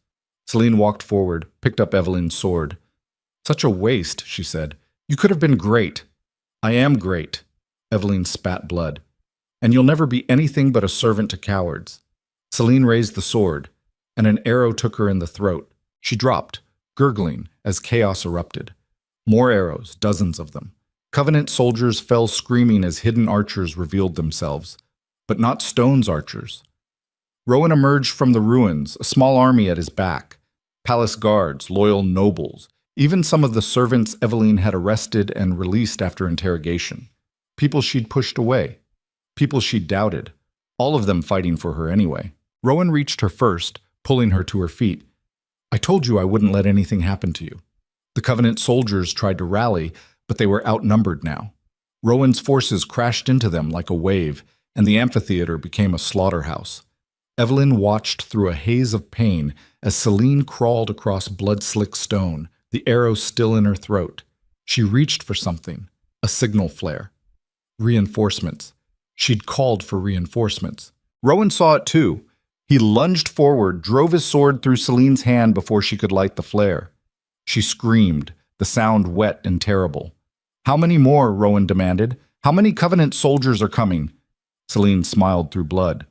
Celine walked forward, picked up Evelyn's sword. "Such a waste," she said. "You could have been great." "I am great." Evelyn spat blood. "And you'll never be anything but a servant to cowards." Celine raised the sword, and an arrow took her in the throat. She dropped, gurgling, as chaos erupted. More arrows, dozens of them. Covenant soldiers fell screaming as hidden archers revealed themselves. But not Stone's archers. Rowan emerged from the ruins, a small army at his back. Palace guards, loyal nobles, even some of the servants Evelyn had arrested and released after interrogation. People she'd pushed away. People she'd doubted. All of them fighting for her anyway. Rowan reached her first, pulling her to her feet. "I told you I wouldn't let anything happen to you." The Covenant soldiers tried to rally, but they were outnumbered now. Rowan's forces crashed into them like a wave, and the amphitheater became a slaughterhouse. Evelyn watched through a haze of pain as Celine crawled across blood-slick stone, the arrow still in her throat. She reached for something, a signal flare. Reinforcements. She'd called for reinforcements. Rowan saw it too. He lunged forward, drove his sword through Celine's hand before she could light the flare. She screamed, the sound wet and terrible. "How many more?" Rowan demanded. "How many Covenant soldiers are coming?" Celine smiled through blood.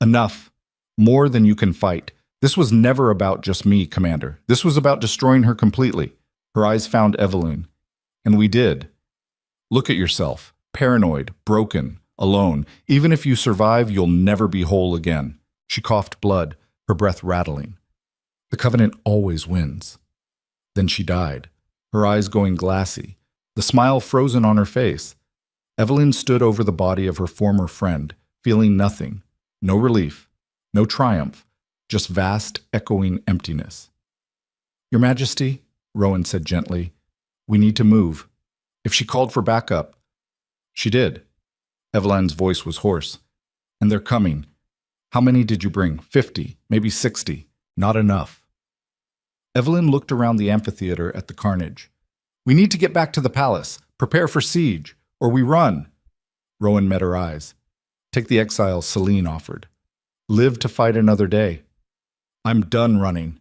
"Enough. More than you can fight. This was never about just me, Commander. This was about destroying her completely." Her eyes found Evelyn. "And we did. Look at yourself. Paranoid, broken, alone. Even if you survive, you'll never be whole again." She coughed blood, her breath rattling. "The Covenant always wins." Then she died, her eyes going glassy, the smile frozen on her face. Evelyn stood over the body of her former friend, feeling nothing. No relief, no triumph, just vast, echoing emptiness. "Your Majesty," Rowan said gently, "we need to move." If she called for backup, she did. Evelyn's voice was hoarse. "And they're coming. How many did you bring? 50, maybe 60. Not enough." Evelyn looked around the amphitheater at the carnage. "We need to get back to the palace. Prepare for siege, or we run." Rowan met her eyes. "Take the exile," Celine offered. "Live to fight another day." "I'm done running."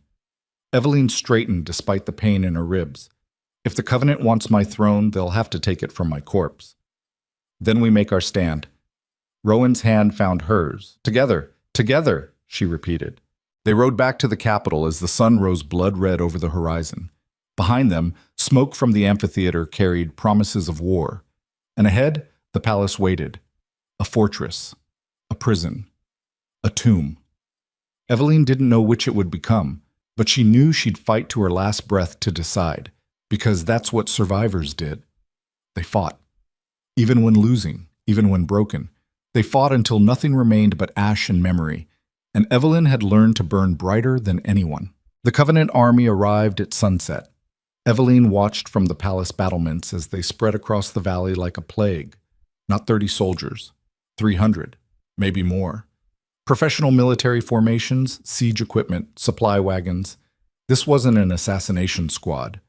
Evelyn straightened despite the pain in her ribs. "If the Covenant wants my throne, they'll have to take it from my corpse." "Then we make our stand." Rowan's hand found hers. "Together, together," she repeated. They rode back to the capital as the sun rose blood-red over the horizon. Behind them, smoke from the amphitheater carried promises of war. And ahead, the palace waited. A fortress, a prison, a tomb. Evelyn didn't know which it would become, but she knew she'd fight to her last breath to decide, because that's what survivors did. They fought. Even when losing, even when broken. They fought until nothing remained but ash and memory, and Evelyn had learned to burn brighter than anyone. The Covenant army arrived at sunset. Evelyn watched from the palace battlements as they spread across the valley like a plague. Not 30 soldiers, 300, maybe more. Professional military formations, siege equipment, supply wagons. This wasn't an assassination squad.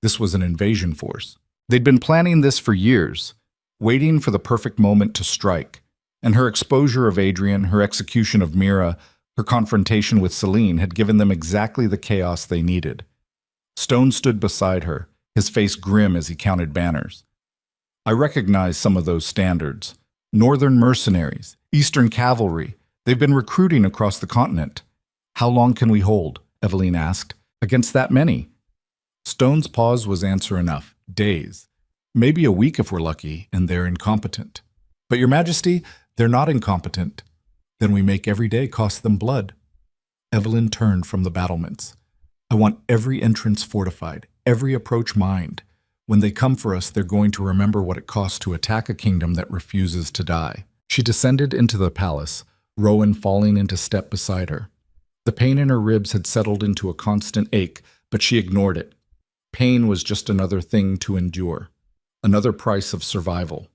This was an invasion force. They'd been planning this for years, waiting for the perfect moment to strike. And her exposure of Adrian, her execution of Mira, her confrontation with Celine had given them exactly the chaos they needed. Stone stood beside her, his face grim as he counted banners. "I recognize some of those standards. Northern mercenaries, Eastern cavalry. They've been recruiting across the continent." "How long can we hold?" Evelyn asked. "Against that many?" Stone's pause was answer enough. "Days. Maybe a week if we're lucky, and they're incompetent." "But Your Majesty, they're not incompetent." "Then we make every day cost them blood." Evelyn turned from the battlements. "I want every entrance fortified, every approach mined. When they come for us, they're going to remember what it costs to attack a kingdom that refuses to die." She descended into the palace, Rowan falling into step beside her. The pain in her ribs had settled into a constant ache, but she ignored it. Pain was just another thing to endure, another price of survival.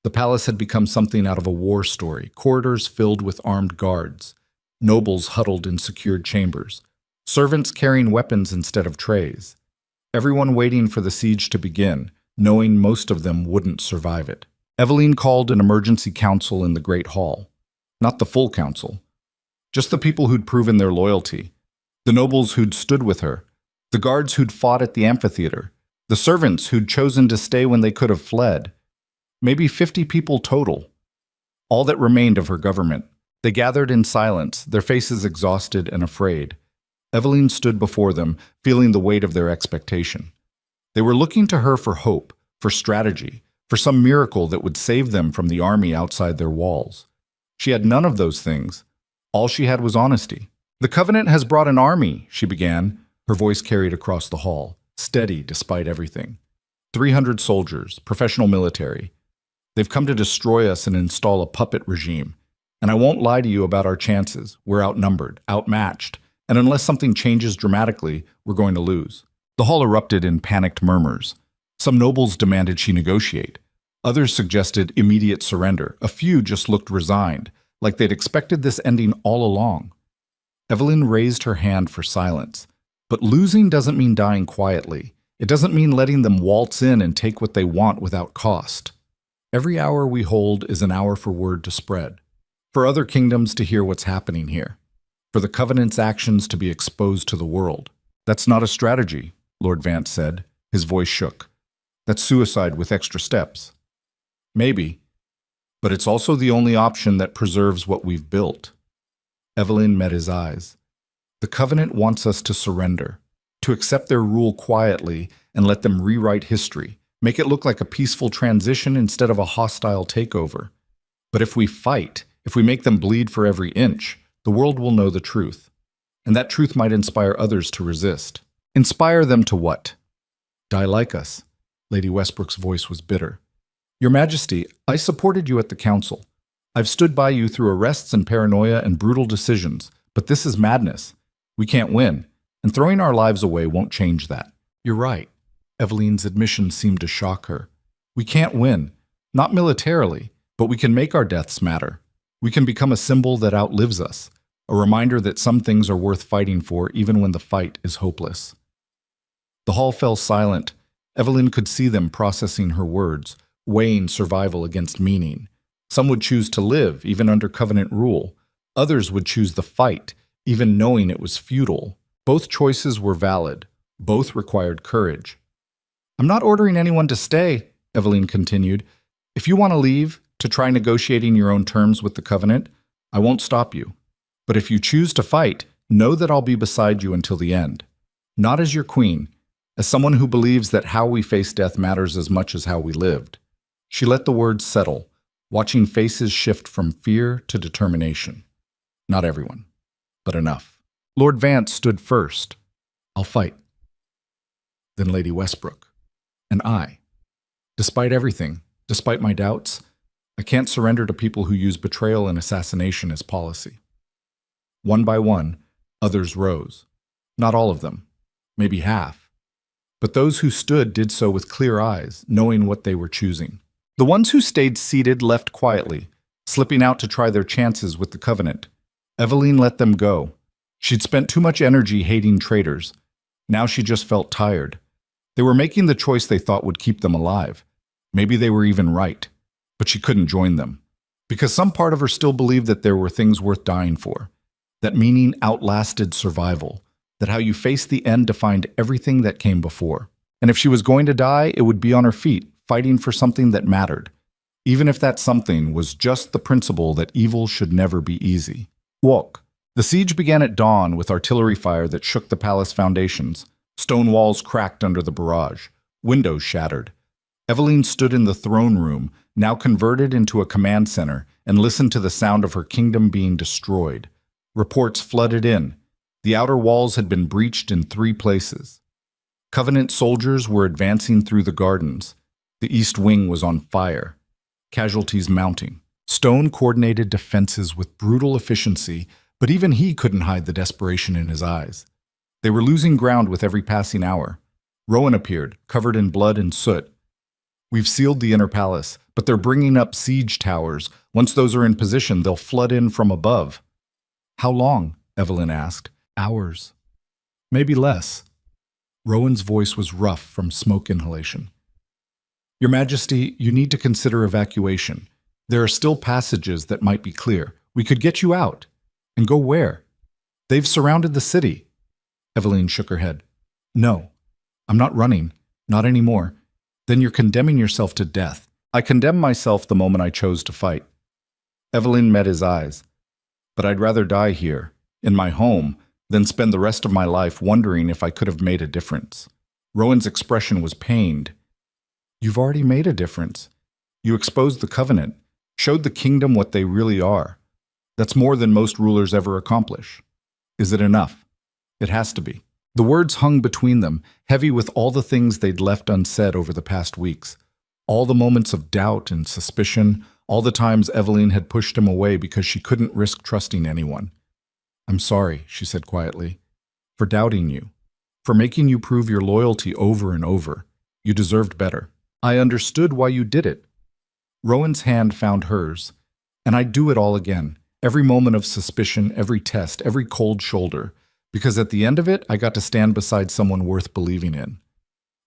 The palace had become something out of a war story, corridors filled with armed guards, nobles huddled in secured chambers, servants carrying weapons instead of trays. Everyone waiting for the siege to begin, knowing most of them wouldn't survive it. Evelyn called an emergency council in the Great Hall. Not the full council, just the people who'd proven their loyalty, the nobles who'd stood with her, the guards who'd fought at the amphitheater, the servants who'd chosen to stay when they could have fled. Maybe 50 people total. All that remained of her government. They gathered in silence, their faces exhausted and afraid. Evelyn stood before them, feeling the weight of their expectation. They were looking to her for hope, for strategy, for some miracle that would save them from the army outside their walls. She had none of those things. All she had was honesty. "The Covenant has brought an army," she began, her voice carried across the hall, steady despite everything. 300 soldiers, professional military. They've come to destroy us and install a puppet regime. And I won't lie to you about our chances. We're outnumbered, outmatched, and unless something changes dramatically, we're going to lose. The hall erupted in panicked murmurs. Some nobles demanded she negotiate. Others suggested immediate surrender. A few just looked resigned, like they'd expected this ending all along. Evelyn raised her hand for silence. But losing doesn't mean dying quietly. It doesn't mean letting them waltz in and take what they want without cost. Every hour we hold is an hour for word to spread, for other kingdoms to hear what's happening here, for the Covenant's actions to be exposed to the world. That's not a strategy, Lord Vance said. His voice shook. That's suicide with extra steps. Maybe, but it's also the only option that preserves what we've built. Evelyn met his eyes. The Covenant wants us to surrender, to accept their rule quietly and let them rewrite history, make it look like a peaceful transition instead of a hostile takeover. But if we fight, if we make them bleed for every inch, the world will know the truth. And that truth might inspire others to resist. Inspire them to what? Die like us. Lady Westbrook's voice was bitter. Your Majesty, I supported you at the council. I've stood by you through arrests and paranoia and brutal decisions, but this is madness. We can't win, and throwing our lives away won't change that. You're right. Evelyn's admission seemed to shock her. We can't win, not militarily, but we can make our deaths matter. We can become a symbol that outlives us, a reminder that some things are worth fighting for even when the fight is hopeless. The hall fell silent. Evelyn could see them processing her words, weighing survival against meaning. Some would choose to live, even under Covenant rule. Others would choose the fight, even knowing it was futile. Both choices were valid. Both required courage. I'm not ordering anyone to stay, Evelyn continued. If you want to leave, to try negotiating your own terms with the Covenant, I won't stop you. But if you choose to fight, know that I'll be beside you until the end. Not as your queen, as someone who believes that how we face death matters as much as how we lived. She let the words settle, watching faces shift from fear to determination. Not everyone, but enough. Lord Vance stood first. I'll fight. Then Lady Westbrook. And I. Despite everything, despite my doubts, I can't surrender to people who use betrayal and assassination as policy. One by one, others rose. Not all of them, maybe half. But those who stood did so with clear eyes, knowing what they were choosing. The ones who stayed seated left quietly, slipping out to try their chances with the Covenant. Evelyn let them go. She'd spent too much energy hating traitors. Now she just felt tired. They were making the choice they thought would keep them alive. Maybe they were even right. But she couldn't join them. Because some part of her still believed that there were things worth dying for. That meaning outlasted survival. That how you faced the end defined everything that came before. And if she was going to die, it would be on her feet, fighting for something that mattered. Even if that something was just the principle that evil should never be easy. Walk. The siege began at dawn with artillery fire that shook the palace foundations. Stone walls cracked under the barrage. Windows shattered. Evelyn stood in the throne room, now converted into a command center, and listened to the sound of her kingdom being destroyed. Reports flooded in. The outer walls had been breached in 3 places. Covenant soldiers were advancing through the gardens. The east wing was on fire. Casualties mounting. Stone coordinated defenses with brutal efficiency, but even he couldn't hide the desperation in his eyes. They were losing ground with every passing hour. Rowan appeared, covered in blood and soot. We've sealed the inner palace, but they're bringing up siege towers. Once those are in position, they'll flood in from above. How long? Evelyn asked. Hours. Maybe less. Rowan's voice was rough from smoke inhalation. Your Majesty, you need to consider evacuation. There are still passages that might be clear. We could get you out. And go where? They've surrounded the city. Evelyn shook her head. No, I'm not running. Not anymore. Then you're condemning yourself to death. I condemned myself the moment I chose to fight. Evelyn met his eyes. But I'd rather die here, in my home, than spend the rest of my life wondering if I could have made a difference. Rowan's expression was pained. You've already made a difference. You exposed the Covenant, showed the kingdom what they really are. That's more than most rulers ever accomplish. Is it enough? It has to be. The words hung between them, heavy with all the things they'd left unsaid over the past weeks. All the moments of doubt and suspicion, all the times Evelyn had pushed him away because she couldn't risk trusting anyone. I'm sorry, she said quietly, for doubting you, for making you prove your loyalty over and over. You deserved better. I understood why you did it. Rowan's hand found hers, and I'd do it all again. Every moment of suspicion, every test, every cold shoulder, because at the end of it, I got to stand beside someone worth believing in.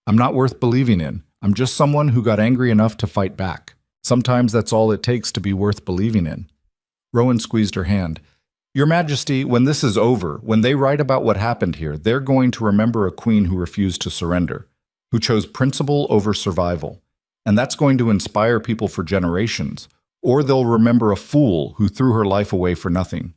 I'm not worth believing in. I'm just someone who got angry enough to fight back. Sometimes that's all it takes to be worth believing in. Rowan squeezed her hand. Your Majesty, when this is over, when they write about what happened here, they're going to remember a queen who refused to surrender, who chose principle over survival. And that's going to inspire people for generations. Or they'll remember a fool who threw her life away for nothing.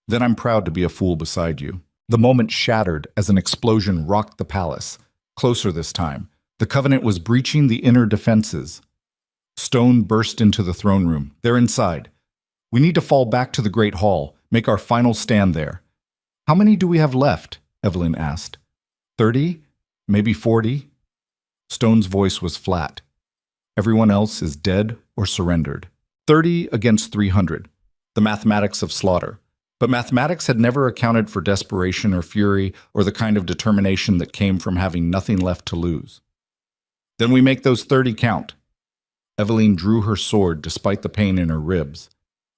Then I'm proud to be a fool beside you. The moment shattered as an explosion rocked the palace. Closer this time. The Covenant was breaching the inner defenses. Stone burst into the throne room. They're inside. We need to fall back to the Great Hall, make our final stand there. How many do we have left? Evelyn asked. 30? Maybe 40? Stone's voice was flat. Everyone else is dead or surrendered. 30 against 300. The mathematics of slaughter. But mathematics had never accounted for desperation or fury or the kind of determination that came from having nothing left to lose. Then we make those 30 count. Evelyn drew her sword despite the pain in her ribs.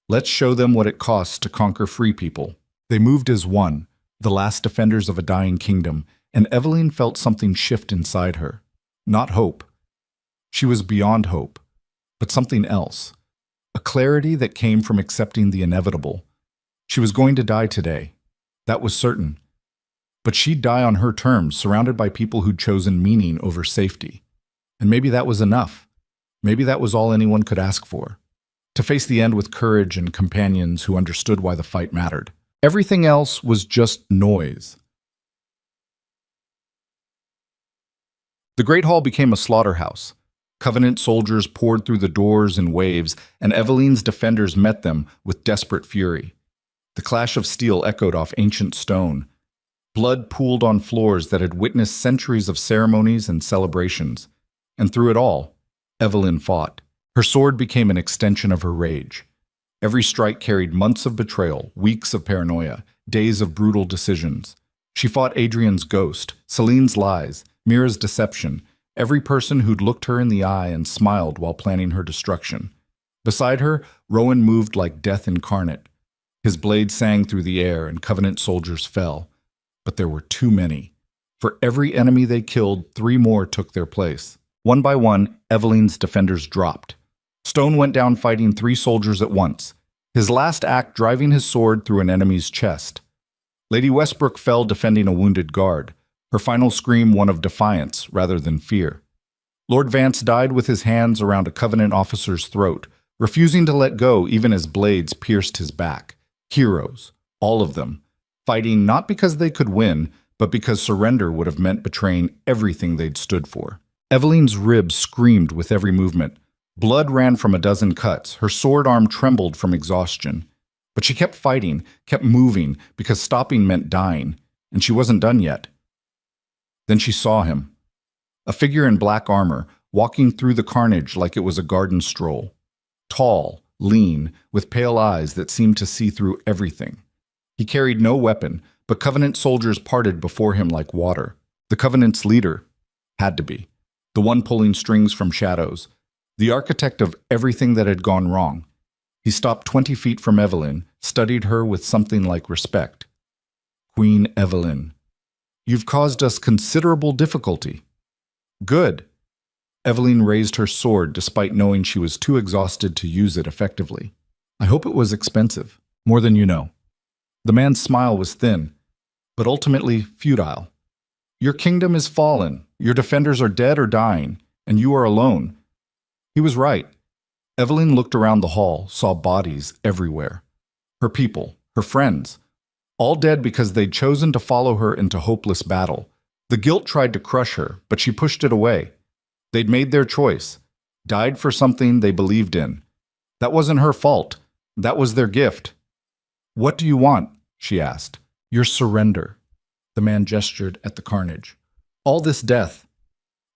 Let's show them what it costs to conquer free people. They moved as one, the last defenders of a dying kingdom, and Evelyn felt something shift inside her. Not hope. She was beyond hope, but something else. A clarity that came from accepting the inevitable. She was going to die today. That was certain. But she'd die on her terms, surrounded by people who'd chosen meaning over safety. And maybe that was enough. Maybe that was all anyone could ask for. To face the end with courage and companions who understood why the fight mattered. Everything else was just noise. The Great Hall became a slaughterhouse. Covenant soldiers poured through the doors in waves, and Evelyn's defenders met them with desperate fury. The clash of steel echoed off ancient stone. Blood pooled on floors that had witnessed centuries of ceremonies and celebrations. And through it all, Evelyn fought. Her sword became an extension of her rage. Every strike carried months of betrayal, weeks of paranoia, days of brutal decisions. She fought Adrian's ghost, Celine's lies, Mira's deception, every person who'd looked her in the eye and smiled while planning her destruction. Beside her, Rowan moved like death incarnate. His blade sang through the air and Covenant soldiers fell. But there were too many. For every enemy they killed, 3 more took their place. One by one, Evelyn's defenders dropped. Stone went down fighting 3 soldiers at once, his last act driving his sword through an enemy's chest. Lady Westbrook fell defending a wounded guard, her final scream one of defiance rather than fear. Lord Vance died with his hands around a Covenant officer's throat, refusing to let go even as blades pierced his back. Heroes, all of them, fighting not because they could win, but because surrender would have meant betraying everything they'd stood for. Evelyn's ribs screamed with every movement. Blood ran from a dozen cuts. Her sword arm trembled from exhaustion. But she kept fighting, kept moving, because stopping meant dying, and she wasn't done yet. Then she saw him. A figure in black armor, walking through the carnage like it was a garden stroll. Tall, lean, with pale eyes that seemed to see through everything. He carried no weapon, but Covenant soldiers parted before him like water. The Covenant's leader had to be. The one pulling strings from shadows. The architect of everything that had gone wrong. He stopped 20 feet from Evelyn, studied her with something like respect. Queen Evelyn, you've caused us considerable difficulty. Good. Evelyn raised her sword despite knowing she was too exhausted to use it effectively. I hope it was expensive, more than you know. The man's smile was thin, but ultimately futile. Your kingdom is fallen, your defenders are dead or dying, and you are alone. He was right. Evelyn looked around the hall, saw bodies everywhere. Her people, her friends, all dead because they'd chosen to follow her into hopeless battle. The guilt tried to crush her, but she pushed it away. They'd made their choice, died for something they believed in. That wasn't her fault. That was their gift. What do you want? She asked. Your surrender. The man gestured at the carnage. All this death.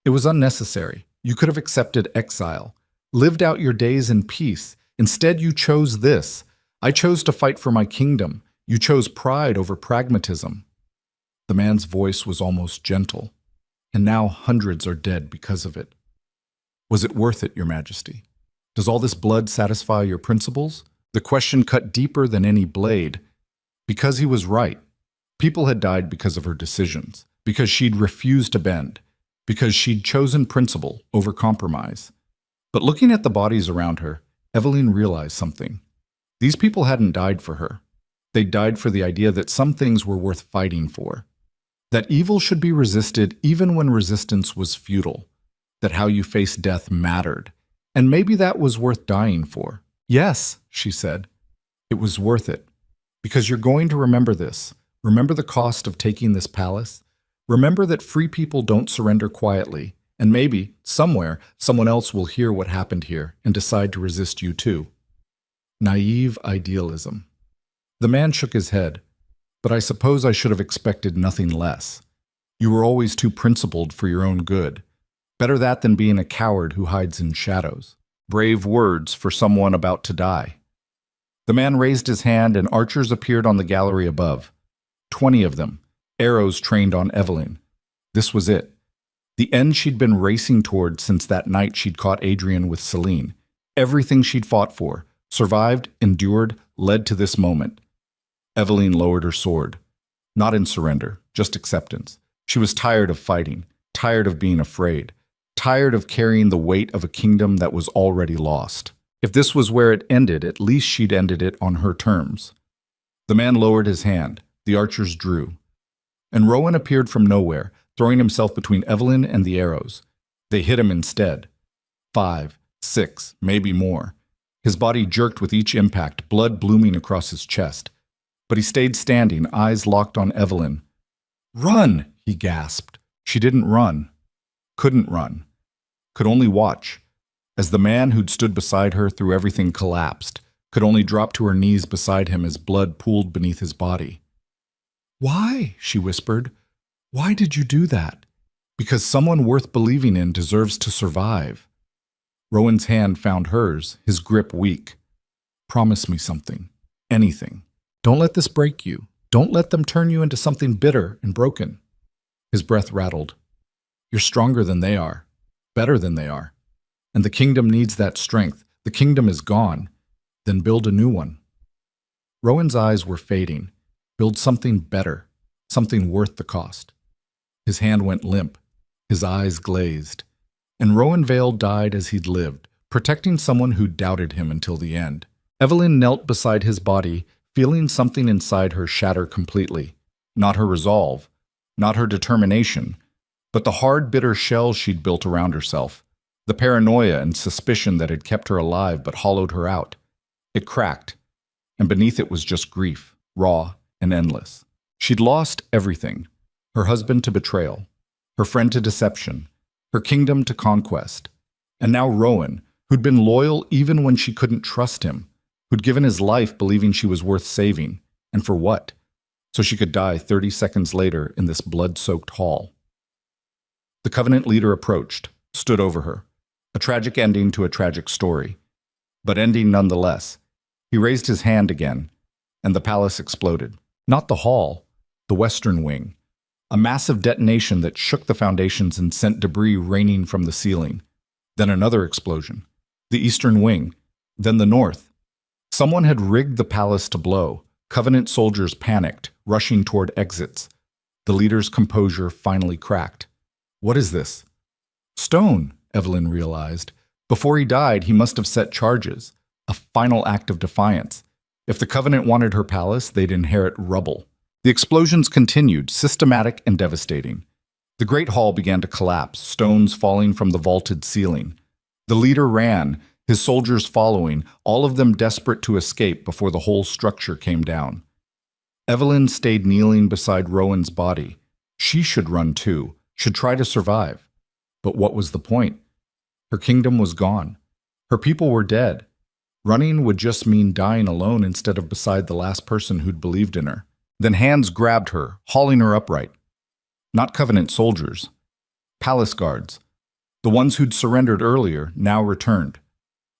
It was unnecessary. You could have accepted exile, lived out your days in peace. Instead, you chose this. I chose to fight for my kingdom. You chose pride over pragmatism. The man's voice was almost gentle. And now hundreds are dead because of it. Was it worth it, Your Majesty? Does all this blood satisfy your principles? The question cut deeper than any blade. Because he was right. People had died because of her decisions, because she'd refused to bend, because she'd chosen principle over compromise. But looking at the bodies around her, Evelyn realized something. These people hadn't died for her. They died for the idea that some things were worth fighting for. That evil should be resisted even when resistance was futile. That how you face death mattered. And maybe that was worth dying for. Yes, she said. It was worth it. Because you're going to remember this. Remember the cost of taking this palace. Remember that free people don't surrender quietly. And maybe, somewhere, someone else will hear what happened here and decide to resist you too. Naive idealism. The man shook his head. But I suppose I should have expected nothing less. You were always too principled for your own good. Better that than being a coward who hides in shadows. Brave words for someone about to die. The man raised his hand and archers appeared on the gallery above. 20 of them, arrows trained on Evelyn. This was it. The end she'd been racing toward since that night she'd caught Adrian with Celine. Everything she'd fought for, survived, endured, led to this moment. Evelyn lowered her sword. Not in surrender, just acceptance. She was tired of fighting, tired of being afraid, tired of carrying the weight of a kingdom that was already lost. If this was where it ended, at least she'd ended it on her terms. The man lowered his hand. The archers drew. And Rowan appeared from nowhere, throwing himself between Evelyn and the arrows. They hit him instead. 5, 6, maybe more. His body jerked with each impact, blood blooming across his chest. But he stayed standing, eyes locked on Evelyn. "Run!" he gasped. She didn't run. Couldn't run. Could only watch. As the man who'd stood beside her through everything collapsed, could only drop to her knees beside him as blood pooled beneath his body. "Why?" she whispered. "Why did you do that?" "Because someone worth believing in deserves to survive." Rowan's hand found hers, his grip weak. "Promise me something. Anything. Don't let this break you. Don't let them turn you into something bitter and broken." His breath rattled. "You're stronger than they are. Better than they are. And the kingdom needs that strength. The kingdom is gone. Then build a new one." Rowan's eyes were fading. Build something better. Something worth the cost. His hand went limp. His eyes glazed. And Rowan Vale died as he'd lived, protecting someone who doubted him until the end. Evelyn knelt beside his body, feeling something inside her shatter completely. Not her resolve, not her determination, but the hard, bitter shell she'd built around herself. The paranoia and suspicion that had kept her alive but hollowed her out. It cracked, and beneath it was just grief, raw and endless. She'd lost everything. Her husband to betrayal, her friend to deception, her kingdom to conquest. And now Rowan, who'd been loyal even when she couldn't trust him, who'd given his life believing she was worth saving. And for what? So she could die 30 seconds later in this blood-soaked hall. The Covenant leader approached, stood over her. A tragic ending to a tragic story. But ending nonetheless. He raised his hand again, and the palace exploded. Not the hall, the western wing. A massive detonation that shook the foundations and sent debris raining from the ceiling. Then another explosion. The eastern wing. Then the north. Someone had rigged the palace to blow. Covenant soldiers panicked, rushing toward exits. The leader's composure finally cracked. "What is this?" "Stone," Evelyn realized. Before he died, he must have set charges. A final act of defiance. If the Covenant wanted her palace, they'd inherit rubble. The explosions continued, systematic and devastating. The great hall began to collapse, stones falling from the vaulted ceiling. The leader ran, his soldiers following, all of them desperate to escape before the whole structure came down. Evelyn stayed kneeling beside Rowan's body. She should run too, should try to survive. But what was the point? Her kingdom was gone. Her people were dead. Running would just mean dying alone instead of beside the last person who'd believed in her. Then hands grabbed her, hauling her upright. Not Covenant soldiers. Palace guards. The ones who'd surrendered earlier now returned.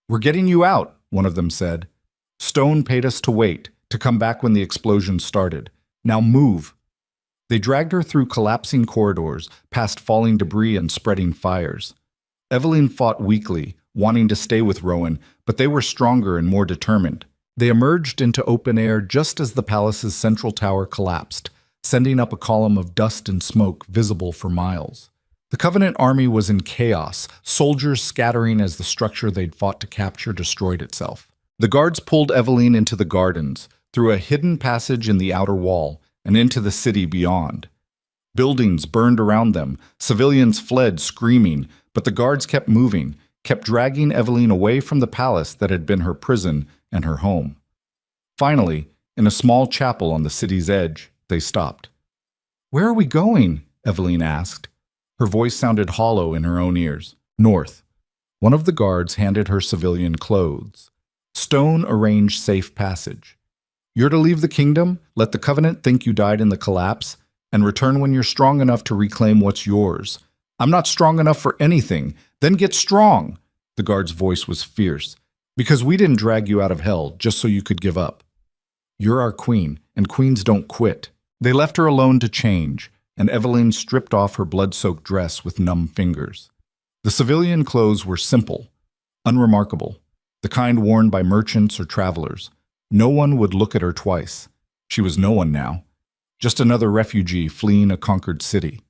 "We're getting you out," one of them said. "Stone paid us to wait, to come back when the explosion started. Now move." They dragged her through collapsing corridors, past falling debris and spreading fires. Evelyn fought weakly, wanting to stay with Rowan, but they were stronger and more determined. They emerged into open air just as the palace's central tower collapsed, sending up a column of dust and smoke visible for miles. The The Covenant army was in chaos, soldiers scattering as the structure they'd fought to capture destroyed itself. The guards pulled Eveline into the gardens, through a hidden passage in the outer wall, and into the city beyond. Buildings burned around them, civilians fled screaming, but the guards kept moving, kept dragging Eveline away from the palace that had been her prison and her home. Finally, in a small chapel on the city's edge, they stopped. "Where are we going?" Eveline asked. Her voice sounded hollow in her own ears. "North." One of the guards handed her civilian clothes. Stone-arranged safe passage. "You're to leave the kingdom, let the Covenant think you died in the collapse, and return when you're strong enough to reclaim what's yours." "I'm not strong enough for anything. Then get strong." The guard's voice was fierce. "Because we didn't drag you out of hell just so you could give up. You're our queen, and queens don't quit." They left her alone to change, and Eveline stripped off her blood-soaked dress with numb fingers. The civilian clothes were simple, unremarkable, the kind worn by merchants or travelers. No one would look at her twice. She was no one now, just another refugee fleeing a conquered city.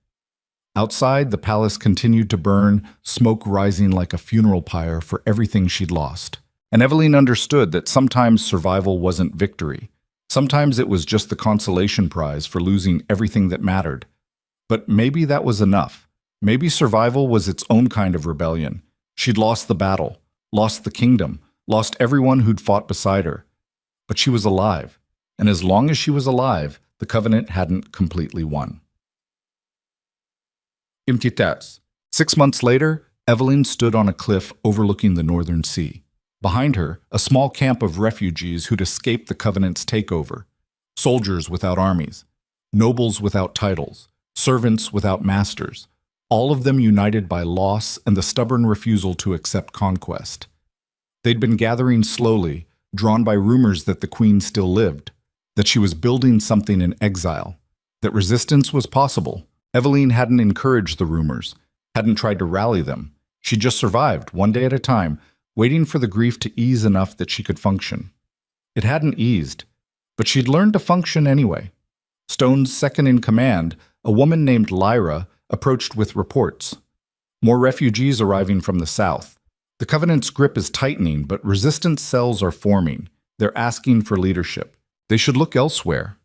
Outside, the palace continued to burn, smoke rising like a funeral pyre for everything she'd lost. And Eveline understood that sometimes survival wasn't victory. Sometimes it was just the consolation prize for losing everything that mattered. But maybe that was enough. Maybe survival was its own kind of rebellion. She'd lost the battle, lost the kingdom, lost everyone who'd fought beside her. But she was alive, and as long as she was alive, the Covenant hadn't completely won. Imtitas. 6 months later, Eveline stood on a cliff overlooking the northern sea. Behind her, a small camp of refugees who'd escaped the Covenant's takeover. Soldiers without armies, nobles without titles, servants without masters, all of them united by loss and the stubborn refusal to accept conquest. They'd been gathering slowly, drawn by rumors that the queen still lived, that she was building something in exile, that resistance was possible. Eveline hadn't encouraged the rumors, hadn't tried to rally them. She just survived, one day at a time, waiting for the grief to ease enough that she could function. It hadn't eased, but she'd learned to function anyway. Stone's second-in-command, a woman named Lyra, approached with reports. More refugees arriving from the south. The Covenant's grip is tightening, but resistance cells are forming. They're asking for leadership. They should look elsewhere.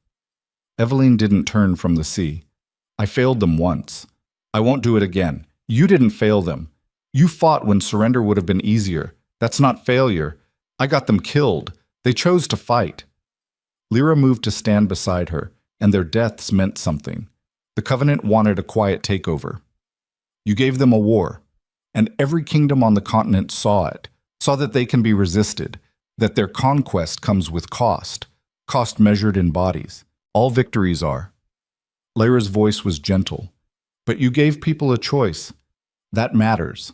Eveline didn't turn from the sea. "I failed them once. I won't do it again. You didn't fail them. You fought when surrender would have been easier. That's not failure. I got them killed. They chose to fight." Lyra moved to stand beside her, and their deaths meant something. The Covenant wanted a quiet takeover. "You gave them a war, and every kingdom on the continent saw it, saw that they can be resisted, that their conquest comes with cost measured in bodies. All victories are." Lyra's voice was gentle. "But you gave people a choice. That matters."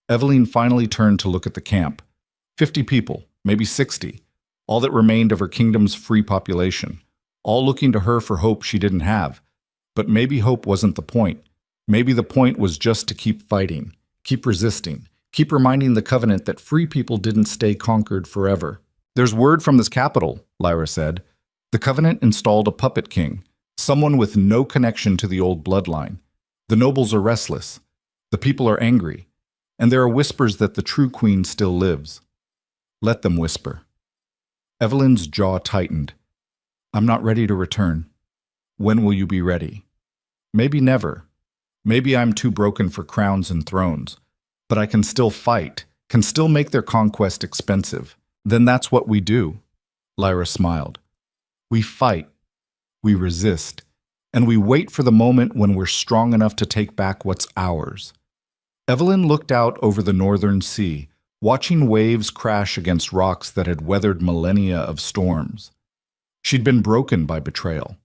Eveline finally turned to look at the camp. 50 people, maybe 60, all that remained of her kingdom's free population, all looking to her for hope she didn't have. But maybe hope wasn't the point. Maybe the point was just to keep fighting, keep resisting, keep reminding the Covenant that free people didn't stay conquered forever. "There's word from this capital," Lyra said. "The Covenant installed a puppet king, someone with no connection to the old bloodline. The nobles are restless. The people are angry. And there are whispers that the true queen still lives. Let them whisper." Eveline's jaw tightened. "I'm not ready to return. When will you be ready?" "Maybe never. Maybe I'm too broken for crowns and thrones. But I can still fight, can still make their conquest expensive. Then that's what we do." Lyra smiled. "We fight, we resist, and we wait for the moment when we're strong enough to take back what's ours." Eveline looked out over the northern sea, watching waves crash against rocks that had weathered millennia of storms. She'd been broken by betrayal,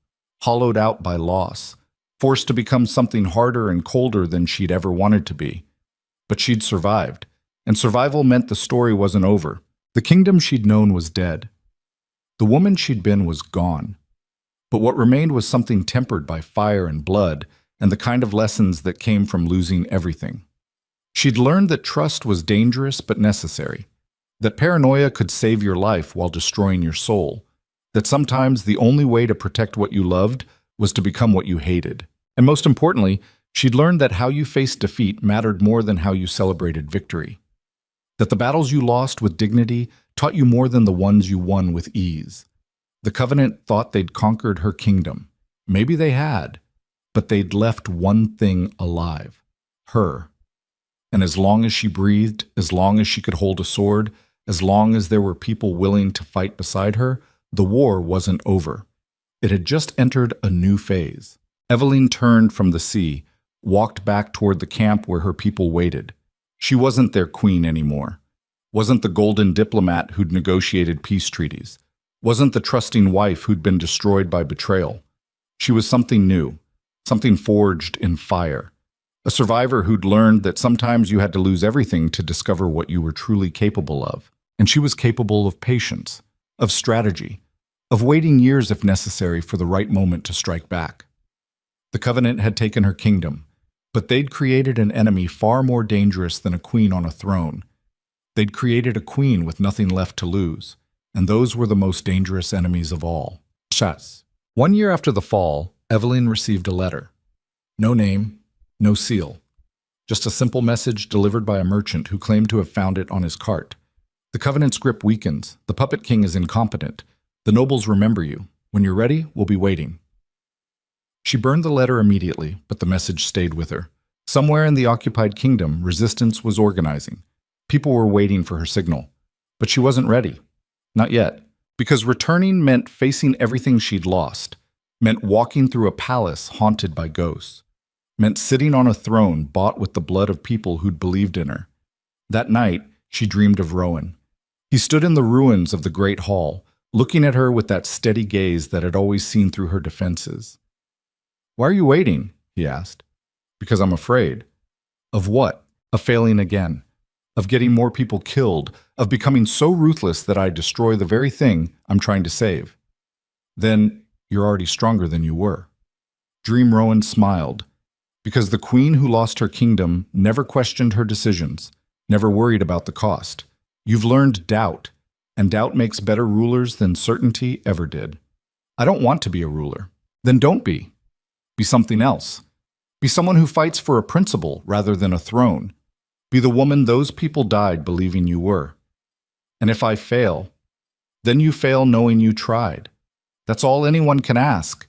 hollowed out by loss, forced to become something harder and colder than she'd ever wanted to be. But she'd survived, and survival meant the story wasn't over. The kingdom she'd known was dead. The woman she'd been was gone. But what remained was something tempered by fire and blood, and the kind of lessons that came from losing everything. She'd learned that trust was dangerous but necessary, that paranoia could save your life while destroying your soul, that sometimes the only way to protect what you loved was to become what you hated. And most importantly, She'd learned that how you faced defeat mattered more than how you celebrated victory. That the battles you lost with dignity taught you more than the ones you won with ease. The Covenant thought they'd conquered her kingdom. Maybe they had, but they'd left one thing alive: her. And as long as she breathed, as long as she could hold a sword, as long as there were people willing to fight beside her, the war wasn't over. It had just entered a new phase. Evelyn turned from the sea, walked back toward the camp where her people waited. She wasn't their queen anymore. Wasn't the golden diplomat who'd negotiated peace treaties. Wasn't the trusting wife who'd been destroyed by betrayal. She was something new, something forged in fire. A survivor who'd learned that sometimes you had to lose everything to discover what you were truly capable of. And she was capable of patience, of strategy, of waiting years if necessary for the right moment to strike back. The Covenant had taken her kingdom, but they'd created an enemy far more dangerous than a queen on a throne. They'd created a queen with nothing left to lose, and those were the most dangerous enemies of all. Chas. 1 year after the fall, Evelyn received a letter. No name, no seal. Just a simple message delivered by a merchant who claimed to have found it on his cart. The Covenant's grip weakens. The Puppet King is incompetent. The nobles remember you. When you're ready, we'll be waiting. She burned the letter immediately, but the message stayed with her. Somewhere in the occupied kingdom, resistance was organizing. People were waiting for her signal. But she wasn't ready. Not yet. Because returning meant facing everything she'd lost. Meant walking through a palace haunted by ghosts. Meant sitting on a throne bought with the blood of people who'd believed in her. That night, she dreamed of Rowan. He stood in the ruins of the Great Hall, looking at her with that steady gaze that had always seen through her defenses. "Why are you waiting?" he asked. "Because I'm afraid." Of what? Of failing again. Of getting more people killed. Of becoming so ruthless that I destroy the very thing I'm trying to save. Then you're already stronger than you were. Dream Rowan smiled. Because the queen who lost her kingdom never questioned her decisions, never worried about the cost. You've learned doubt, and doubt makes better rulers than certainty ever did. I don't want to be a ruler. Then don't be. Be something else. Be someone who fights for a principle rather than a throne. Be the woman those people died believing you were. And if I fail, then you fail knowing you tried. That's all anyone can ask.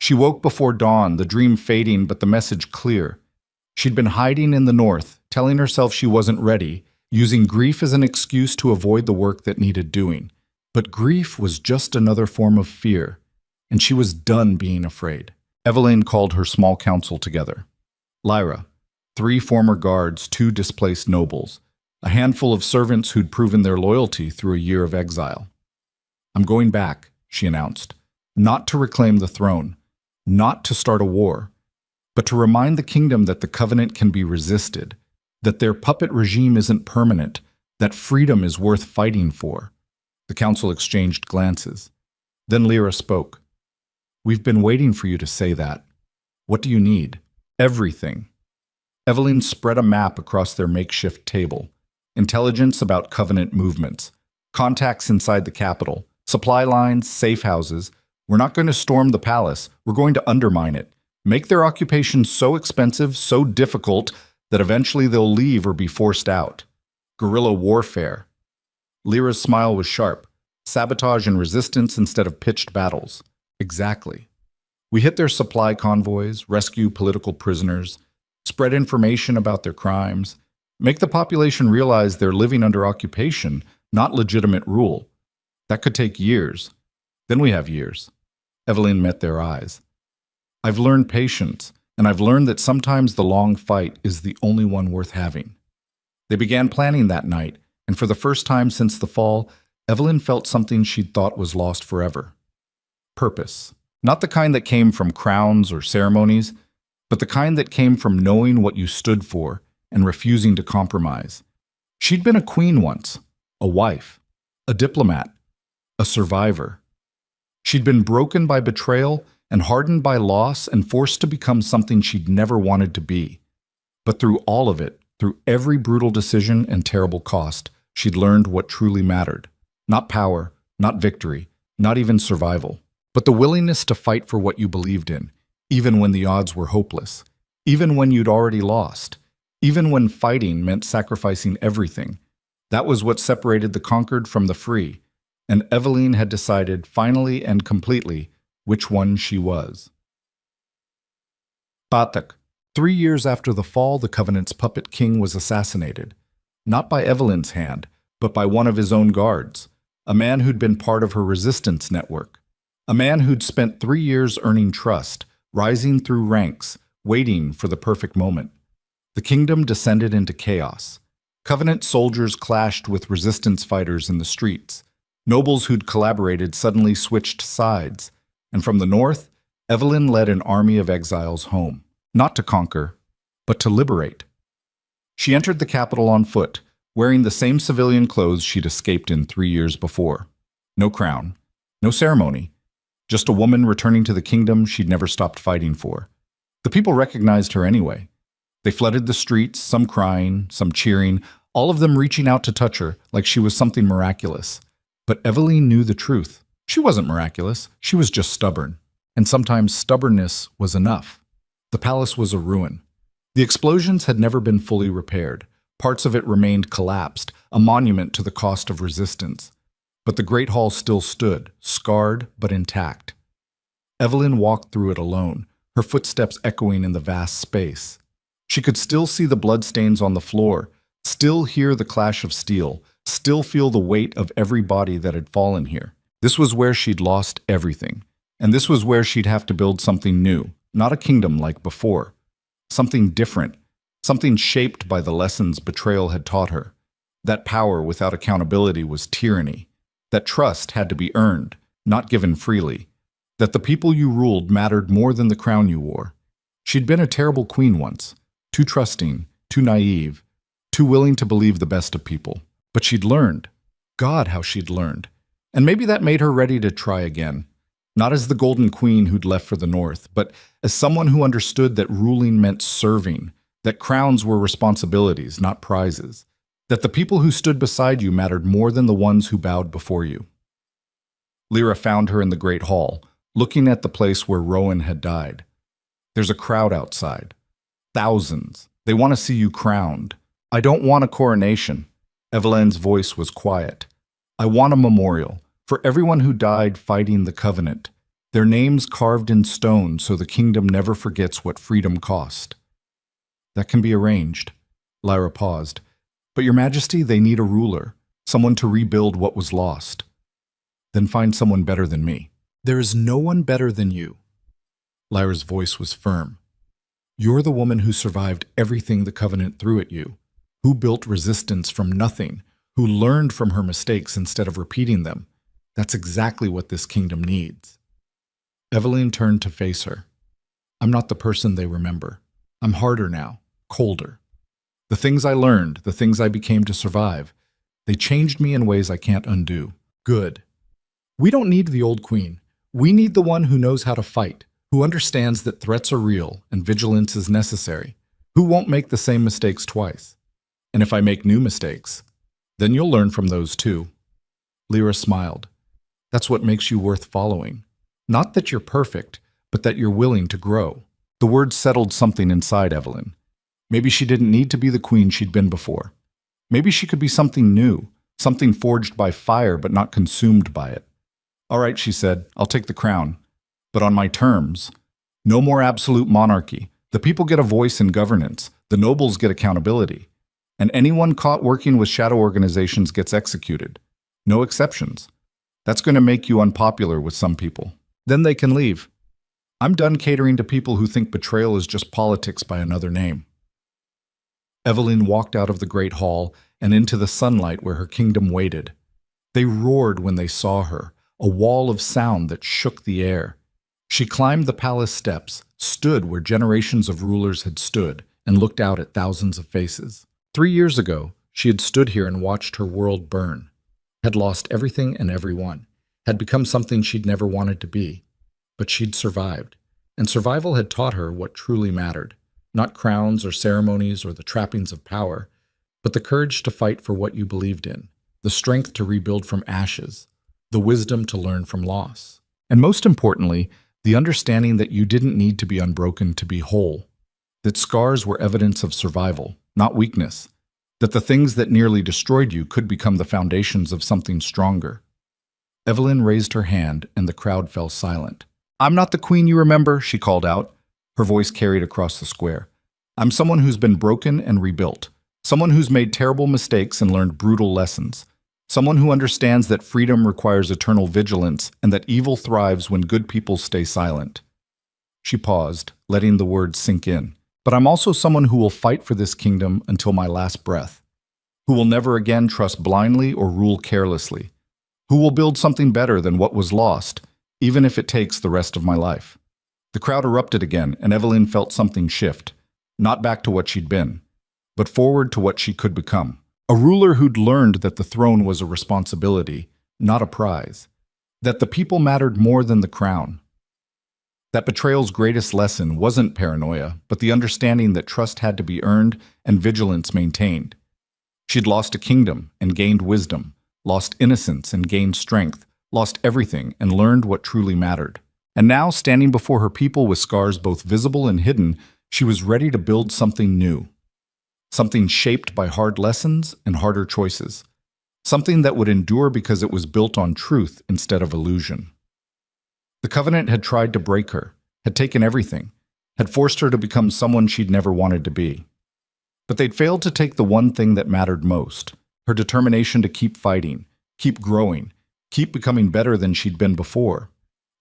She woke before dawn, the dream fading but the message clear. She'd been hiding in the north, telling herself she wasn't ready, using grief as an excuse to avoid the work that needed doing. But grief was just another form of fear, and she was done being afraid. Evelyn called her small council together. Lyra, 3 former guards, 2 displaced nobles, a handful of servants who'd proven their loyalty through a year of exile. "I'm going back," she announced, "not to reclaim the throne, not to start a war, but to remind the kingdom that the Covenant can be resisted, that their puppet regime isn't permanent, that freedom is worth fighting for." The council exchanged glances. Then Lyra spoke. "We've been waiting for you to say that. What do you need?" "Everything." Evelyn spread a map across their makeshift table. Intelligence about Covenant movements, contacts inside the capital, supply lines, safe houses. "We're not going to storm the palace. We're going to undermine it. Make their occupation so expensive, so difficult, that eventually they'll leave or be forced out. Guerrilla warfare." Lyra's smile was sharp. Sabotage and resistance instead of pitched battles. Exactly. We hit their supply convoys, rescue political prisoners, spread information about their crimes, make the population realize they're living under occupation, not legitimate rule. That could take years. Then we have years. Evelyn met their eyes. "I've learned patience, and I've learned that sometimes the long fight is the only one worth having." They began planning that night, and for the first time since the fall, Evelyn felt something she'd thought was lost forever. Purpose. Not the kind that came from crowns or ceremonies, but the kind that came from knowing what you stood for and refusing to compromise. She'd been a queen once, a wife, a diplomat, a survivor. She'd been broken by betrayal and hardened by loss and forced to become something she'd never wanted to be. But through all of it, through every brutal decision and terrible cost, she'd learned what truly mattered. Not power, not victory, not even survival, but the willingness to fight for what you believed in, even when the odds were hopeless, even when you'd already lost, even when fighting meant sacrificing everything. That was what separated the conquered from the free, and Eveline had decided finally and completely which one she was. Gothic. 3 years after the fall, the Covenant's puppet king was assassinated, not by Eveline's hand, but by one of his own guards, a man who'd been part of her resistance network, a man who'd spent 3 years earning trust, rising through ranks, waiting for the perfect moment. The kingdom descended into chaos. Covenant soldiers clashed with resistance fighters in the streets. Nobles who'd collaborated suddenly switched sides, and from the north, Eveline led an army of exiles home, not to conquer, but to liberate. She entered the capital on foot, wearing the same civilian clothes she'd escaped in 3 years before. No crown, no ceremony, just a woman returning to the kingdom she'd never stopped fighting for. The people recognized her anyway. They flooded the streets, some crying, some cheering, all of them reaching out to touch her like she was something miraculous. But Eveline knew the truth. She wasn't miraculous, she was just stubborn. And sometimes stubbornness was enough. The palace was a ruin. The explosions had never been fully repaired. Parts of it remained collapsed, a monument to the cost of resistance. But the Great Hall still stood, scarred but intact. Eveline walked through it alone, her footsteps echoing in the vast space. She could still see the bloodstains on the floor, still hear the clash of steel, still feel the weight of every body that had fallen here. This was where she'd lost everything. And this was where she'd have to build something new, not a kingdom like before. Something different, something shaped by the lessons betrayal had taught her. That power without accountability was tyranny. That trust had to be earned, not given freely. That the people you ruled mattered more than the crown you wore. She'd been a terrible queen once, too trusting, too naive, too willing to believe the best of people. But she'd learned. God, how she'd learned. And maybe that made her ready to try again. Not as the golden queen who'd left for the north, but as someone who understood that ruling meant serving, that crowns were responsibilities, not prizes, that the people who stood beside you mattered more than the ones who bowed before you. Lyra found her in the Great Hall, looking at the place where Rowan had died. There's a crowd outside. Thousands. They want to see you crowned. I don't want a coronation. Eveline's voice was quiet. I want a memorial for everyone who died fighting the Covenant, their names carved in stone so the kingdom never forgets what freedom cost. That can be arranged. Lyra paused. But Your Majesty, they need a ruler, someone to rebuild what was lost. Then find someone better than me. There is no one better than you. Lyra's voice was firm. You're the woman who survived everything the Covenant threw at you, who built resistance from nothing, who learned from her mistakes instead of repeating them. That's exactly what this kingdom needs. Eveline turned to face her. I'm not the person they remember. I'm harder now, colder. The things I learned, the things I became to survive, they changed me in ways I can't undo. Good. We don't need the old queen. We need the one who knows how to fight, who understands that threats are real and vigilance is necessary, who won't make the same mistakes twice. And if I make new mistakes, then you'll learn from those too. Lyra smiled. That's what makes you worth following. Not that you're perfect, but that you're willing to grow. The words settled something inside Eveline. Maybe she didn't need to be the queen she'd been before. Maybe she could be something new, something forged by fire but not consumed by it. All right, she said, I'll take the crown. But on my terms. No more absolute monarchy. The people get a voice in governance. The nobles get accountability. And anyone caught working with shadow organizations gets executed. No exceptions. That's going to make you unpopular with some people. Then they can leave. I'm done catering to people who think betrayal is just politics by another name. Eveline walked out of the Great Hall and into the sunlight where her kingdom waited. They roared when they saw her, a wall of sound that shook the air. She climbed the palace steps, stood where generations of rulers had stood, and looked out at thousands of faces. 3 years ago, she had stood here and watched her world burn, had lost everything and everyone, had become something she'd never wanted to be. But she'd survived, and survival had taught her what truly mattered. Not crowns or ceremonies or the trappings of power, but the courage to fight for what you believed in, the strength to rebuild from ashes, the wisdom to learn from loss. And most importantly, the understanding that you didn't need to be unbroken to be whole. that scars were evidence of survival, not weakness, that the things that nearly destroyed you could become the foundations of something stronger. Evelyn raised her hand, and the crowd fell silent. "I'm not the queen you remember," she called out, her voice carried across the square. "I'm someone who's been broken and rebuilt, someone who's made terrible mistakes and learned brutal lessons, someone who understands that freedom requires eternal vigilance and that evil thrives when good people stay silent." She paused, letting the words sink in. "But I'm also someone who will fight for this kingdom until my last breath, who will never again trust blindly or rule carelessly, who will build something better than what was lost, even if it takes the rest of my life." The crowd erupted again, and Evelyn felt something shift, not back to what she'd been, but forward to what she could become. A ruler who'd learned that the throne was a responsibility, not a prize, that the people mattered more than the crown. That betrayal's greatest lesson wasn't paranoia, but the understanding that trust had to be earned and vigilance maintained. She'd lost a kingdom and gained wisdom, lost innocence and gained strength, lost everything and learned what truly mattered. And now, standing before her people with scars both visible and hidden, she was ready to build something new. Something shaped by hard lessons and harder choices. Something that would endure because it was built on truth instead of illusion. The Covenant had tried to break her, had taken everything, had forced her to become someone she'd never wanted to be. But they'd failed to take the one thing that mattered most, her determination to keep fighting, keep growing, keep becoming better than she'd been before.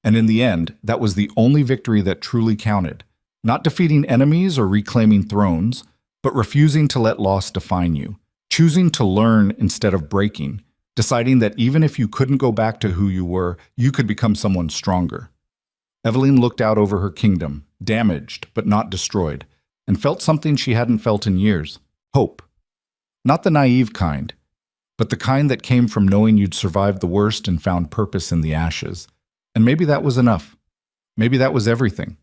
And in the end, that was the only victory that truly counted, not defeating enemies or reclaiming thrones, but refusing to let loss define you, choosing to learn instead of breaking, deciding that even if you couldn't go back to who you were, you could become someone stronger. Evelyn looked out over her kingdom, damaged but not destroyed, and felt something she hadn't felt in years: hope. Not the naive kind, but the kind that came from knowing you'd survived the worst and found purpose in the ashes. And maybe that was enough. Maybe that was everything.